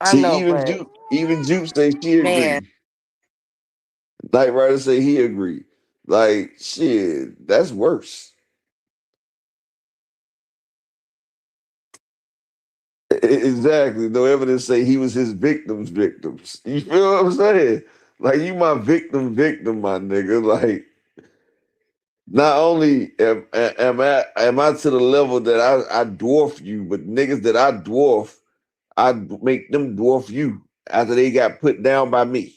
Speaker 7: I
Speaker 6: See,
Speaker 7: know, but
Speaker 6: even Juke say she
Speaker 7: man,
Speaker 6: agree. Knight Rider say he agree. Like shit, that's worse. Exactly. No evidence say he was his victims. You feel what I'm saying? Like you my victim, my nigga. Like not only am I to the level that I dwarf you, but niggas that I dwarf, I make them dwarf you after they got put down by me.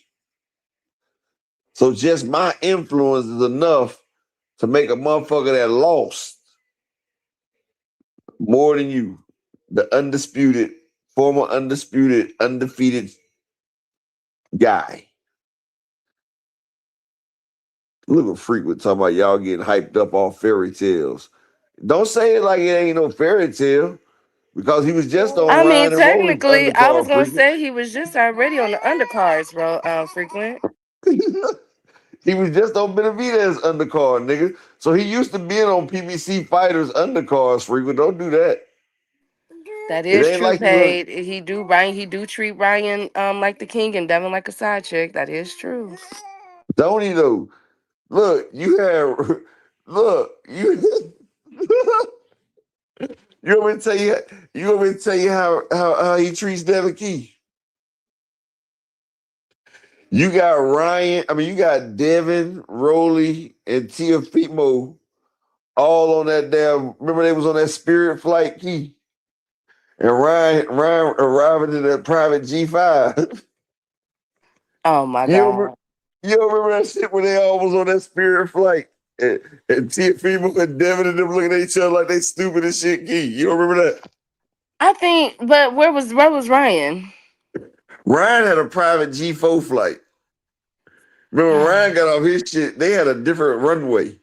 Speaker 6: So just my influence is enough to make a motherfucker that lost more than you, the former undefeated guy. Look at Frequent talking about y'all getting hyped up on fairy tales. Don't say it like it ain't no fairy tale because he was just on
Speaker 7: I mean,
Speaker 6: Ryan and Rolly's
Speaker 7: technically, I was
Speaker 6: undercard
Speaker 7: gonna
Speaker 6: Frequent.
Speaker 7: say he was just already on the undercards, bro. Frequent.
Speaker 6: He was just on Benavidez undercard, nigga. So he used to being on PBC fighters undercards Frequent. Don't do that.
Speaker 7: That
Speaker 6: It
Speaker 7: is
Speaker 6: ain't
Speaker 7: true,
Speaker 6: like you
Speaker 7: Paid. He do treat Ryan like the king and Devin like a side chick. That is true.
Speaker 6: don't he though. Look, you have look, you you want me to tell you how he treats Devin Key. You got you got Devin, Rolly, and Tiafimo all on that damn. Remember they was on that Spirit flight, Key, and Ryan arriving in that private G5.
Speaker 7: Oh my
Speaker 6: you remember?
Speaker 7: god.
Speaker 6: You don't remember that shit when they all was on that Spirit flight, and Tiafimo and Devin and them looking at each other like they stupid as shit, Key. You don't remember that?
Speaker 7: I think, but where was Ryan?
Speaker 6: Ryan had a private G4 flight. Remember, Ryan got off his shit. They had a different runway.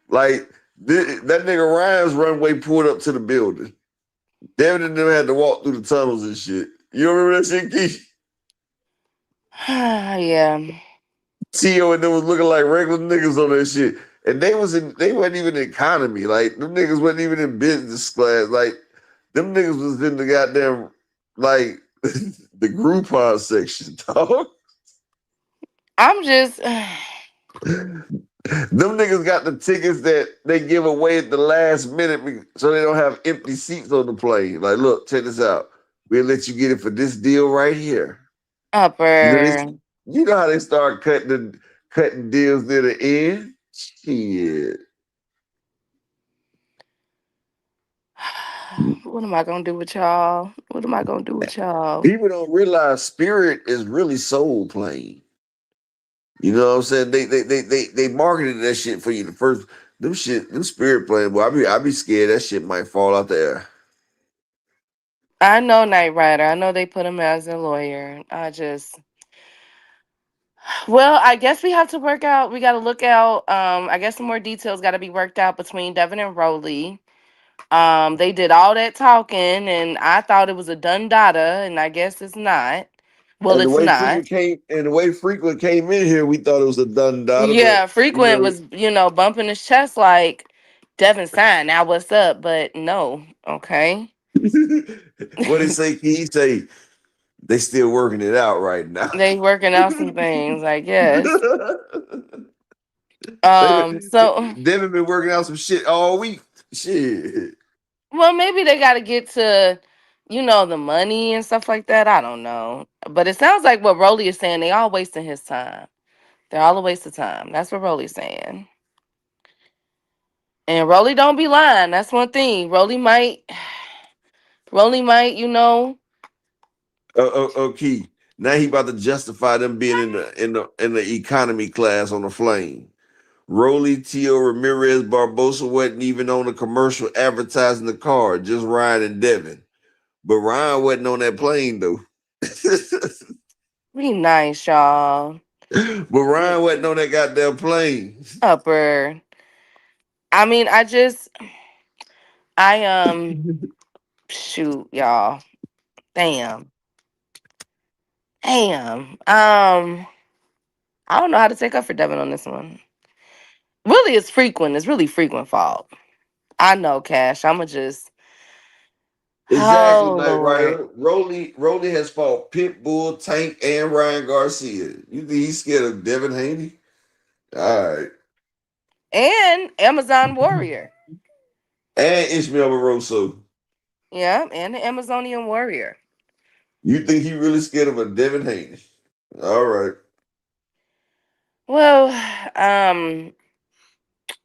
Speaker 6: Like that nigga Ryan's runway pulled up to the building. Devin and them had to walk through the tunnels and shit. You remember that shit, Keith?
Speaker 7: Yeah.
Speaker 6: Tio and them was looking like regular niggas on that shit. And they wasn't even in economy. Like them niggas wasn't even in business class. Like them niggas was in the goddamn like the Groupon section, dog.
Speaker 7: I'm just
Speaker 6: Them niggas got the tickets that they give away at the last minute so they don't have empty seats on the plane. Like, look, check this out. We'll let you get it for this deal right here. You know this.
Speaker 7: upper.
Speaker 6: You know how they start cutting deals near the end. Shit.
Speaker 7: What am I gonna do with y'all? What am I gonna do with y'all?
Speaker 6: People don't realize Spirit is really soul playing. You know what I'm saying? They marketed that shit for you the first them Spirit playing. Boy, I be scared that shit might fall out the air.
Speaker 7: I know Knight Rider. I know they put him as a lawyer. I just well, I guess we have to work out. We got to look out. I guess some more details got to be worked out between Devin and Rolly. They did all that talking, and I thought it was a done data, and I guess it's not. Well,
Speaker 6: And
Speaker 7: it's not.
Speaker 6: the way Frequent came in here, we thought it was a done data, but
Speaker 7: Yeah, Frequent was, bumping his chest like Devin signed. Now what's up? But no, okay.
Speaker 6: what they say, he say they still working it out right now.
Speaker 7: They working out some things, I guess.
Speaker 6: they,
Speaker 7: So
Speaker 6: Devin been working out some shit all week. Shit.
Speaker 7: well, maybe they got to get to, the money and stuff like that. I don't know, but it sounds like what Rolly is saying. They all wasting his time. They're all a waste of time. That's what Rolly's saying. And Rolly don't be lying. That's one thing. Rolly might,
Speaker 6: Key. Now he about to justify them being in the economy class on the plane. Rolly, Tio, Ramirez, Barbosa wasn't even on the commercial advertising the car, just Ryan and Devin. But Ryan wasn't on that plane though.
Speaker 7: be nice, y'all.
Speaker 6: But Ryan wasn't on that goddamn plane.
Speaker 7: Upper. I mean, I shoot, y'all. Damn. Damn. I don't know how to take up for Devin on this one. Really, it's frequent. It's really frequent fault. I know, Cash. I'ma just
Speaker 6: Exactly,
Speaker 7: oh
Speaker 6: Knight
Speaker 7: Lord.
Speaker 6: Rider. Rolly has fought Pitbull, Tank, and Ryan Garcia. You think he's scared of Devin Haney? All right.
Speaker 7: And Amazon Warrior.
Speaker 6: And Ishmael Moroso.
Speaker 7: Yeah, and the Amazonian Warrior.
Speaker 6: You think he really scared of a Devin Haney? All right.
Speaker 7: Well,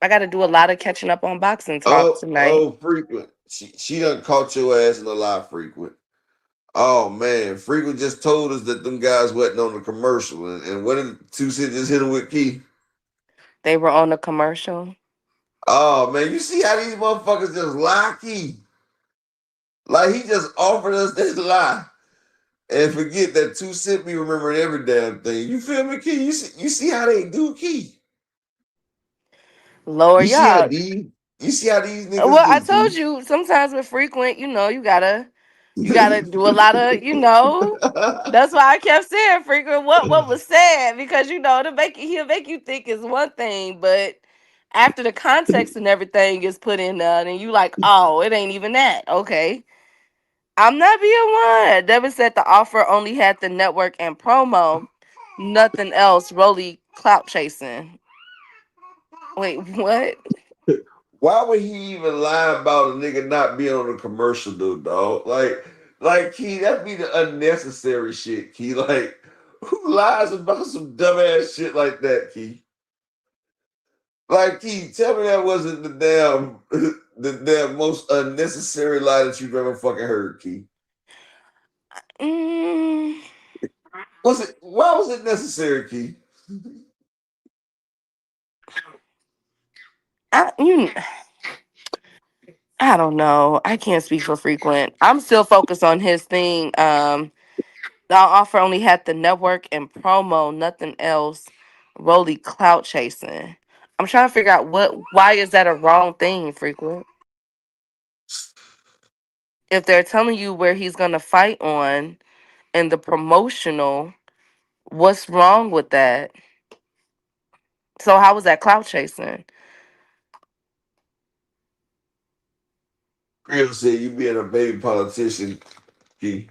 Speaker 7: I gotta do a lot of catching up on boxing talk tonight.
Speaker 6: Frequent. She done caught your ass in a lie, Frequent. Oh man, Frequent just told us that them guys wasn't on the commercial, and what did Two Cent just hit him with, Key?
Speaker 7: They were on the commercial.
Speaker 6: Oh man, you see how these motherfuckers just lie, Key? Like he just offered us this lie. And forget that Two Cent be remembering every damn thing. You feel me, Key? You see how they do, Key?
Speaker 7: Lower
Speaker 6: You see how
Speaker 7: y'all.
Speaker 6: these you see how these niggas
Speaker 7: Well, I
Speaker 6: do,
Speaker 7: told
Speaker 6: Key?
Speaker 7: you sometimes with frequent, you gotta do a lot of. That's why I kept saying frequent what was said because to make it he'll make you think it's one thing, but after the context and everything is put in there, and you like, oh, it ain't even that. Okay. I'm not being one. Devin said the offer only had the network and promo, nothing else. Rolly clout chasing. Wait, what?
Speaker 6: Why would he even lie about a nigga not being on a commercial, though, dog? Like, Key, that be the unnecessary shit, Key. Like, who lies about some dumbass shit like that, Key? Like, Key, tell me that wasn't the damn the damn most unnecessary lie that you've ever fucking heard, Key.
Speaker 7: Mm,
Speaker 6: Why was it necessary, Key?
Speaker 7: I, you, I don't know. I can't speak for frequent. I'm still focused on his thing. The offer only had the network and promo, nothing else. Rolly clout chasing. I'm trying to figure out why is that a wrong thing, frequent? If they're telling you where he's gonna fight on in the promotional, what's wrong with that? So how was that clout chasing?
Speaker 6: Creole said you being a baby politician, Key.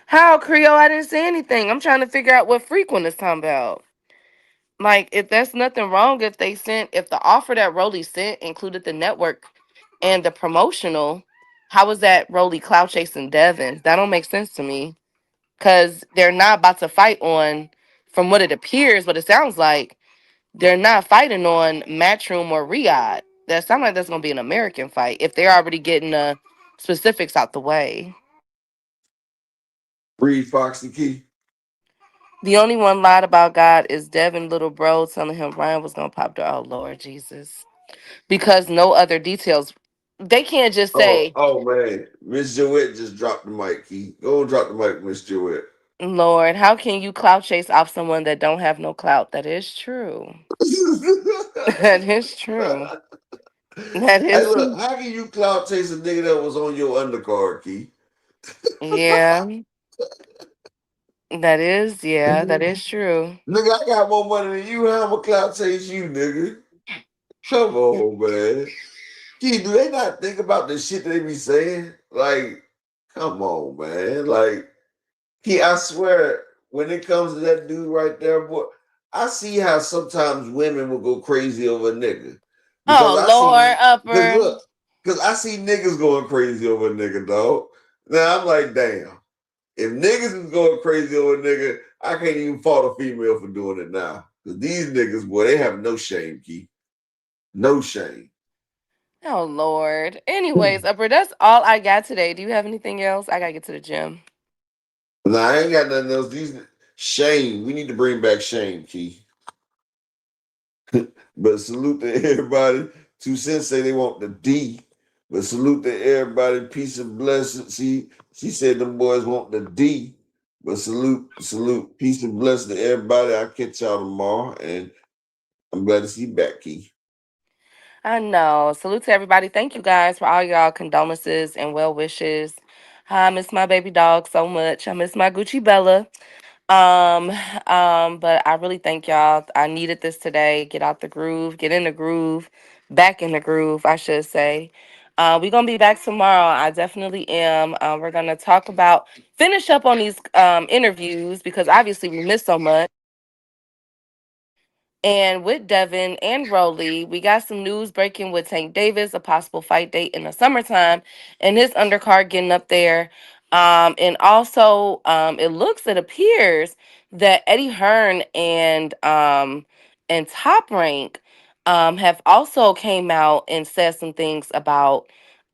Speaker 7: How, Creole? I didn't say anything. I'm trying to figure out what Frequent is talking about. Like, if there's nothing wrong if the offer that Rolly sent included the network and the promotional, how was that Rolly clout chasing Devin? That don't make sense to me. Because they're not about to fight on, from what it appears, what it sounds like, they're not fighting on Matchroom or Riyadh. That sounds like that's going to be an American fight if they're already getting the specifics out the way.
Speaker 6: Reed Foxy Key.
Speaker 7: The only one lied about God is Devin little bro telling him Ryan was going to pop the, oh, Lord Jesus. Because no other details. They can't just say,
Speaker 6: Oh man, Miss Joette just dropped the mic. Key, go and drop the mic, Miss Joette.
Speaker 7: Lord, how can you clout chase off someone that don't have no clout? That is true. That is true. That
Speaker 6: Hey,
Speaker 7: is,
Speaker 6: look, how can you clout chase a nigga that was on your undercard, Key?
Speaker 7: yeah. That is true.
Speaker 6: Nigga, I got more money than you. How I'ma clout chase you, nigga? Come on, man. Key, do they not think about the shit they be saying? Like, come on, man. Like, Key, I swear, when it comes to that dude right there, boy, I see how sometimes women will go crazy over a nigga.
Speaker 7: Oh, Lord,
Speaker 6: Because
Speaker 7: upper.
Speaker 6: look, because I see niggas going crazy over a nigga, dog. Now I'm like, damn. If niggas is going crazy over a nigga, I can't even fault a female for doing it now. Because these niggas, boy, they have no shame, Key. No shame.
Speaker 7: Oh, Lord. Anyways, upper, that's all I got today. Do you have anything else? I got to get to the gym.
Speaker 6: Nah, I ain't got nothing else. These shame. We need to bring back shame, Key. But salute to everybody. 2 Cents say they want the D. But salute to everybody. Peace and blessings. She said them boys want the D. But salute. Peace and blessings to everybody. I'll catch y'all tomorrow. And I'm glad to see you back, Key.
Speaker 7: I know. Salute to everybody. Thank you guys for all y'all condolences and well wishes. I miss my baby dog so much. I miss my Gucci Bella. But I really thank y'all. I needed this today. Get out the groove, get in the groove, back in the groove, I should say. We're gonna be back tomorrow. I definitely am. We're gonna finish up on these interviews because obviously we missed so much. And with Devin and Rolly, we got some news breaking with Tank Davis, a possible fight date in the summertime, and his undercard getting up there. And also, it appears that Eddie Hearn and Top Rank have also came out and said some things about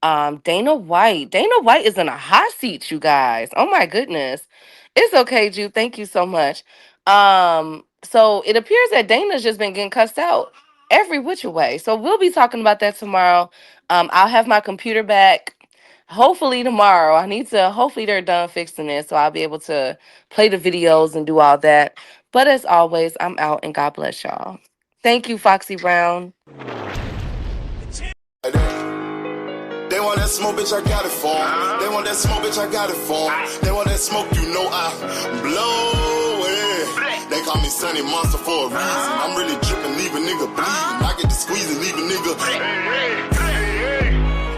Speaker 7: Dana White. Dana White is in a hot seat, you guys. Oh my goodness. It's okay, Ju. Thank you so much. So it appears that Dana's just been getting cussed out every which way. So we'll be talking about that tomorrow. I'll have my computer back hopefully tomorrow. Hopefully they're done fixing it so I'll be able to play the videos and do all that. But as always, I'm out and God bless y'all. Thank you, Foxy Brown.
Speaker 4: They want that smoke, bitch, I got it for 'em. They want that smoke, bitch, I got it for 'em. They want that smoke, you know I blow it. They call me Sunny Monster for a reason. I'm really dripping, leave a nigga bleeding. I get to squeeze and leave a nigga.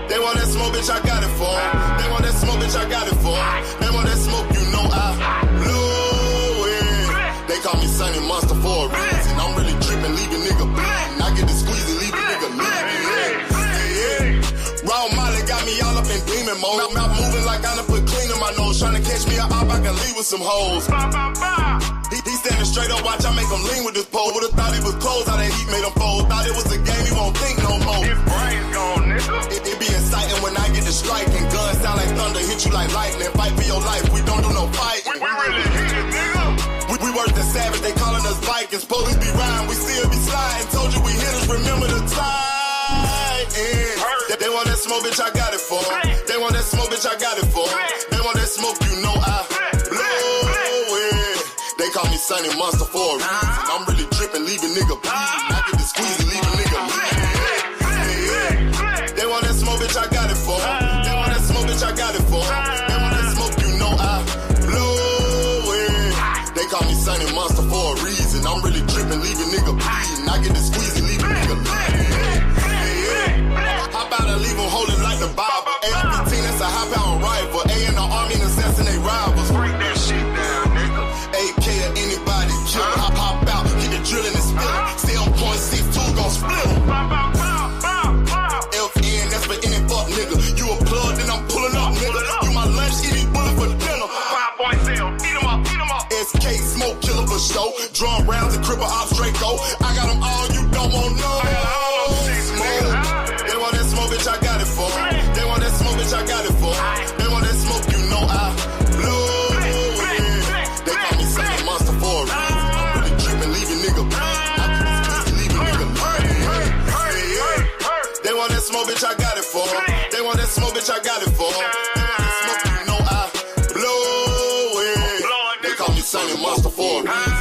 Speaker 4: They want that smoke, bitch, I got it for 'em. They want that smoke, bitch, I got it for 'em. They want that smoke, you know I blow it. They call me Sunny Monster for a reason. I'm really dripping, leave a nigga bleeding. I get to squeeze and leave a nigga bleeding. Raw Molly got me all up in demon mode. Mouth moving like I done put clean in my nose. Tryna catch me up, I can leave with some hoes. He standing straight up, watch I make him lean with this pole. Would've thought he was closed, how that heat made him fold. Thought it was a game, he won't think no more. His brain's gone, nigga. It be exciting when I get to strike. And guns sound like thunder, hit you like lightning. Fight for your life, we don't do no fighting. We really hit it, nigga. We worse than savage, they calling us Vikings. Police be riding, we still be sliding. Told you we hit us, remember the time. They want that smoke, bitch, I got it for 'em. They want that smoke, bitch, I got it for 'em. They want that smoke, you know I blow it. They call me Sunny Monster for a reason. I'm really dripping, leave a nigga bleeding. I get to squeeze and leave a nigga bleeding. They want that smoke, bitch, I got it for 'em. They want that smoke, bitch, I got it for 'em. They want that smoke, you know I blow it. They call me Sunny Monster for a reason. I'm really dripping, leave a nigga bleeding. I get to squeeze want that smoke, bitch, I got it for 'em. They want that smoke, bitch, I got it for 'em. They want that smoke, you know I blow it. They call me Sunny Monster for a reason.